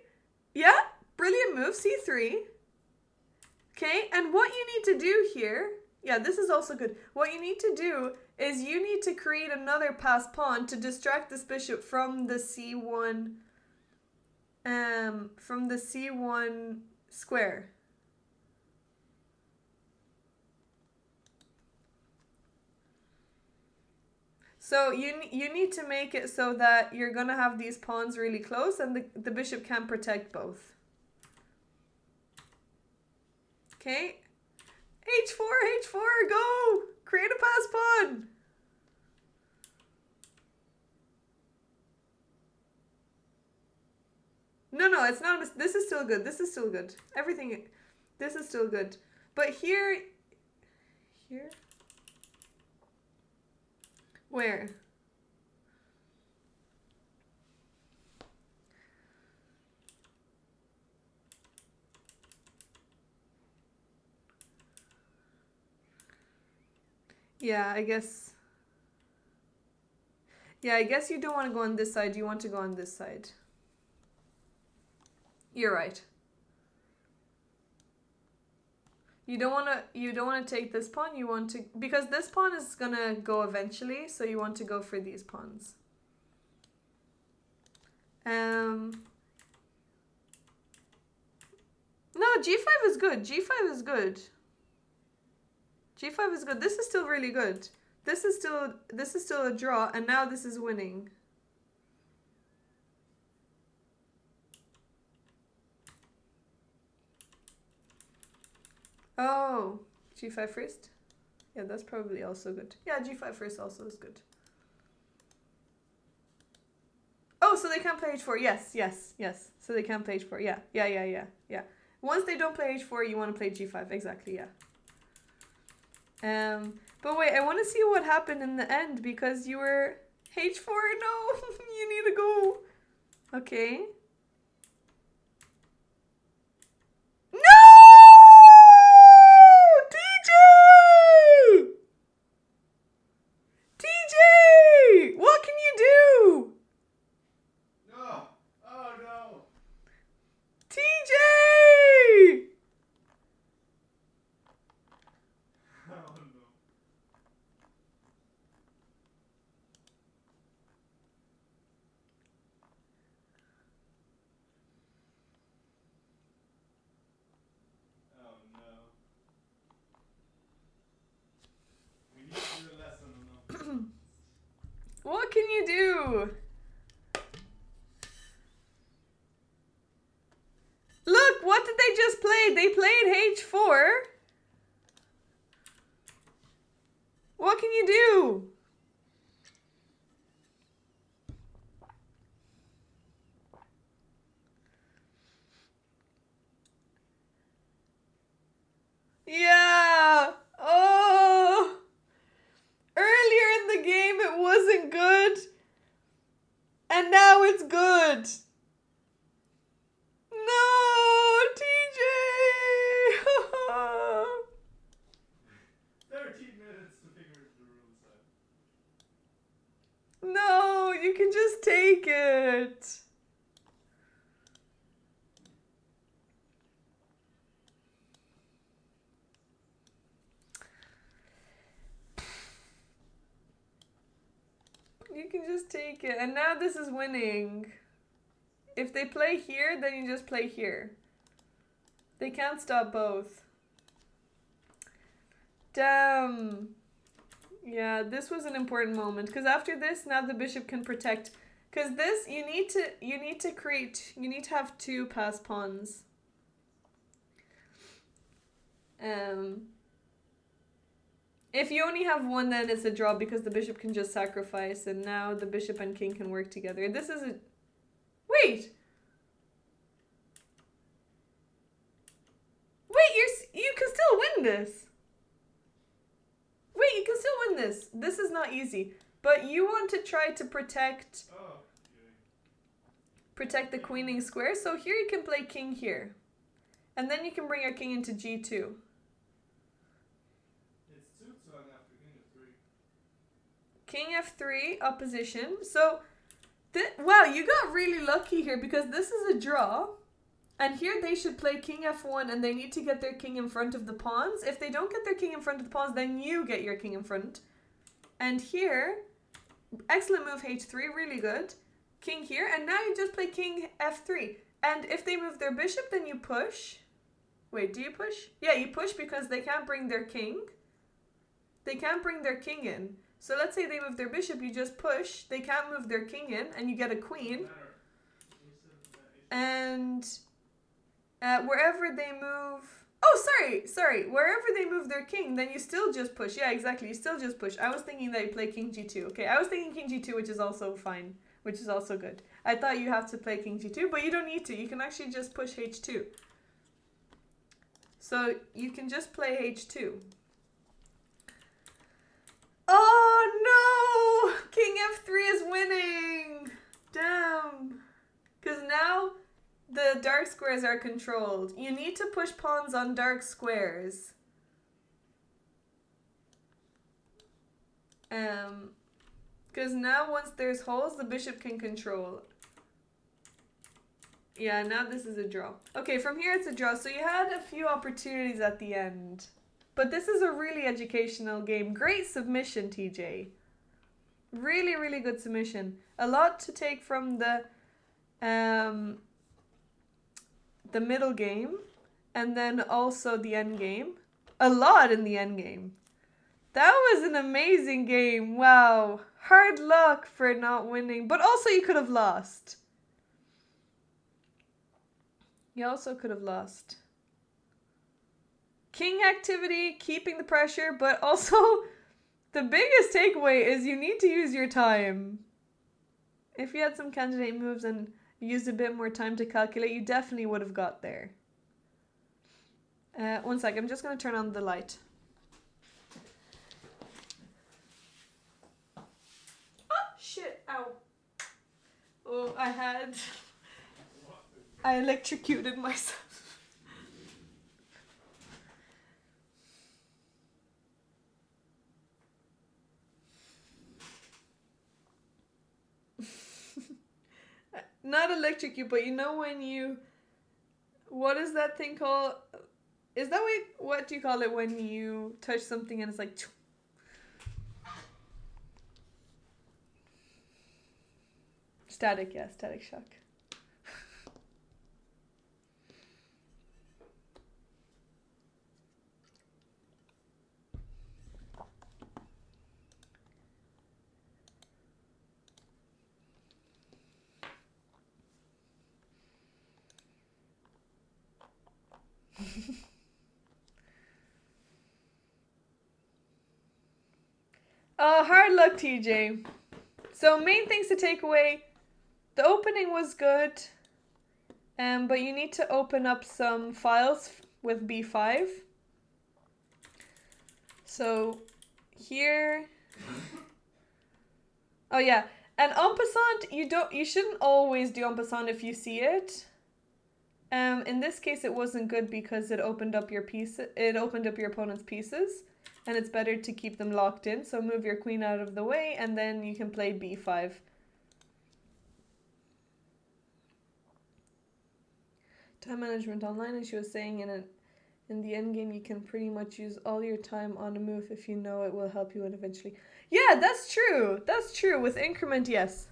Yeah, brilliant move, c3. Okay, and what you need to do here, yeah, this is also good. What you need to do is you need to create another pass pawn to distract this bishop from the c1 from the c1 square. So you need to make it so that you're gonna have these pawns really close and the bishop can't protect both. Okay. h4, go! Create a pass pawn! No, it's not. This is still good. This is still good. Everything, this is still good. But here, where? Yeah, I guess. Yeah, I guess you don't want to go on this side. You want to go on this side. You're right. You don't want to take this pawn. You want to, because this pawn is going to go eventually, so you want to go for these pawns. No, g5 is good. g5 is good. g5 is good. This is still really good. This is still a draw, and now this is winning. Oh, g5 first? Yeah, that's probably also good. Yeah, g5 first also is good. Oh, so they can't play h4. Yes. So they can't play h4. Yeah. Once they don't play h4, you want to play g5. Exactly, yeah. But wait, I want to see what happened in the end because you were h4. No, you need to go. Okay. No! TJ! What can you do? No! Oh no! TJ! Oh no. Oh no. We need to do a lesson on What can you do? Look, what did they just play? They played h4. What can you do? Yeah. Oh. Earlier in the game it wasn't good. And now it's good. No, TJ. 13 minutes to figure the rules out. No, you can just take it. You can just take it. And now this is winning. If they play here, then you just play here. They can't stop both. Damn. Yeah, this was an important moment. Because after this, now the bishop can protect. Because this, you need to have two pass pawns. If you only have one, then it's a draw because the bishop can just sacrifice, and now the bishop and king can work together. This is a... Wait! Wait, you can still win this! Wait, you can still win this. This is not easy. But you want to try to protect... Protect the queening square. So here you can play king here. And then you can bring your king into g2. King f3, opposition. So, wow, you got really lucky here because this is a draw. And here they should play king f1 and they need to get their king in front of the pawns. If they don't get their king in front of the pawns, then you get your king in front. And here, excellent move h3, really good. King here, and now you just play king f3. And if they move their bishop, then you push. Wait, do you push? Yeah, you push because they can't bring their king. They can't bring their king in. So let's say they move their bishop, you just push. They can't move their king in, and you get a queen. And wherever they move... Oh, sorry. Wherever they move their king, then you still just push. Yeah, exactly. You still just push. I was thinking that you play king g2. Okay, I was thinking king g2, which is also fine. Which is also good. I thought you have to play king g2, but you don't need to. You can actually just push h2. So you can just play h2. Oh no! King f3 is winning! Damn. Because now the dark squares are controlled. You need to push pawns on dark squares. Because now once there's holes, the bishop can control. Yeah, now this is a draw. Okay, from here it's a draw. So you had a few opportunities at the end. But this is a really educational game. Great submission, TJ. Really, really good submission. A lot to take from the middle game. And then also the end game. A lot in the end game. That was an amazing game. Wow. Hard luck for not winning. But also you could have lost. You also could have lost. King activity, keeping the pressure, but also the biggest takeaway is you need to use your time. If you had some candidate moves and used a bit more time to calculate, you definitely would have got there. One sec, I'm just going to turn on the light. Oh, shit, ow. Oh, I electrocuted myself. Not electrocute, but you know when you... What is that thing called? Is that what do you call it when you touch something and it's like... Static, yeah, static shock. Oh, hard luck, TJ. So main things to take away. The opening was good. But you need to open up some files with b5. So here... Oh yeah. And en passant, you shouldn't always do en passant if you see it. In this case it wasn't good because it opened up your opponent's pieces. And it's better to keep them locked in. So move your queen out of the way and then you can play b5. Time management online, and she was saying in the end game you can pretty much use all your time on a move if you know it will help you win eventually. Yeah, that's true. That's true. With increment, yes.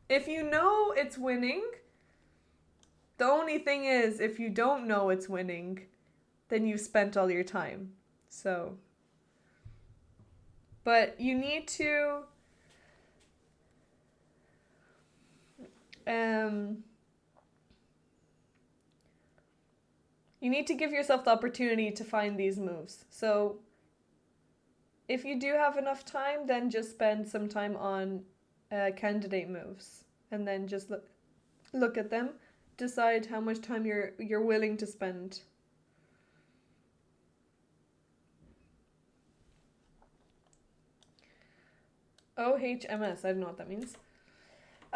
If you know it's winning, the only thing is if you don't know it's winning, then you've spent all your time. So... But you need to give yourself the opportunity to find these moves. So if you do have enough time, then just spend some time on candidate moves and then just look at them, decide how much time you're willing to spend. OHMS, I don't know what that means.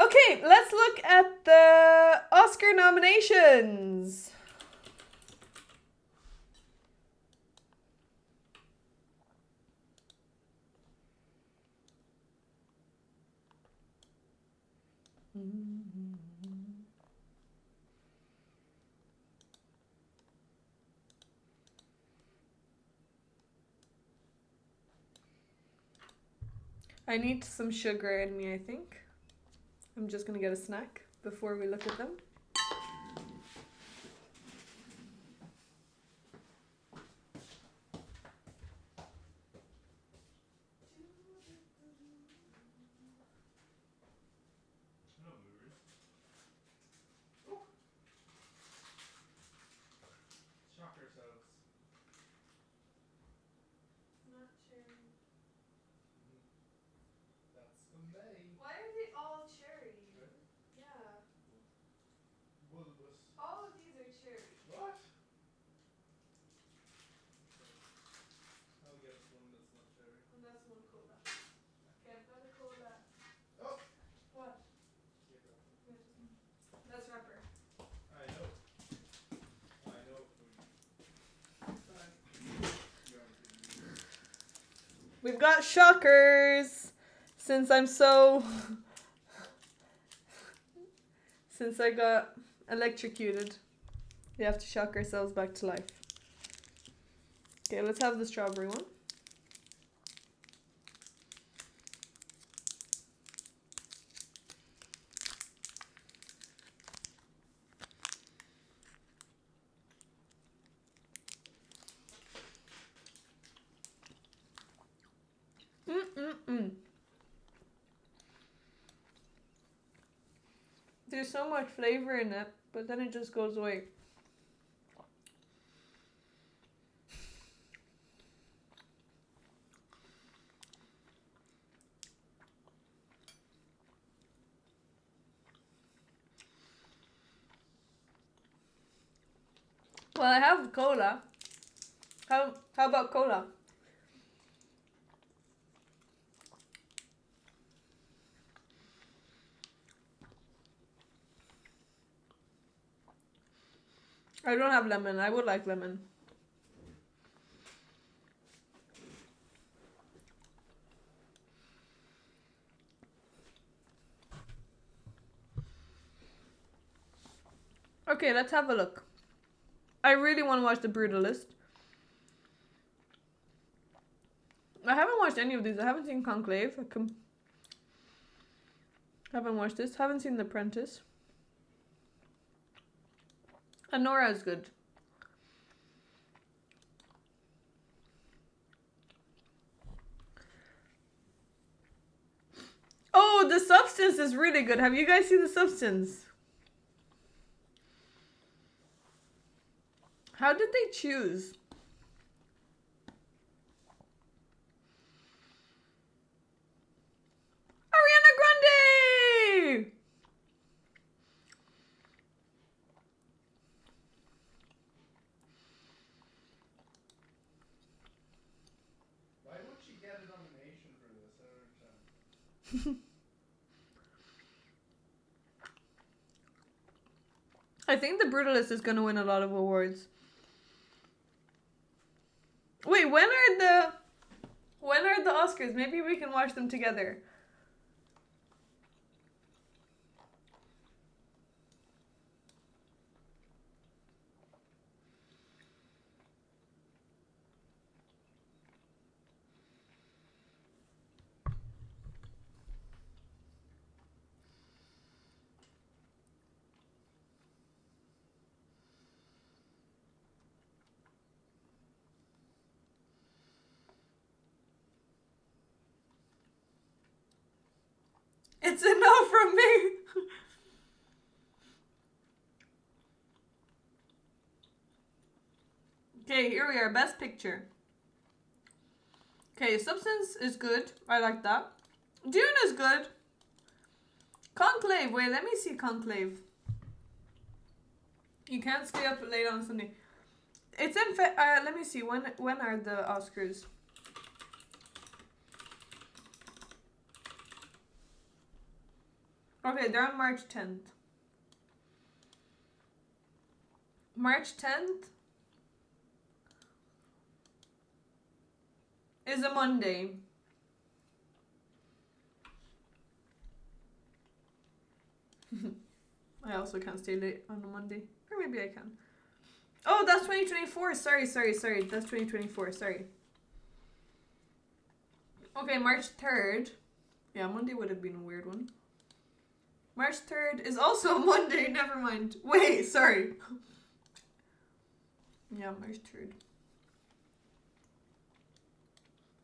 Okay, let's look at the Oscar nominations. I need some sugar in me, I think. I'm just gonna get a snack before we look at them. We've got shockers. Since I'm so... Since I got electrocuted, we have to shock ourselves back to life. Okay, let's have the strawberry one. There's so much flavor in it, but then it just goes away. Well, I have cola. How about cola? I don't have lemon. I would like lemon. Okay, let's have a look. I really want to watch The Brutalist. I haven't watched any of these. I haven't seen Conclave. Haven't watched this. Haven't seen The Apprentice. And Nora is good. Oh, The Substance is really good. Have you guys seen The Substance? How did they choose? Ariana Grande! Why would she get a nomination for this? I don't understand. I think The Brutalist is gonna win a lot of awards. Wait, when are the Oscars? Maybe we can watch them together. It's a no from me. Okay, here we are. Best Picture. Okay, Substance is good. I like that. Dune is good. Conclave. Wait, let me see Conclave. You can't stay up late on Sunday. It's in let me see. When are the Oscars? Okay, they're on March 10th. March 10th is a Monday. I also can't stay late on a Monday. Or maybe I can. Oh, that's 2024. Sorry. That's 2024. Sorry. Okay, March 3rd. Yeah, Monday would have been a weird one. March 3rd is also a Monday. Never mind. Wait, sorry. Yeah, March 3rd.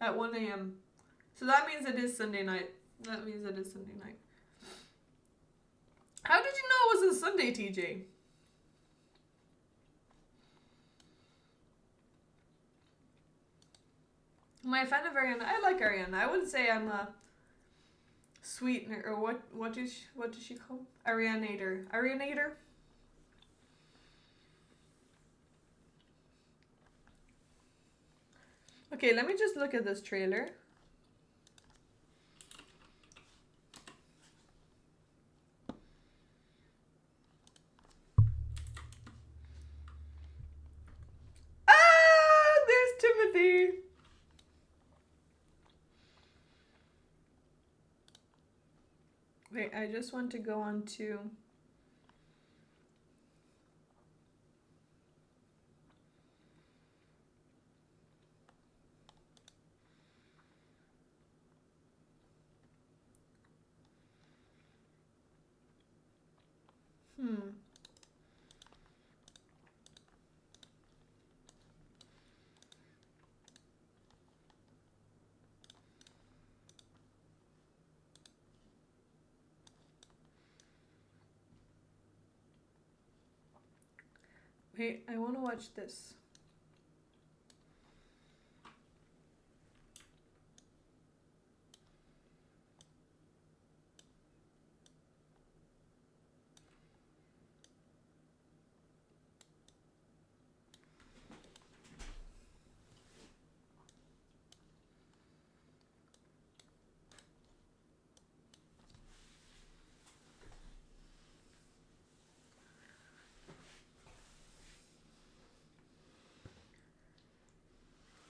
At 1 a.m. So that means it is Sunday night. That means it is Sunday night. How did you know it was a Sunday, TJ? Am I a fan of Ariana? I like Ariana. I wouldn't say I'm a sweetener or what does she call? Arianator. Arianator? Okay, let me just look at this trailer. Ah, there's Timothy. Wait, I just want to go on to. Hmm. Wait, I want to watch this.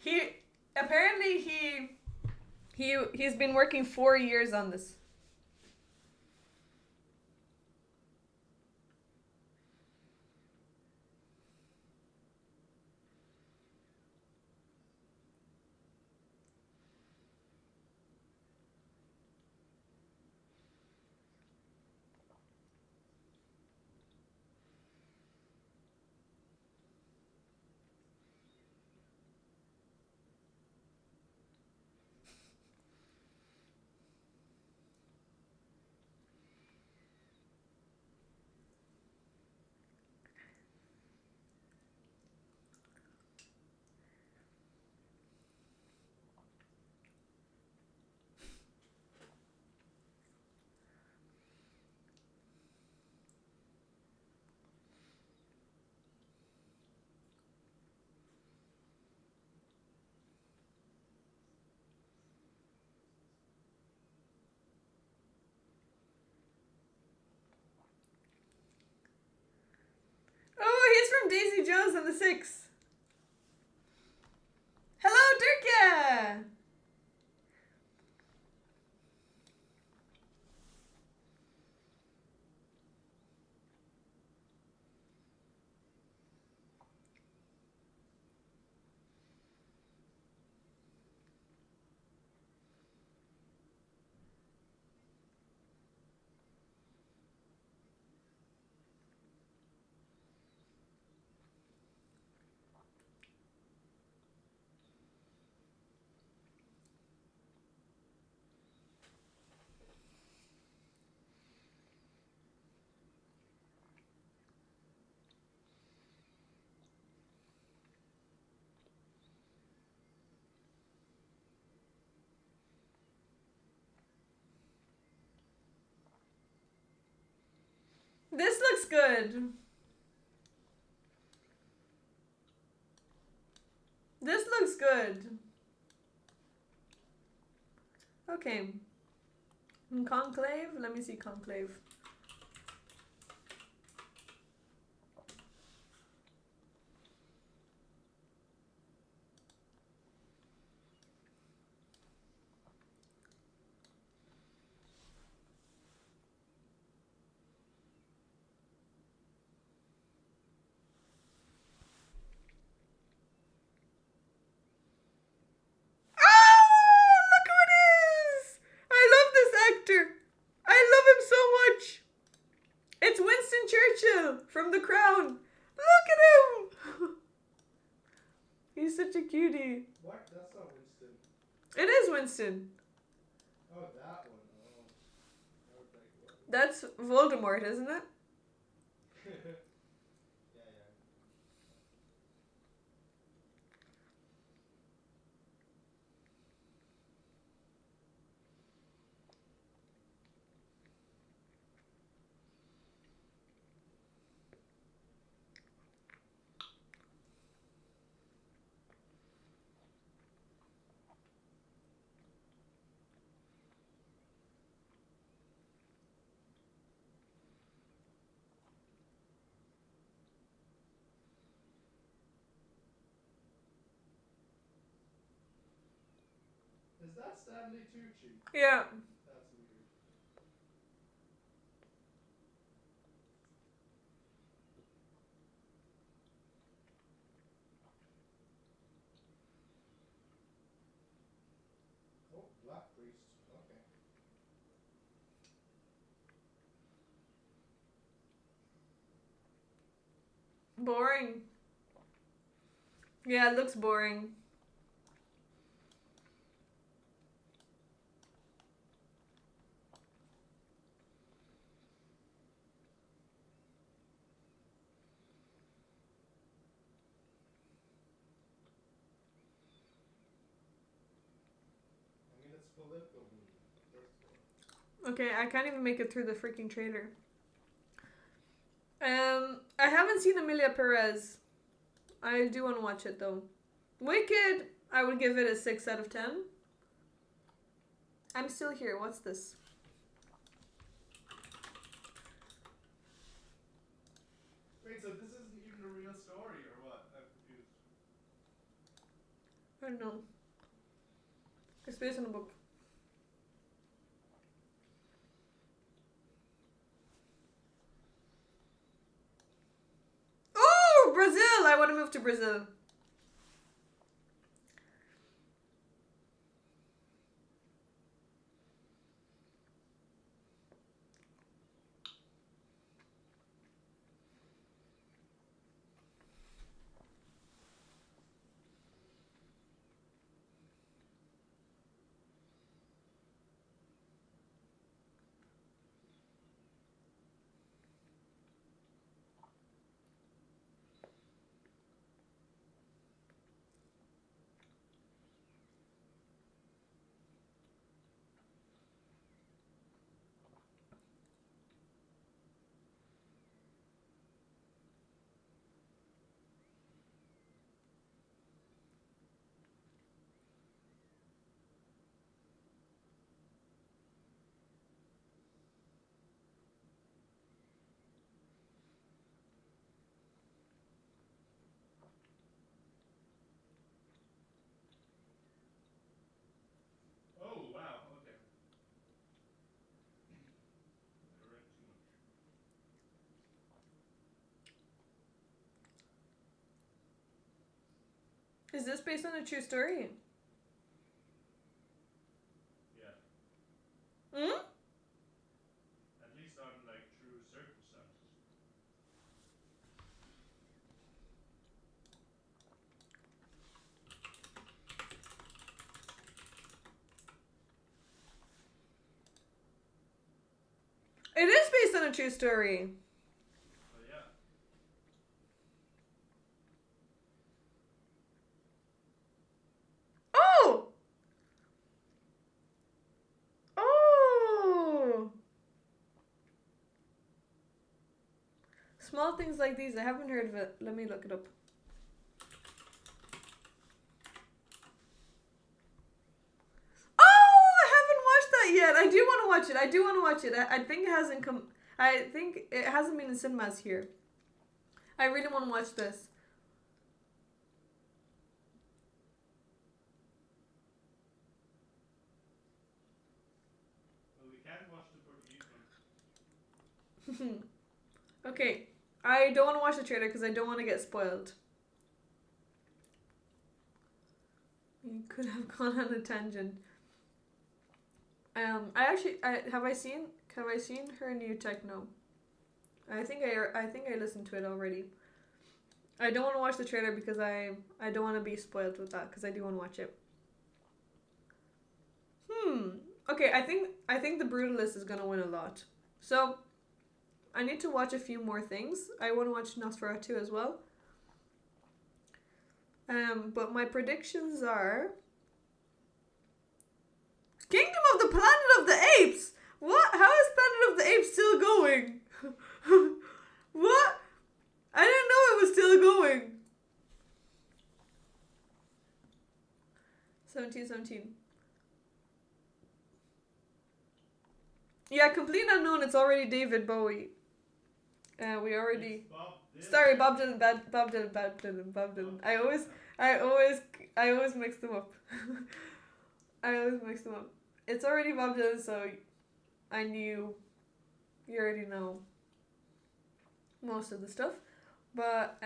He apparently he's been working 4 years on this. Oh, he's from Daisy Jones and the Six. Hello, Dirkia! This looks good. This looks good. Okay. Conclave? Let me see Conclave. Oh, look who it is! I love this actor. I love him so much. It's Winston Churchill from The Crown. Look at him. He's such a cutie. What? That's not Winston. It is Winston. Oh, that one. Oh. I was like, what? That's Voldemort, isn't it? Yeah. Is that Stanley Tucci? Yeah. That's weird. Boring. Yeah, it looks boring. I mean, it's a political movie. First of all. Okay, I can't even make it through the freaking trailer. I haven't seen Emilia Perez. I do want to watch it though. Wicked, I would give it a 6 out of 10. I'm still here. What's this? Wait, so this isn't even a real story, or what? I'm confused. I don't know. It's based on a book. Oh, Brazil! I want to move to Brazil. Oh, wow, okay. I read too much. Is this based on a true story? Yeah. Hmm? At least on, like, true circumstances. It is based on a true story. Well, yeah. Oh! Oh! Small things like these. I haven't heard of it. Let me look it up. Oh! I haven't watched that yet. I do want to watch it. I do want to watch it. I think it hasn't come. I think it hasn't been in cinemas here. I really want to watch this. Well, we can watch the Portuguese one. Okay. I don't want to watch the trailer because I don't want to get spoiled. You could have gone on a tangent. Have I seen her new techno? I think I listened to it already. I don't want to watch the trailer because I don't want to be spoiled with that because I do want to watch it. Okay, I think the Brutalist is gonna win a lot. So I need to watch a few more things. I want to watch Nosferatu as well. But my predictions are Kingdom of the Planet of the Apes. What? How is Planet of the Apes still going? What? I didn't know it was still going. 1717. Yeah, Complete Unknown. It's already David Bowie. We already. It's Bob Dylan. Sorry, Bob Dylan, Bob Dylan. I always mix them up. I always mix them up. It's already Bob Dylan, so I knew. You already know most of the stuff, but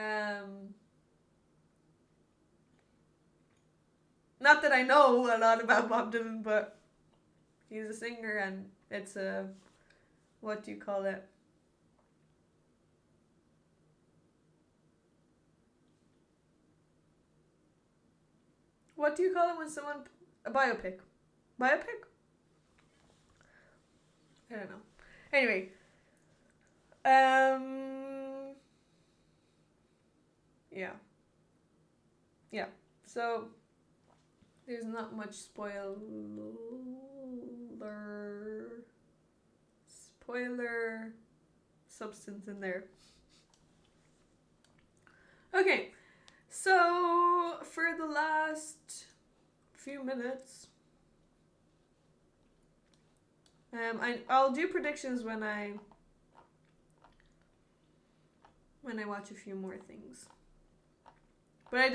not that I know a lot about Bob Dylan, but he's a singer, and it's a what do you call it? What do you call it when someone a biopic? Biopic? I don't know. Anyway, yeah, yeah. So there's not much spoiler substance in there. Okay, so for the last few minutes, I'll do predictions when I watch a few more things. But I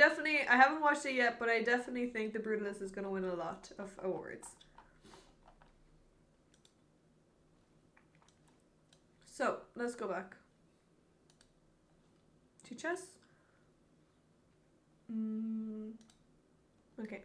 haven't watched it yet, but I definitely think The Brutalist is going to win a lot of awards. So, let's go back to chess. Okay.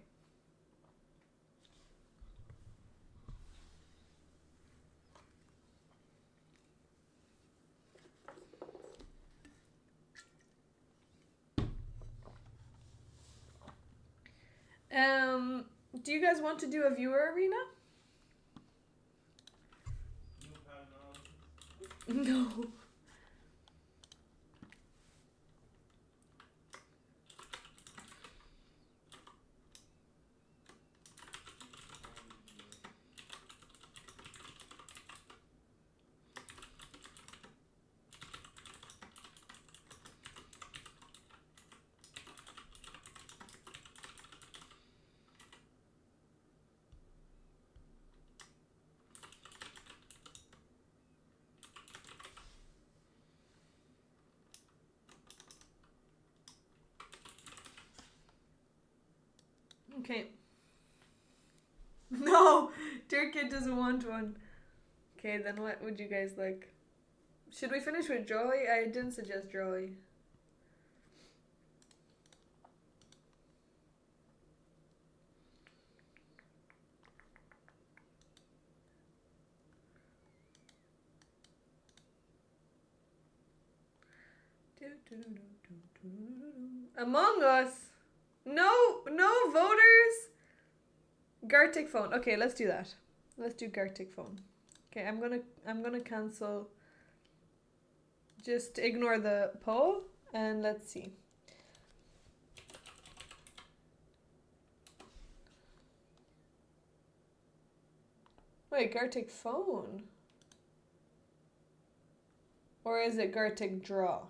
Do you guys want to do a viewer arena? No. Okay. No, Turkey doesn't want one. Okay, then what would you guys like? Should we finish with Joey? I didn't suggest Joey. Among Us. No voters. Gartic phone. Okay, let's do that. Let's do Gartic phone. Okay, I'm gonna cancel. Just ignore the poll and let's see. Wait, Gartic phone? Or is it Gartic draw?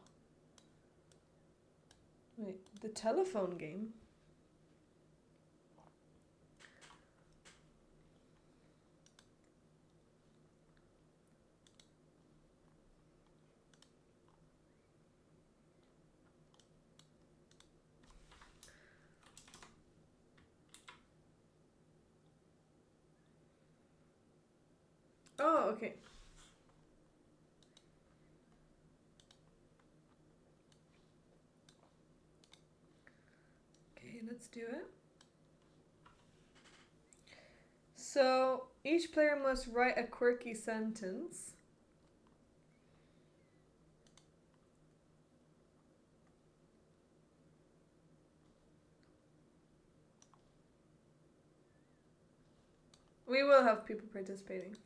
Wait, the telephone game? Oh, okay. Okay, let's do it. So, each player must write a quirky sentence. We will have people participating.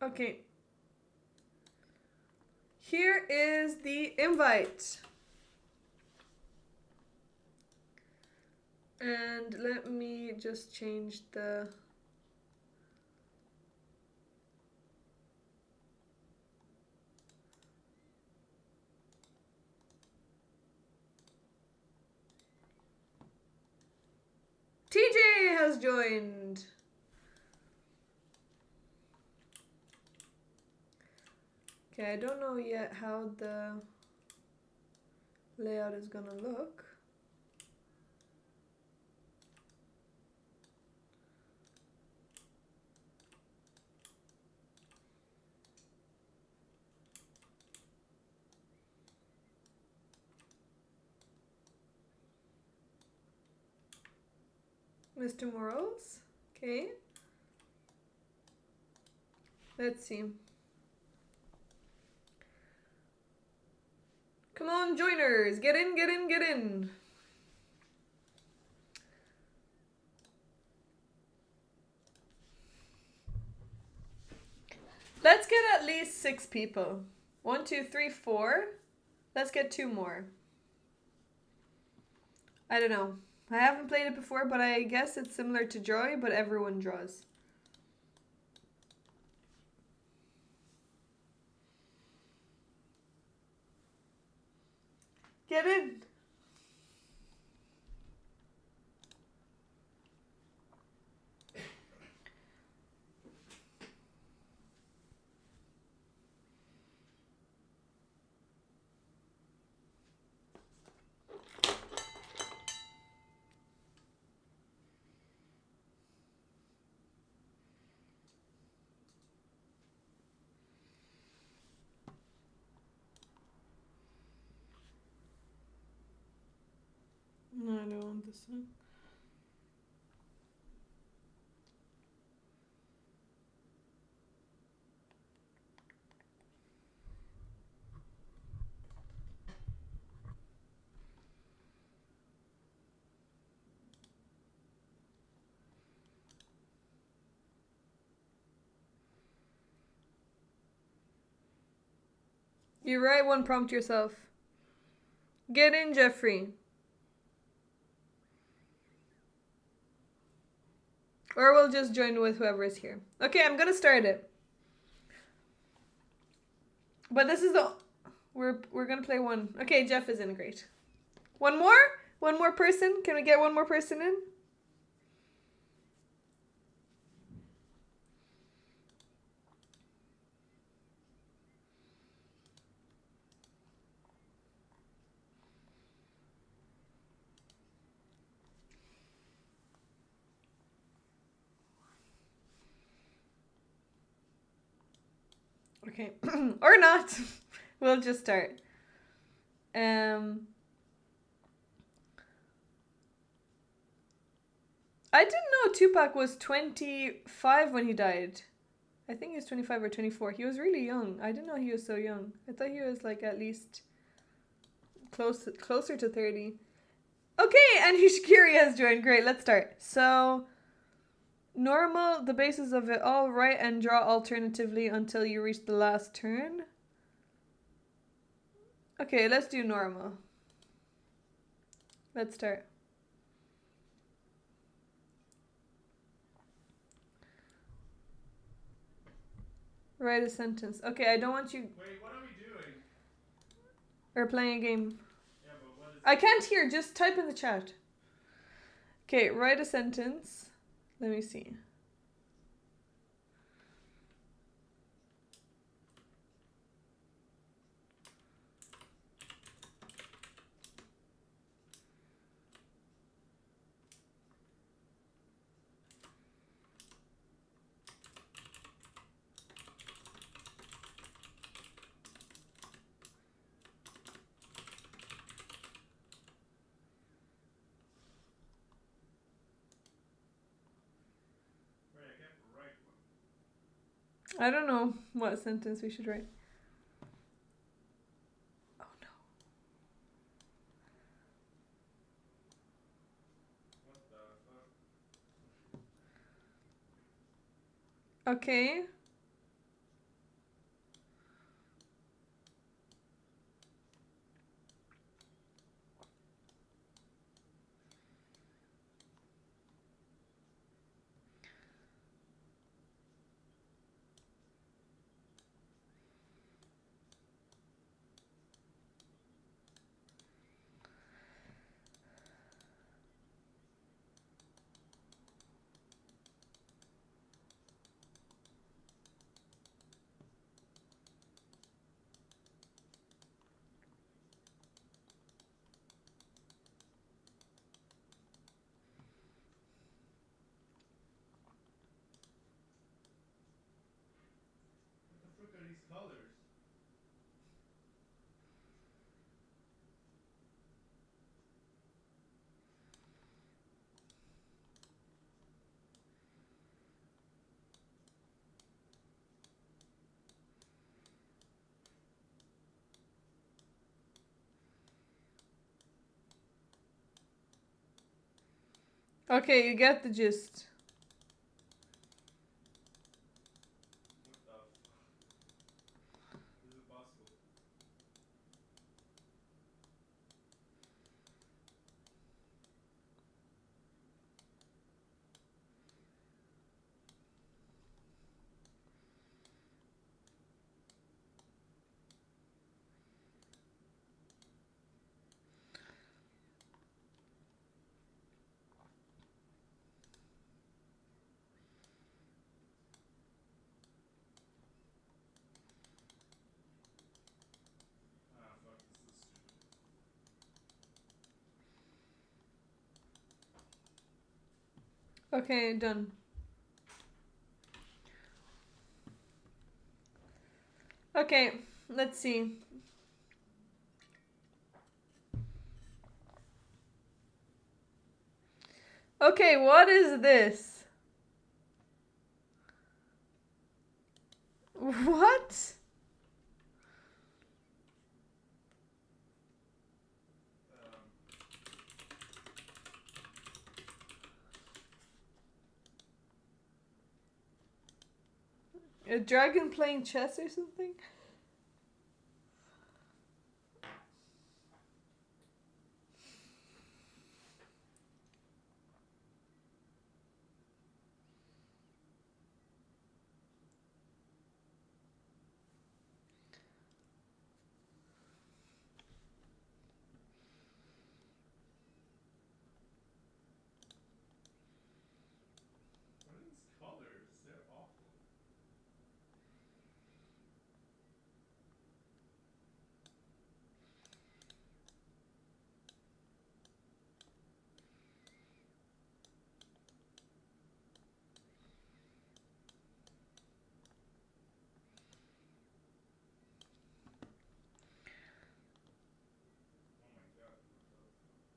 Okay. Here is the invite. And let me just change the... TJ has joined. Okay, I don't know yet how the layout is gonna look. Mr. Morals. Okay. Let's see. Come on, joiners. Get in, get in, get in. Let's get at least 6 people. 1, 2, 3, 4. Let's get 2 more. I don't know. I haven't played it before, but I guess it's similar to Joy, but everyone draws. Get in. No, I don't want this one. You write one prompt yourself. Get in, Jeffrey. Or we'll just join with whoever is here. Okay, I'm gonna start it. But this is the... We're gonna play one. Okay, Jeff is in, great. One more? One more person? Can we get one more person in? Okay. Or not. We'll just start. I didn't know Tupac was 25 when he died. I think he was 25 or 24. He was really young. I didn't know he was so young. I thought he was like at least closer to 30. Okay, and Hishikiri has joined. Great, let's start. So, normal, the basis of it all, write and draw alternatively until you reach the last turn. Okay, let's do normal. Let's start. Write a sentence. Okay, I don't want you... Wait, what are we doing? We're playing a game. Yeah, but what is... I can't hear, just type in the chat. Okay, write a sentence. Let me see. Wait, I can't write one. I don't know what sentence we should write. Oh What the fuck? no. Okay. What the frick are these colors? Okay, you get the gist. What the fuck? Is it possible? Ah, fuck, this is stupid. Okay, done. Okay, let's see. Okay, what is this? What? Um, A dragon playing chess or something? what are these colors? They're awful. Oh my god, what the fuck?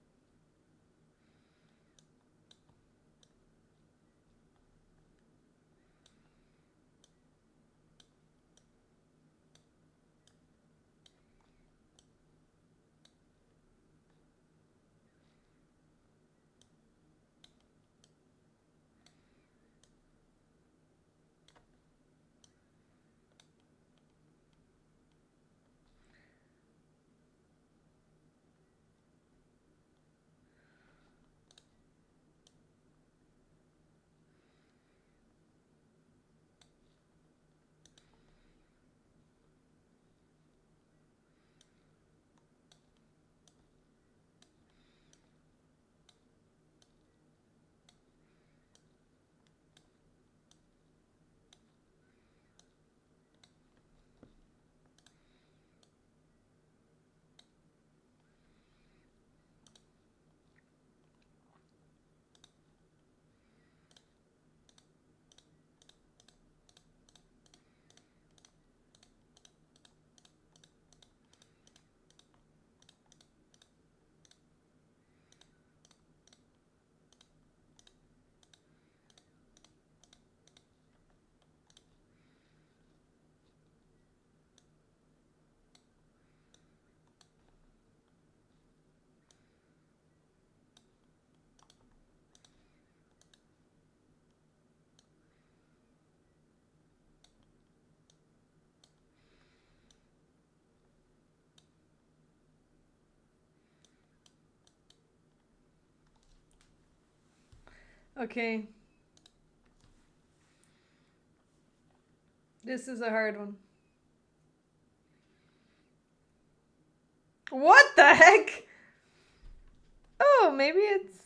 Okay. This is a hard one. What the heck? Oh, maybe it's.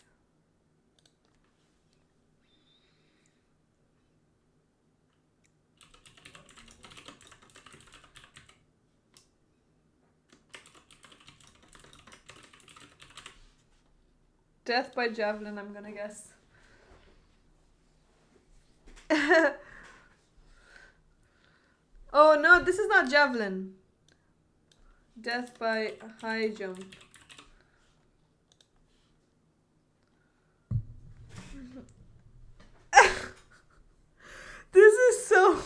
Death by javelin, I'm gonna guess. Oh no, this is not javelin. Death by high jump. This is so.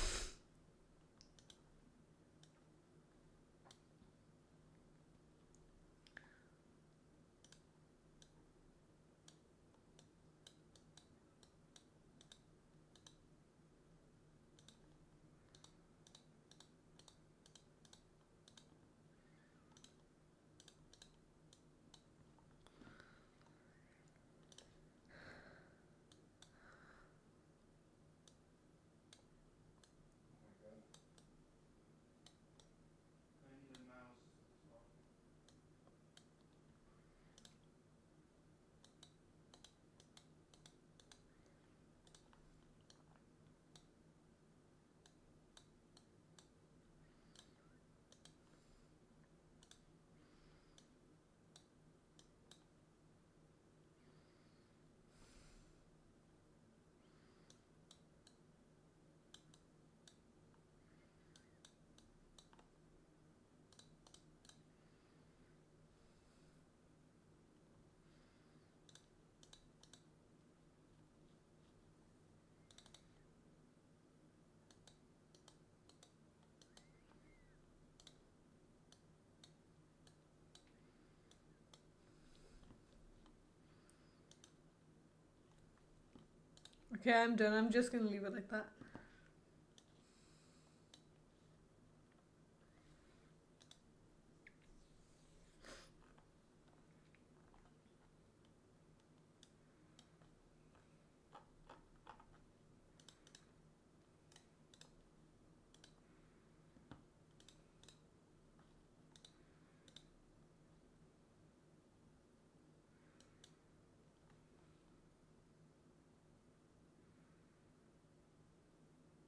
Okay, I'm done. I'm just gonna leave it like that.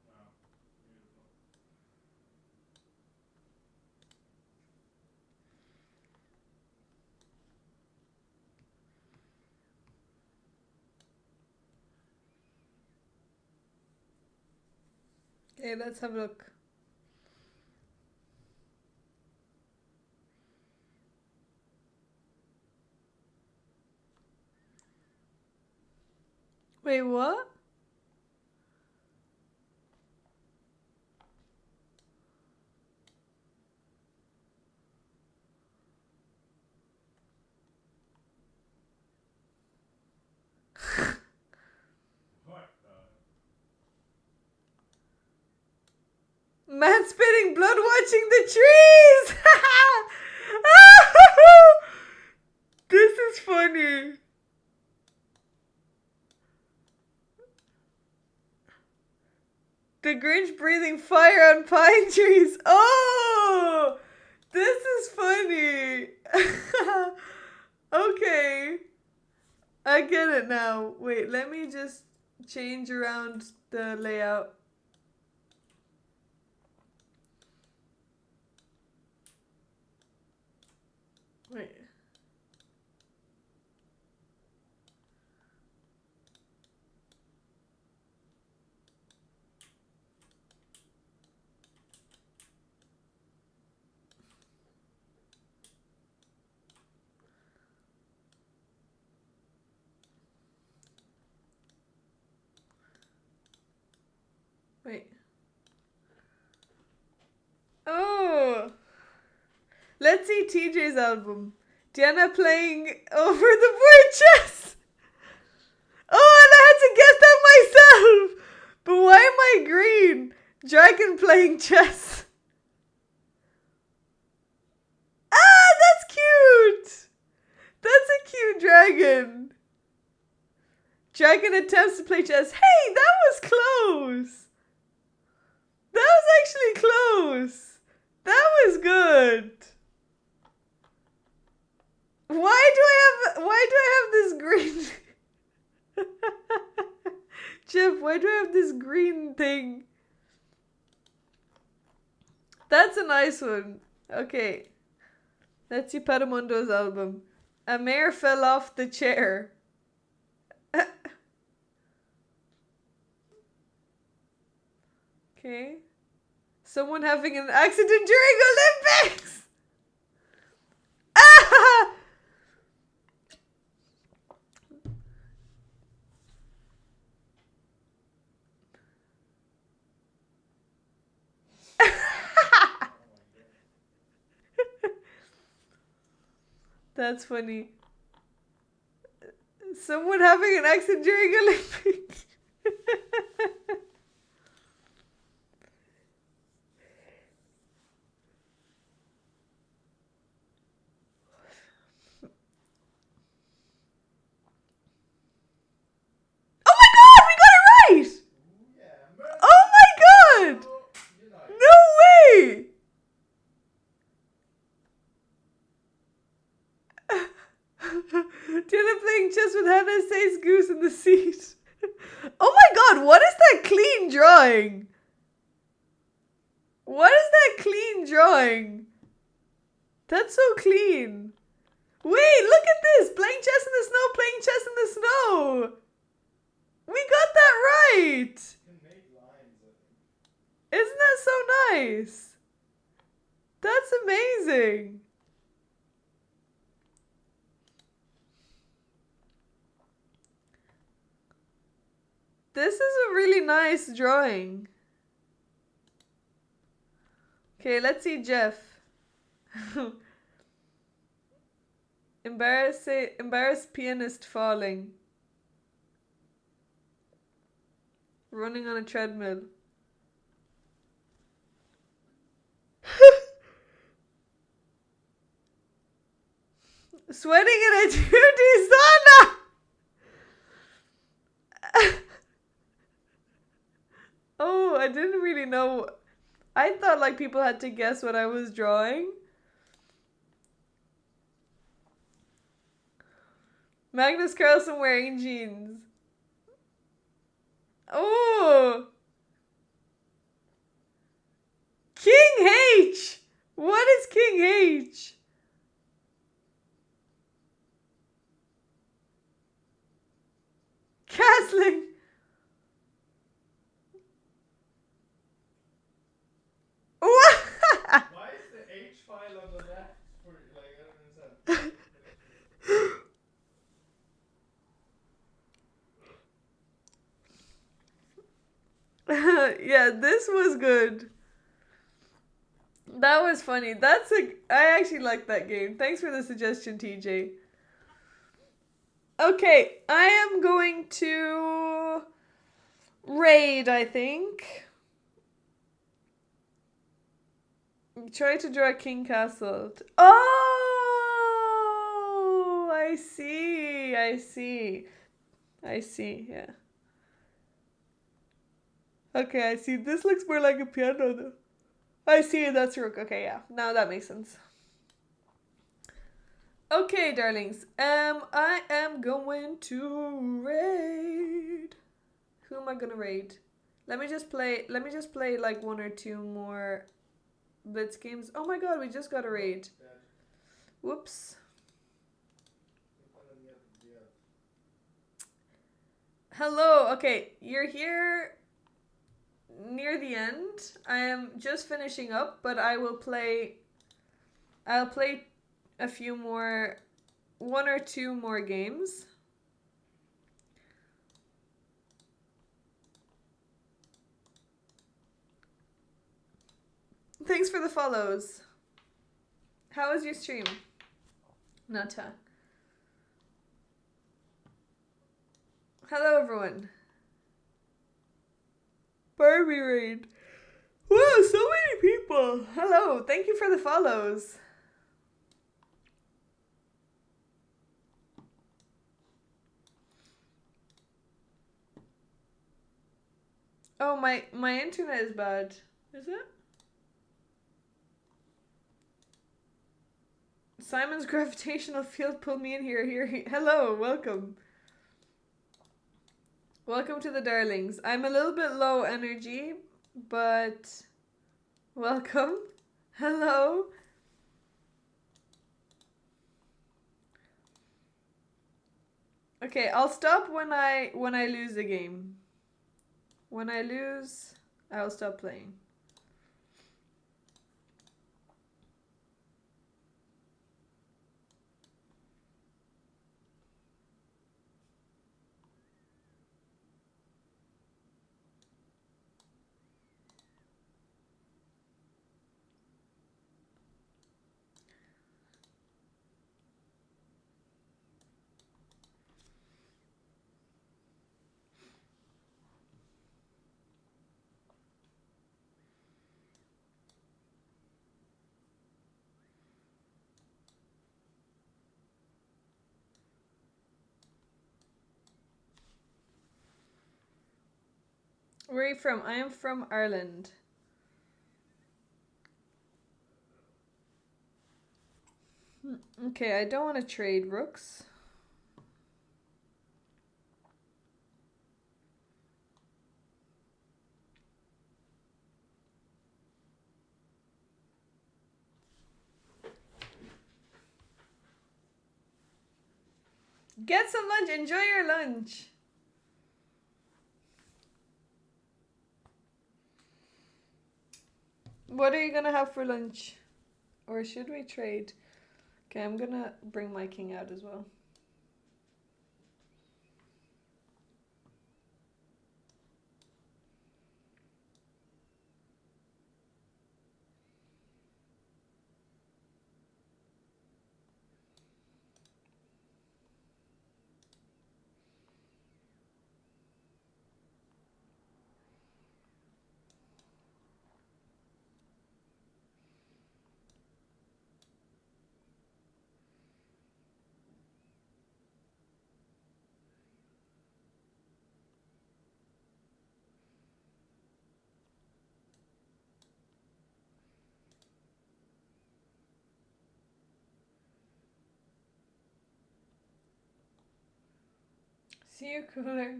Wow. Beautiful. Okay, let's have a look. Wait, what? What the? Man spitting blood watching the trees! This is funny. The Grinch breathing fire on pine trees. Oh! This is funny. Okay. I get it now. Wait, let me just change around the layout. Wait. Wait. Oh! Let's see TJ's album. Diana playing over the board chess! Oh, and I had to guess that myself! But why am I green? Dragon playing chess. Ah, that's cute! That's a cute dragon. Dragon attempts to play chess. Hey, that was close! That was actually close! That was good! Why do I have this green Jeff, why do I have this green thing? That's a nice one. Okay. Let's see Padamondo's album. A mare fell off the chair. Okay. Someone having an accident during Olympics! Ah! That's funny. Someone having an accident during Olympics. Oh my god, we got it right! Ooh, yeah. Oh my god! United. No way! Dylan playing chess with Hannah says goose in the seat. Oh my god, what is that clean drawing? What is that clean drawing? That's so clean. Wait, look at this. Playing chess in the snow, playing chess in the snow. We got that right. You can make lines, I think. Isn't that so nice? That's amazing. This is a really nice drawing. Okay, let's see Jeff. Embarrassed pianist falling. Running on a treadmill. Sweating in a duty sauna! Oh, I didn't really know. I thought like people had to guess what I was drawing. Magnus Carlsen wearing jeans. Oh! King H! What is King H? Castling. What? Why is the H file on the left? For like I don't understand. Yeah, this was good. That was funny. I actually like that game. Thanks for the suggestion, TJ. Okay, I am going to raid, I think. Try to draw King Castle. Oh, I see. Yeah. Okay, I see. This looks more like a piano though. I see, that's Rook. Okay, yeah. Now that makes sense. Okay, darlings. I am going to raid. Who am I gonna raid? Let me just play like one or two more Blitz games. Oh my god, we just got a raid. Whoops. Hello. Okay, you're here near the end. I am just finishing up, but I'll play a few more, one or two more games. Thanks for the follows. How was your stream, Nata? Hello, everyone. Barbie raid. Wow, so many people. Hello, thank you for the follows. Oh, my internet is bad. Is it? Simon's gravitational field pulled me in here. Hello, welcome. Welcome to the darlings. I'm a little bit low energy, but welcome. Hello. Okay, I'll stop when I lose the game. When I lose, I'll stop playing. Where are you from? I am from Ireland. Okay, I don't want to trade rooks. Get some lunch. Enjoy your lunch. What are you gonna have for lunch? Or should we trade? Okay, I'm gonna bring my king out as well. See you cooler.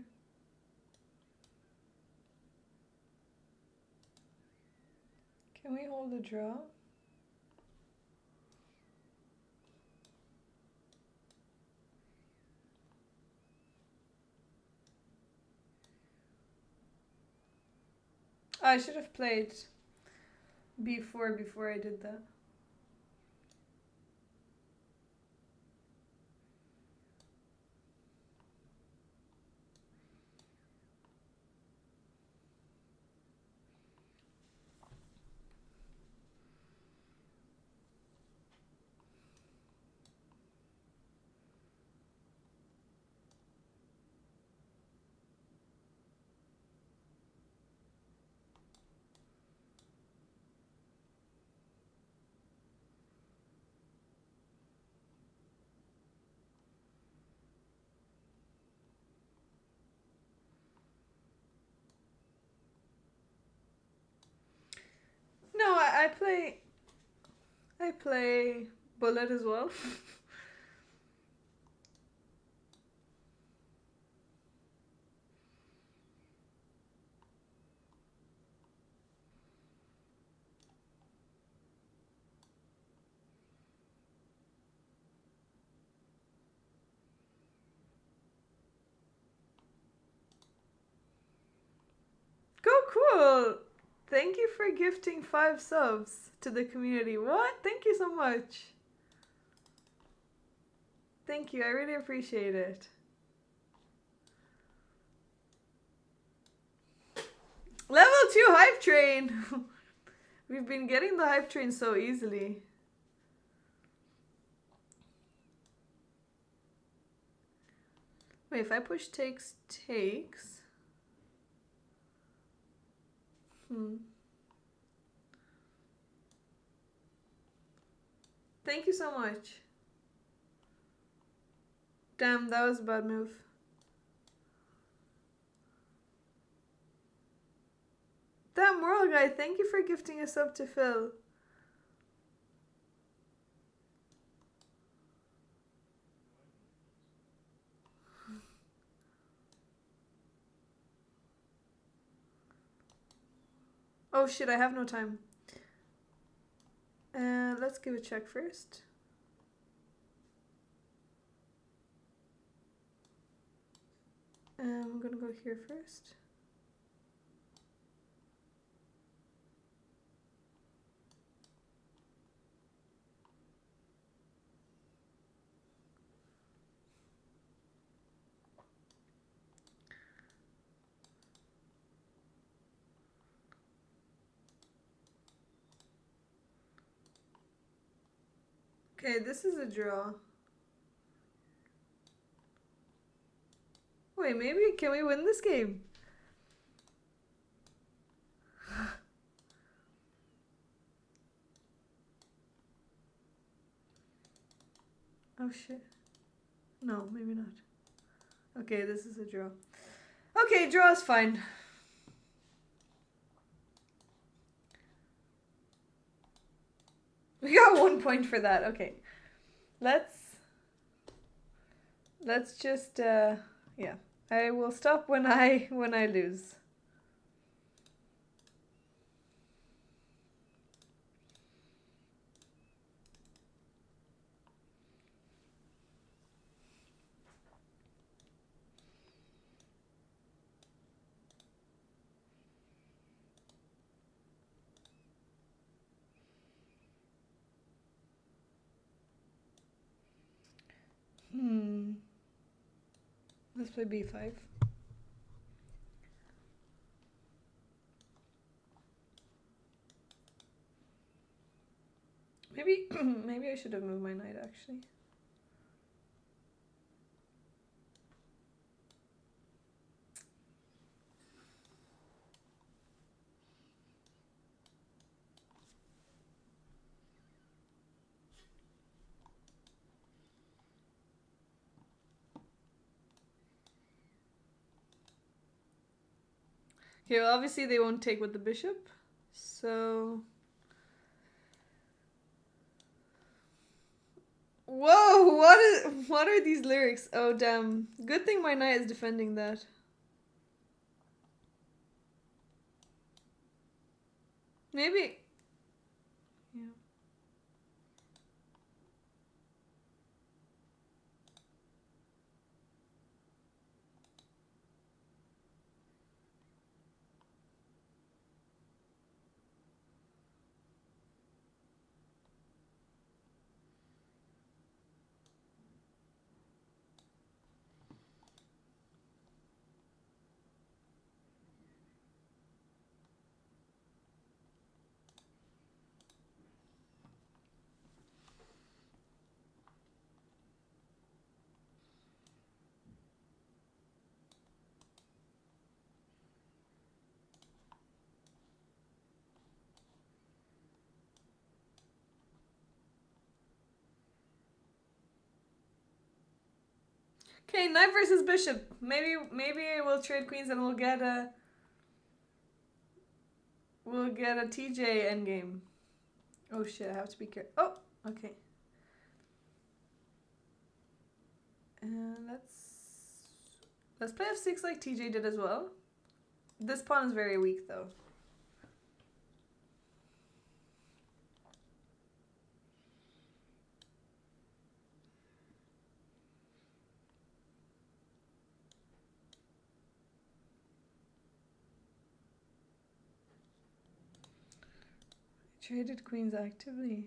Can we hold a draw? I should have played b4 before I did that. No, I play bullet as well. Go cool! Thank you for gifting 5 subs to the community. What? Thank you so much. Thank you, I really appreciate it. Level 2 hype train! We've been getting the hype train so easily. Wait, if I push takes. Thank you so much. Damn, that was a bad move. Damn, Moral Guy, thank you for gifting a sub to Phil. Oh shit, I have no time. Let's give a check first. I'm gonna go here first. Okay, this is a draw. Wait, maybe can we win this game? Oh shit. No, maybe not. Okay, this is a draw. Okay, draw is fine. We got 1 point for that. Okay. Let's just yeah. I will stop when I lose. Let's play b5. Maybe maybe I should have moved my knight actually. Okay, well obviously they won't take with the bishop. So Whoa, what are these lyrics? Oh damn. Good thing my knight is defending that. Maybe. Yeah. Okay, knight versus bishop. Maybe we'll trade queens and we'll get a TJ endgame. Oh shit, I have to be careful. Oh, okay. And let's play f6 like TJ did as well. This pawn is very weak though. Traded queens actively.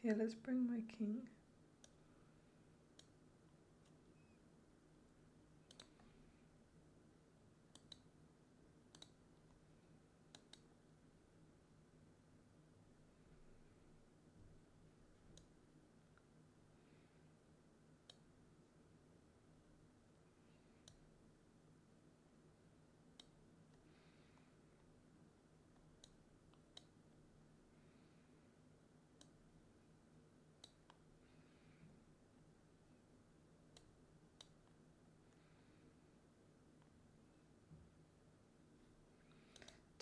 Okay, let's bring my king.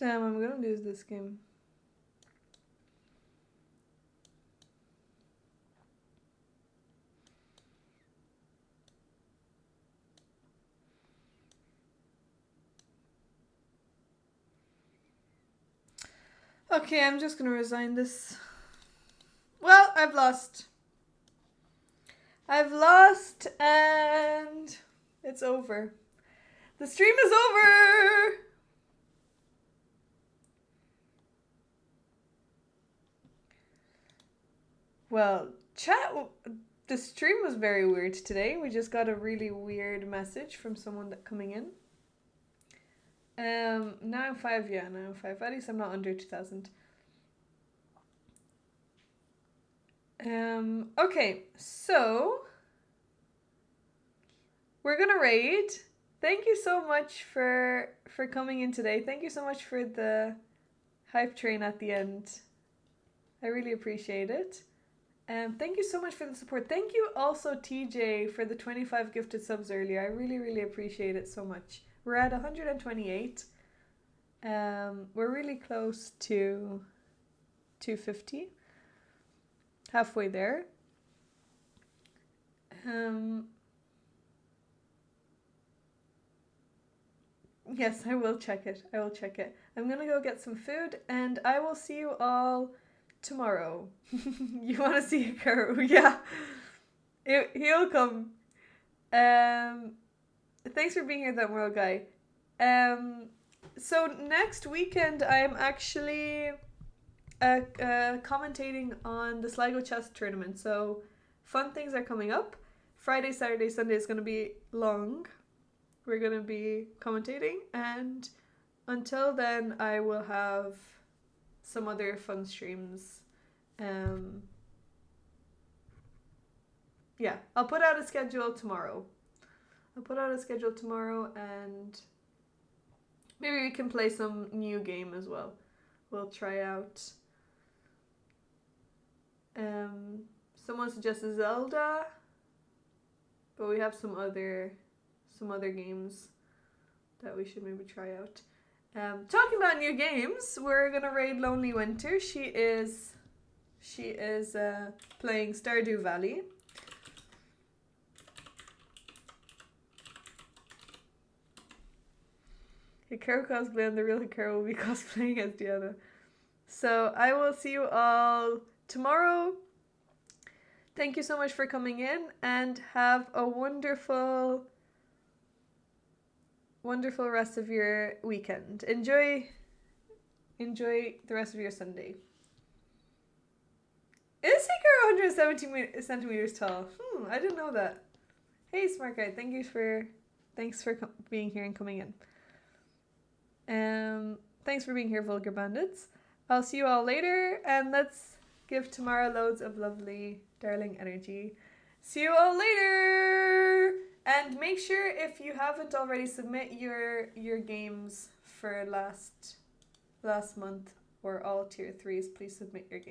Damn, I'm gonna lose this game. Okay, I'm just gonna resign this. Well, I've lost. I've lost and it's over. The stream is over! Well, chat, the stream was very weird today. We just got a really weird message from someone that coming in. Now I'm 5, yeah, now I'm 5. At least I'm not under 2000. Okay, so we're gonna raid. Thank you so much for coming in today. Thank you so much for the hype train at the end. I really appreciate it. Thank you so much for the support. Thank you also, TJ, for the 25 gifted subs earlier. I really, really appreciate it so much. We're at 128. We're really close to 250. Halfway there. Yes, I will check it. I will check it. I'm gonna go get some food and I will see you all tomorrow. You want to see Karu? Yeah. He'll come. Thanks for being here, that world guy. So next weekend I'm actually commentating on the Sligo chess tournament. So fun things are coming up. Friday, Saturday, Sunday is going to be long. We're going to be commentating, and until then I will have some other fun streams. Yeah, I'll put out a schedule tomorrow. And maybe we can play some new game as well. We'll try out. Someone suggested Zelda, but we have some other games that we should maybe try out. Talking about new games, we're gonna raid Lonely Winter. She is She is playing Stardew Valley. Hikaru cosplay and the real Hikaru will be cosplaying as Diana. So I will see you all tomorrow. Thank you so much for coming in and have a wonderful, wonderful rest of your weekend. Enjoy the rest of your Sunday. Is Hikaru 170 centimeters tall? I didn't know that. Hey, smart guy. Thanks for being here and coming in. Thanks for being here, Vulgar Bandits. I'll see you all later, and let's give Tamara loads of lovely, darling energy. See you all later! And make sure, if you haven't already, submit your games for last month, or all tier 3s. Please submit your games.